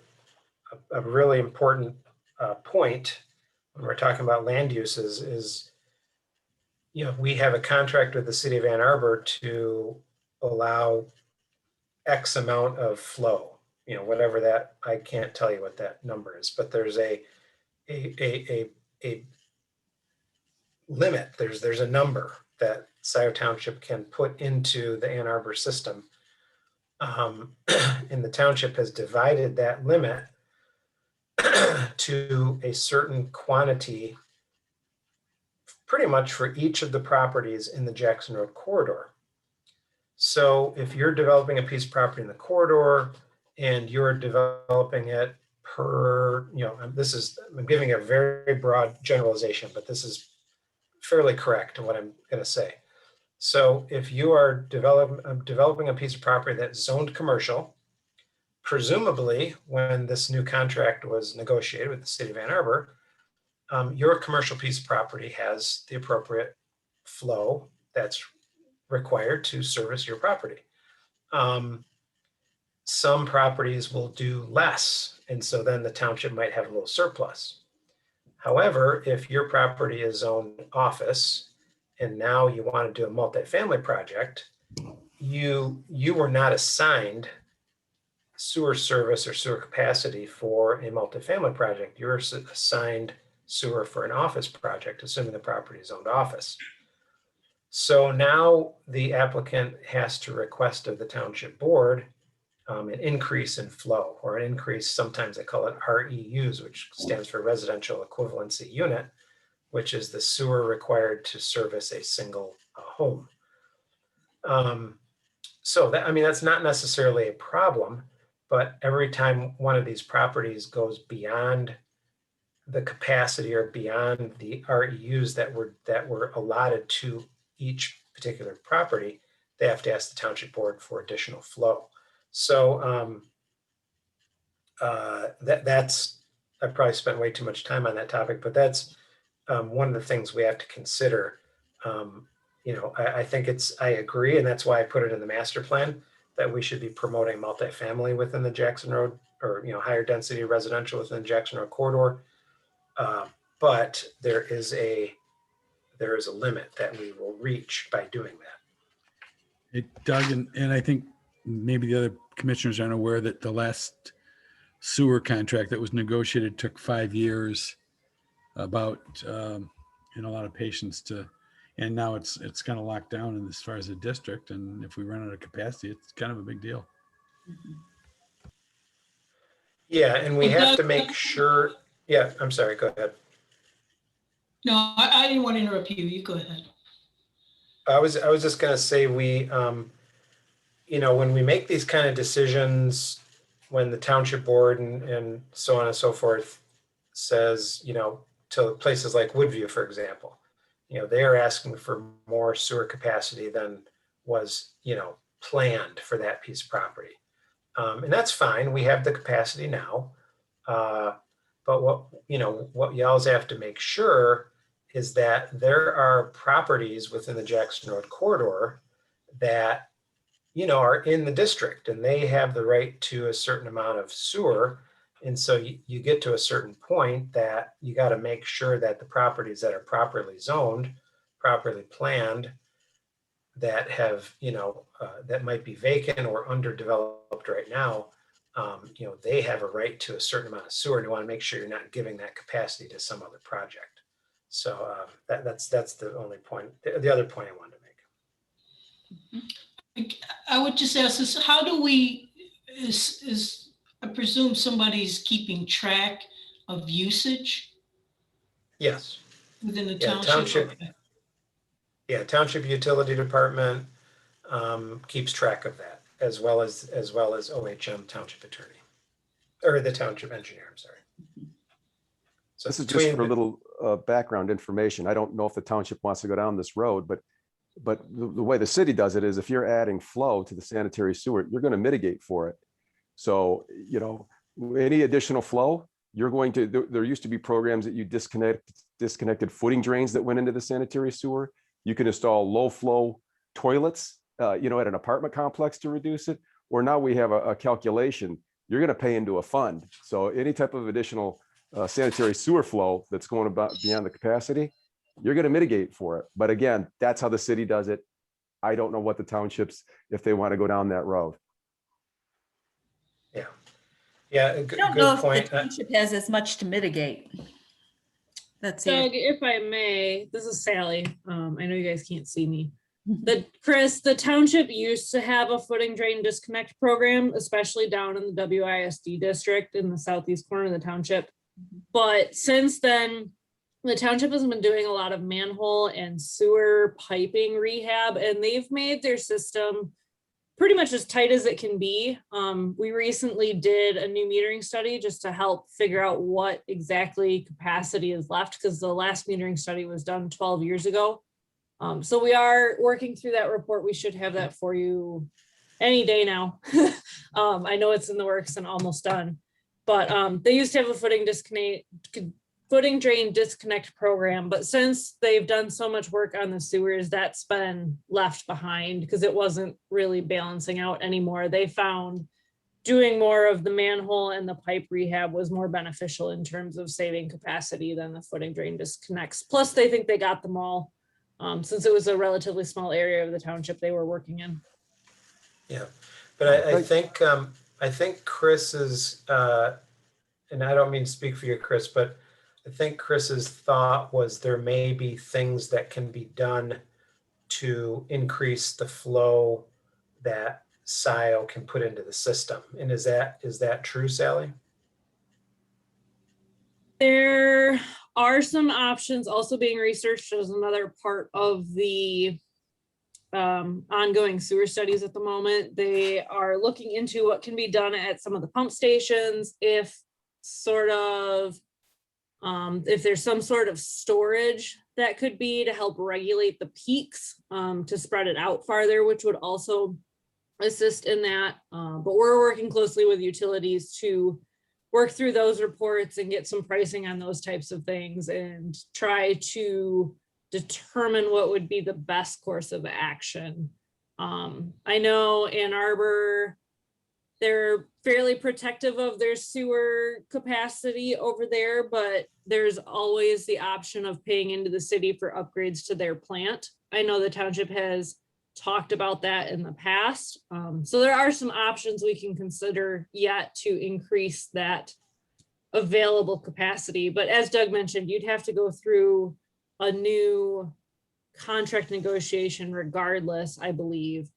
really important point when we're talking about land uses is we have a contract with the city of Ann Arbor to allow X amount of flow, whatever that, I can't tell you what that number is, but there's a limit. There's a number that Scio Township can put into the Ann Arbor system. And the township has divided that limit to a certain quantity pretty much for each of the properties in the Jackson Road corridor. So if you're developing a piece of property in the corridor and you're developing it per, I'm giving a very broad generalization, but this is fairly correct to what I'm going to say. So if you are developing a piece of property that's zoned commercial, presumably when this new contract was negotiated with the city of Ann Arbor, your commercial piece of property has the appropriate flow that's required to service your property. Some properties will do less, and so then the township might have a little surplus. However, if your property is zoned office and now you want to do a multifamily project, you were not assigned sewer service or sewer capacity for a multifamily project. You're assigned sewer for an office project, assuming the property is owned office. So now the applicant has to request of the township board an increase in flow, or an increase, sometimes they call it REUs, which stands for residential equivalency unit, which is the sewer required to service a single home. So that, I mean, that's not necessarily a problem, but every time one of these properties goes beyond the capacity or beyond the REUs that were allotted to each particular property, they have to ask the township board for additional flow. So that's, I probably spent way too much time on that topic, but that's one of the things we have to consider. I think I agree, and that's why I put it in the master plan, that we should be promoting multifamily within the Jackson Road, or higher density residential within the Jackson Road corridor. But there is a limit that we will reach by doing that. Doug, and I think maybe the other commissioners aren't aware that the last sewer contract that was negotiated took 5 years, about a lot of patience and now it's kind of locked down in as far as the district. And if we run out of capacity, it's kind of a big deal. Yeah, and we have to make sure. Yeah, I'm sorry, go ahead. No, I didn't want to interrupt you. You go ahead. I was just going to say, we, when we make these kind of decisions, when the township board and so on and so forth says, to places like Woodview, for example, they are asking for more sewer capacity than was, planned for that piece of property. And that's fine. We have the capacity now. But what you always have to make sure is that there are properties within the Jackson Road corridor that, are in the district, and they have the right to a certain amount of sewer. And so you get to a certain point that you got to make sure that the properties that are properly zoned, properly planned, that have, that might be vacant or underdeveloped right now, they have a right to a certain amount of sewer, and you want to make sure you're not giving that capacity to some other project. So that's the only point, the other point I wanted to make. I would just ask this: how do we? I presume somebody's keeping track of usage. Yes. Within the township. Okay. Yeah, township utility department keeps track of that, as well as OHM township attorney, or the township engineer. I'm sorry. So this is just for a little background information. I don't know if the township wants to go down this road, but the way the city does it is, if you're adding flow to the sanitary sewer, you're going to mitigate for it. So, any additional flow, you're going to, there used to be programs that you disconnected footing drains that went into the sanitary sewer. You can install low flow toilets, at an apartment complex to reduce it. Or now we have a calculation, you're going to pay into a fund. So any type of additional sanitary sewer flow that's going about beyond the capacity, you're going to mitigate for it. But again, that's how the city does it. I don't know what the townships, if they want to go down that road. Yeah, I don't know if the township has as much to mitigate. That's it. Doug, if I may, this is Sally. I know you guys can't see me. Chris, the township used to have a footing drain disconnect program, especially down in the WISD district in the southeast corner of the township. But since then, the township has been doing a lot of manhole and sewer piping rehab, and they've made their system pretty much as tight as it can be. We recently did a new metering study just to help figure out what exactly capacity is left, because the last metering study was done 12 years ago. So we are working through that report. We should have that for you any day now. I know it's in the works and almost done, but they used to have a footing drain disconnect program, but since they've done so much work on the sewers, that's been left behind because it wasn't really balancing out anymore. They found doing more of the manhole and the pipe rehab was more beneficial in terms of saving capacity than the footing drain disconnects. Plus, they think they got them all since it was a relatively small area of the township they were working in. Yeah, but I think Chris is, and I don't mean to speak for you, Chris, but I think Chris's thought was there may be things that can be done to increase the flow that Scio can put into the system. And is that true, Sally? There are some options also being researched as another part of the ongoing sewer studies at the moment. They are looking into what can be done at some of the pump stations, if there's some sort of storage that could be to help regulate the peaks, to spread it out farther, which would also assist in that. But we're working closely with utilities to work through those reports and get some pricing on those types of things and try to determine what would be the best course of action. I know Ann Arbor, they're fairly protective of their sewer capacity over there, but there's always the option of paying into the city for upgrades to their plant. I know the township has talked about that in the past. So there are some options we can consider yet to increase that available capacity. But as Doug mentioned, you'd have to go through a new contract negotiation regardless, I believe,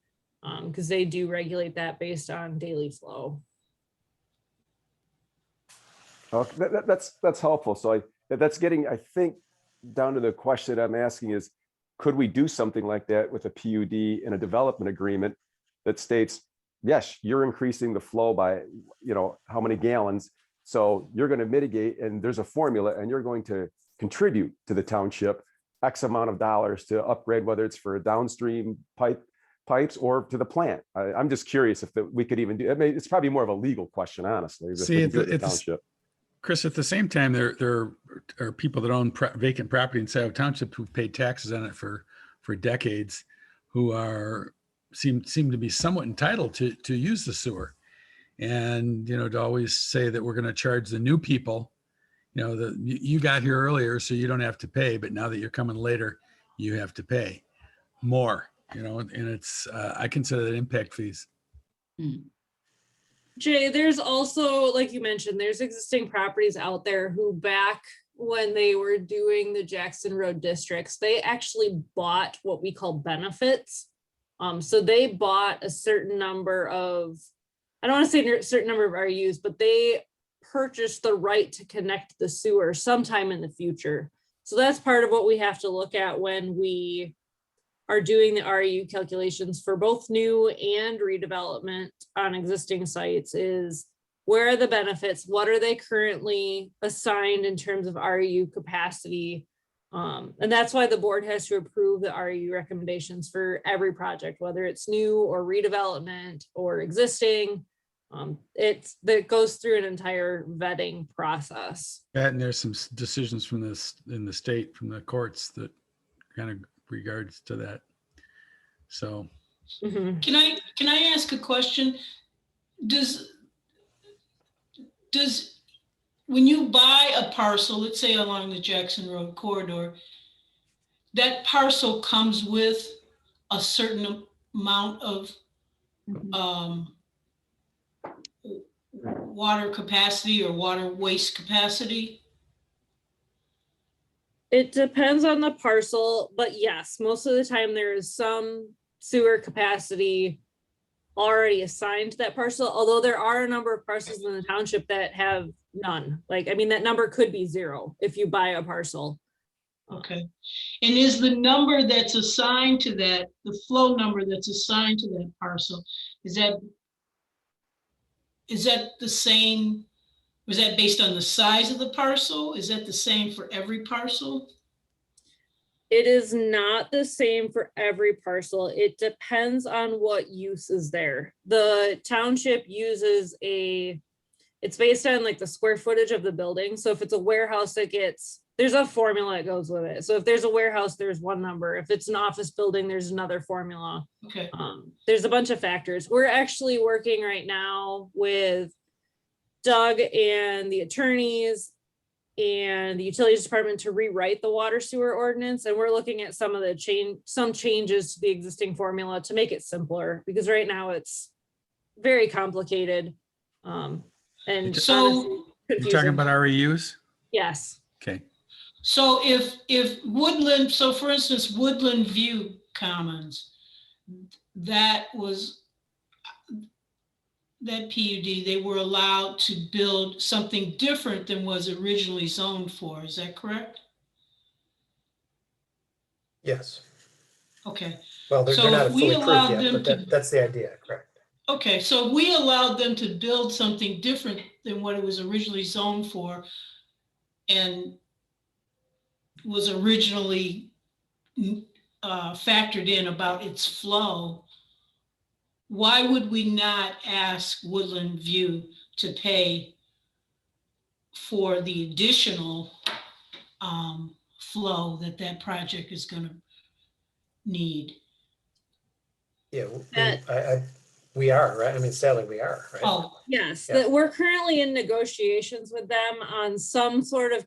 because they do regulate that based on daily flow. Okay, that's helpful. So that's getting, I think, down to the question I'm asking is, could we do something like that with a PUD in a development agreement that states, yes, you're increasing the flow by, how many gallons. So you're going to mitigate, and there's a formula, and you're going to contribute to the township X amount of dollars to upgrade, whether it's for downstream pipes or to the plant. I'm just curious if we could even do. I mean, it's probably more of a legal question, honestly. See, Chris, at the same time, there are people that own vacant property in Scio Township who've paid taxes on it for decades, who seem to be somewhat entitled to use the sewer, and to always say that we're going to charge the new people. You got here earlier, so you don't have to pay, but now that you're coming later, you have to pay more. And it's I consider that impact fees. Jay, there's also, like you mentioned, there's existing properties out there who, back when they were doing the Jackson Road districts, they actually bought what we call benefits. So they bought a certain number of, I don't want to say a certain number of RUs, but they purchased the right to connect the sewer sometime in the future. So that's part of what we have to look at when we are doing the RU calculations for both new and redevelopment on existing sites, is where are the benefits? What are they currently assigned in terms of RU capacity? And that's why the board has to approve the RU recommendations for every project, whether it's new or redevelopment or existing. That goes through an entire vetting process. And there's some decisions from in the state, from the courts, that kind of regards to that. So Can I ask a question? Does when you buy a parcel, let's say along the Jackson Road corridor, that parcel comes with a certain amount of water capacity or water waste capacity? It depends on the parcel, but yes, most of the time there is some sewer capacity already assigned to that parcel, although there are a number of parcels in the township that have none. That number could be 0 if you buy a parcel. Okay. And is the number that's assigned to that, the flow number that's assigned to that parcel, is that the same? Was that based on the size of the parcel? Is that the same for every parcel? It is not the same for every parcel. It depends on what use is there. The township uses it's based on the square footage of the building. So if it's a warehouse, there's a formula that goes with it. So if there's a warehouse, there's one number. If it's an office building, there's another formula. Okay. There's a bunch of factors. We're actually working right now with Doug and the attorneys and the utilities department to rewrite the water sewer ordinance. And we're looking at some of the some changes to the existing formula to make it simpler, because right now it's very complicated. And So honestly, you're talking confusing. about REUs? Yes. Okay. So if Woodland, so for instance, Woodland View Commons, that PUD, they were allowed to build something different than was originally zoned for, is that correct? Yes. Okay. Well, they're So not if we fully allowed approved yet, them but to, that's the idea, correct? okay, so we allowed them to build something different than what it was originally zoned for and was originally factored in about its flow. Why would we not ask Woodland View to pay for the additional flow that project is going to need? Yeah, we are, right? I mean, sadly, we are, right? Oh, yes, Yeah. that we're currently in negotiations with them on some sort of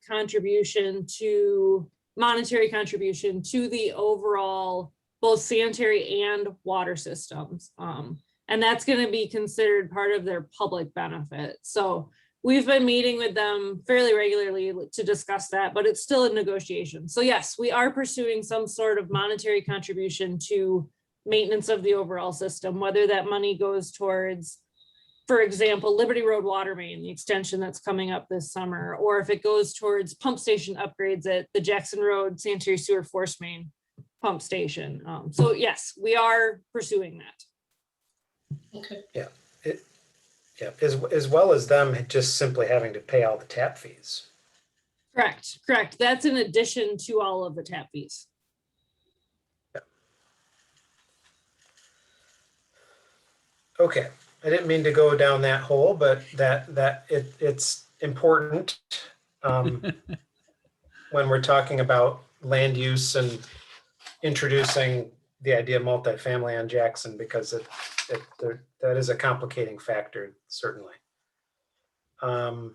monetary contribution to the overall, both sanitary and water systems. And that's going to be considered part of their public benefit. So we've been meeting with them fairly regularly to discuss that, but it's still in negotiation. So yes, we are pursuing some sort of monetary contribution to maintenance of the overall system, whether that money goes towards, for example, Liberty Road water main, the extension that's coming up this summer, or if it goes towards pump station upgrades at the Jackson Road sanitary sewer force main pump station. So yes, we are pursuing that. Okay. Yeah, as well as them just simply having to pay all the tap fees. Correct. That's in addition to all of the tap fees. Okay, I didn't mean to go down that hole, but it's important when we're talking about land use and introducing the idea of multifamily on Jackson, because that is a complicating factor, certainly. The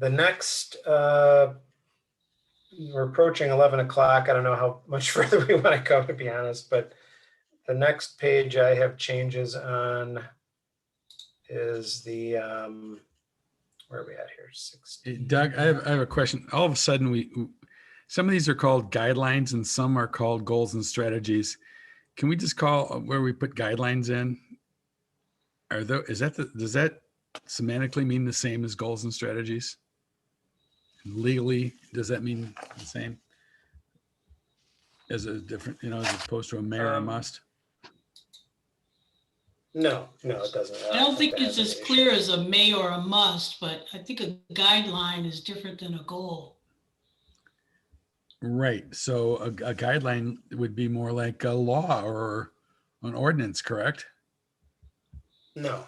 next, we're approaching 11 o'clock. I don't know how much further we want to go, to be honest, but the next page I have changes on is the, where are we at here? 16. Doug, I have a question. All of a sudden, some of these are called guidelines and some are called goals and strategies. Can we just call where we put guidelines in? Does that semantically mean the same as goals and strategies? Legally, does that mean the same as a different, as opposed to a may or a must? No, it doesn't. I don't think it's as clear as a may or a must, but I think a guideline is different than a goal. Right. So a guideline would be more like a law or an ordinance, correct? No.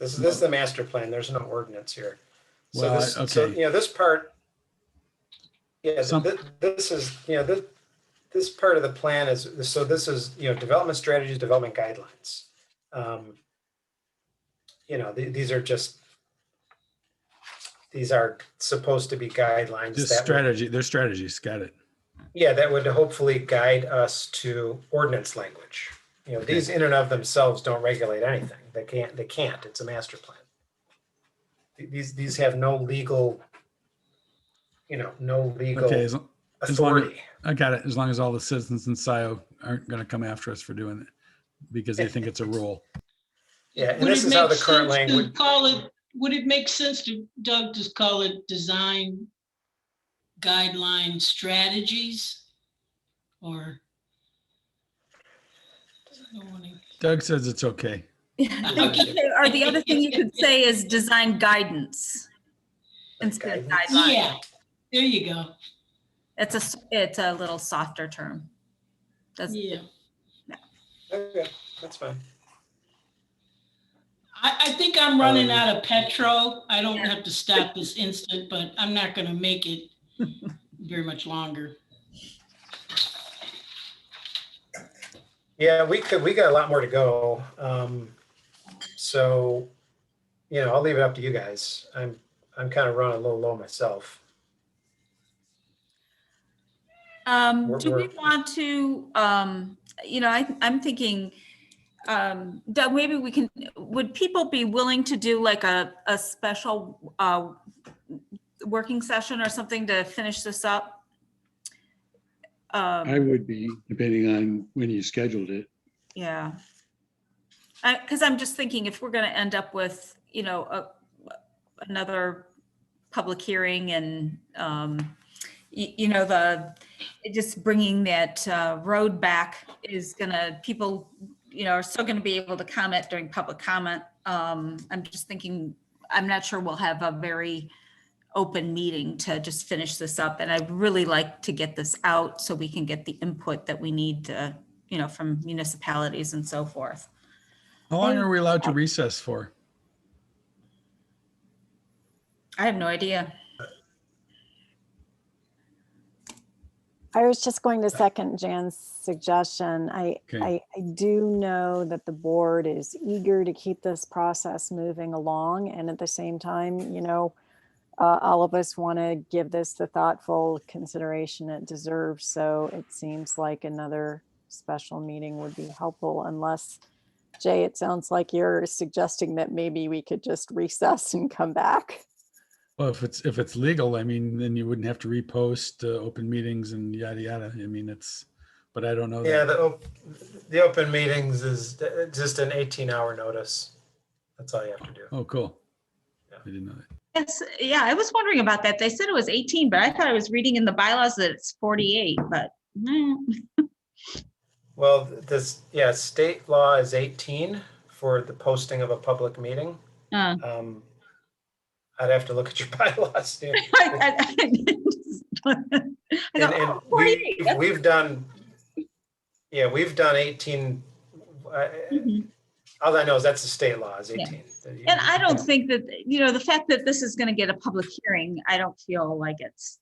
This is the master plan. There's no ordinance here. So Well, this, okay. so this part, this part of the plan is, so this is, development strategies, development guidelines. These are supposed to be guidelines. They're strategies. Got it. Yeah, that would hopefully guide us to ordinance language. These in and of themselves don't regulate anything. They can't. It's a master plan. These have no legal, Okay, authority. I got it. As long as all the citizens in Scio aren't going to come after us for doing it because they think it's a rule. Yeah, and this is how the current language. Would it make sense to, Doug, just call it design guideline strategies? Or Doug says it's okay. Or the other thing you could say is design guidance instead of guidelines. Yeah, there you go. It's a little softer term. Yeah. Okay, that's fine. I think I'm running out of petrol. I don't have to stop this instant, but I'm not going to make it very much longer. Yeah, we got a lot more to go. So I'll leave it up to you guys. I'm kind of running a little low myself. Do we want to, I'm thinking, Doug, maybe we can, would people be willing to do like a special working session or something to finish this up? I would be, depending on when you scheduled it. Yeah. Because I'm just thinking if we're going to end up with, another public hearing and, just bringing that road back is gonna, people, are still gonna be able to comment during public comment. I'm just thinking, I'm not sure we'll have a very open meeting to just finish this up. And I'd really like to get this out so we can get the input that we need to, from municipalities and so forth. How long are we allowed to recess for? I have no idea. I was just going to second Jan's suggestion. I do know that the board is eager to keep this process moving along. And at the same time, all of us want to give this the thoughtful consideration it deserves. So it seems like another special meeting would be helpful, unless, Jay, it sounds like you're suggesting that maybe we could just recess and come back. Well, if it's legal, I mean, then you wouldn't have to repost open meetings and yada, yada. I mean, but I don't know. Yeah, the open meetings is just an 18-hour notice. That's all you have to do. Oh, cool. Yeah. I didn't know that. Yes, yeah, I was wondering about that. They said it was 18, but I thought I was reading in the bylaws that it's 48, but. Well, state law is 18 for the posting of a public meeting. I'd have to look at your bylaws. We've done 18. All I know is that's the state law is 18. Yeah. And I don't think that, the fact that this is going to get a public hearing, I don't feel like it's,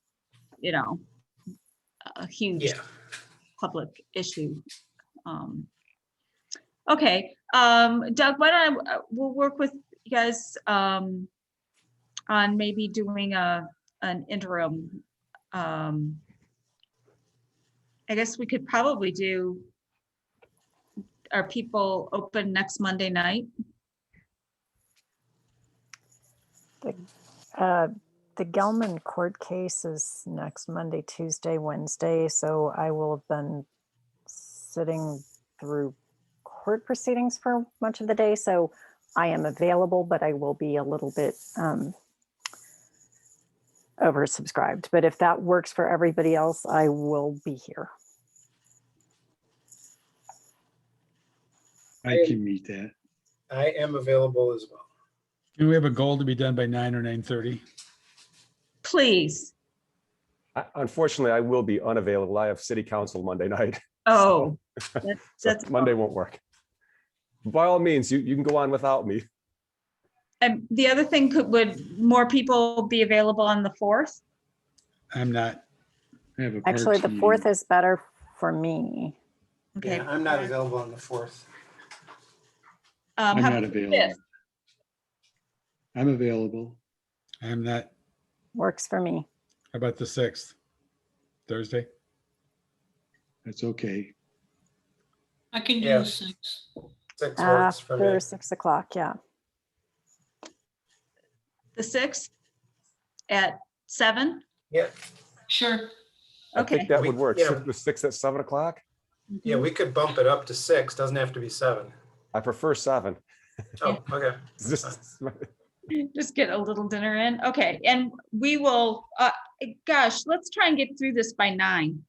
a huge public issue. Okay. Doug, we'll work with you guys on maybe doing an interim. I guess we could probably do, are people open next Monday night? The Gelman court case is next Monday, Tuesday, Wednesday. So I will have been sitting through court proceedings for much of the day. So I am available, but I will be a little bit oversubscribed. But if that works for everybody else, I will be here. I can meet that. I am available as well. Can we have a goal to be done by 9 or 9:30? Please. Unfortunately, I will be unavailable. I have city council Monday night. Oh, that's Monday won't work. By all means, you can go on without me. And the other thing, would more people be available on the 4th? I'm not. Actually, the 4th is better for me. Okay. Yeah, I'm not available on the 4th. I'm how not about the available. 5th? I'm available. I'm not. Works for me. How about the 6th? Thursday? That's okay. I can do the 6th. 6 works for me. After 6 o'clock, yeah. The 6th at 7? Yeah. Sure. I Okay. think that would work. Yeah. 6 at 7 o'clock. Yeah, we could bump it up to 6. Doesn't have to be 7. I prefer 7. Oh, okay. Just get a little dinner in. Okay. And we will, gosh, let's try and get through this by 9.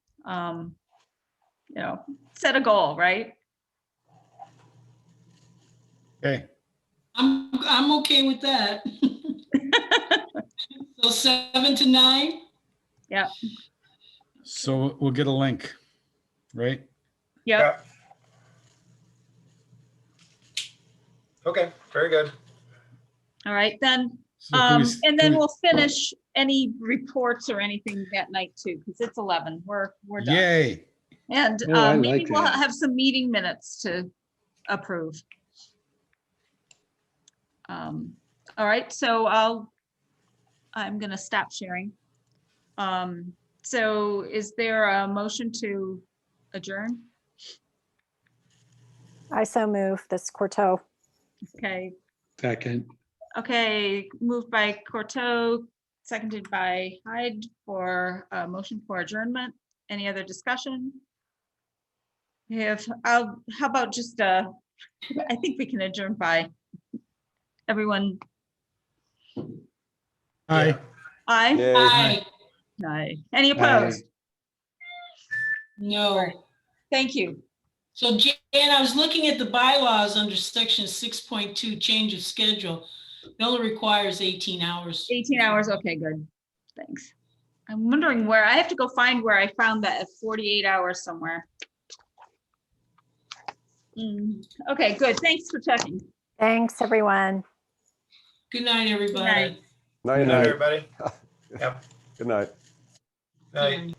Set a goal, right? Okay. I'm okay with that. So 7 to 9? Yeah. So we'll get a link, right? Yep. Okay, very good. All right, then. So can we- And then can we- we'll finish any reports or anything that night too, because it's 11. We're done. Yay. And Oh, I maybe like we'll that. have some meeting minutes to approve. All right, so I'm gonna stop sharing. So is there a motion to adjourn? I so move. This Courteau. Okay, Second. okay, moved by Courteau, seconded by Hyde for a motion for adjournment. Any other discussion? How about just, I think we can adjourn by everyone. Aye. Aye. Yay. Aye. Aye. Any opposed? No. Thank you. So Jan, I was looking at the bylaws under section 6.2, change of schedule. It only requires 18 hours. 18 hours, okay, good, thanks. I'm wondering where, I have to go find where I found that at 48 hours somewhere. Okay, good, thanks for checking. Thanks, everyone. Good night, everybody. Good night. Night, Good night, night. everybody. Yep. Good night. Night.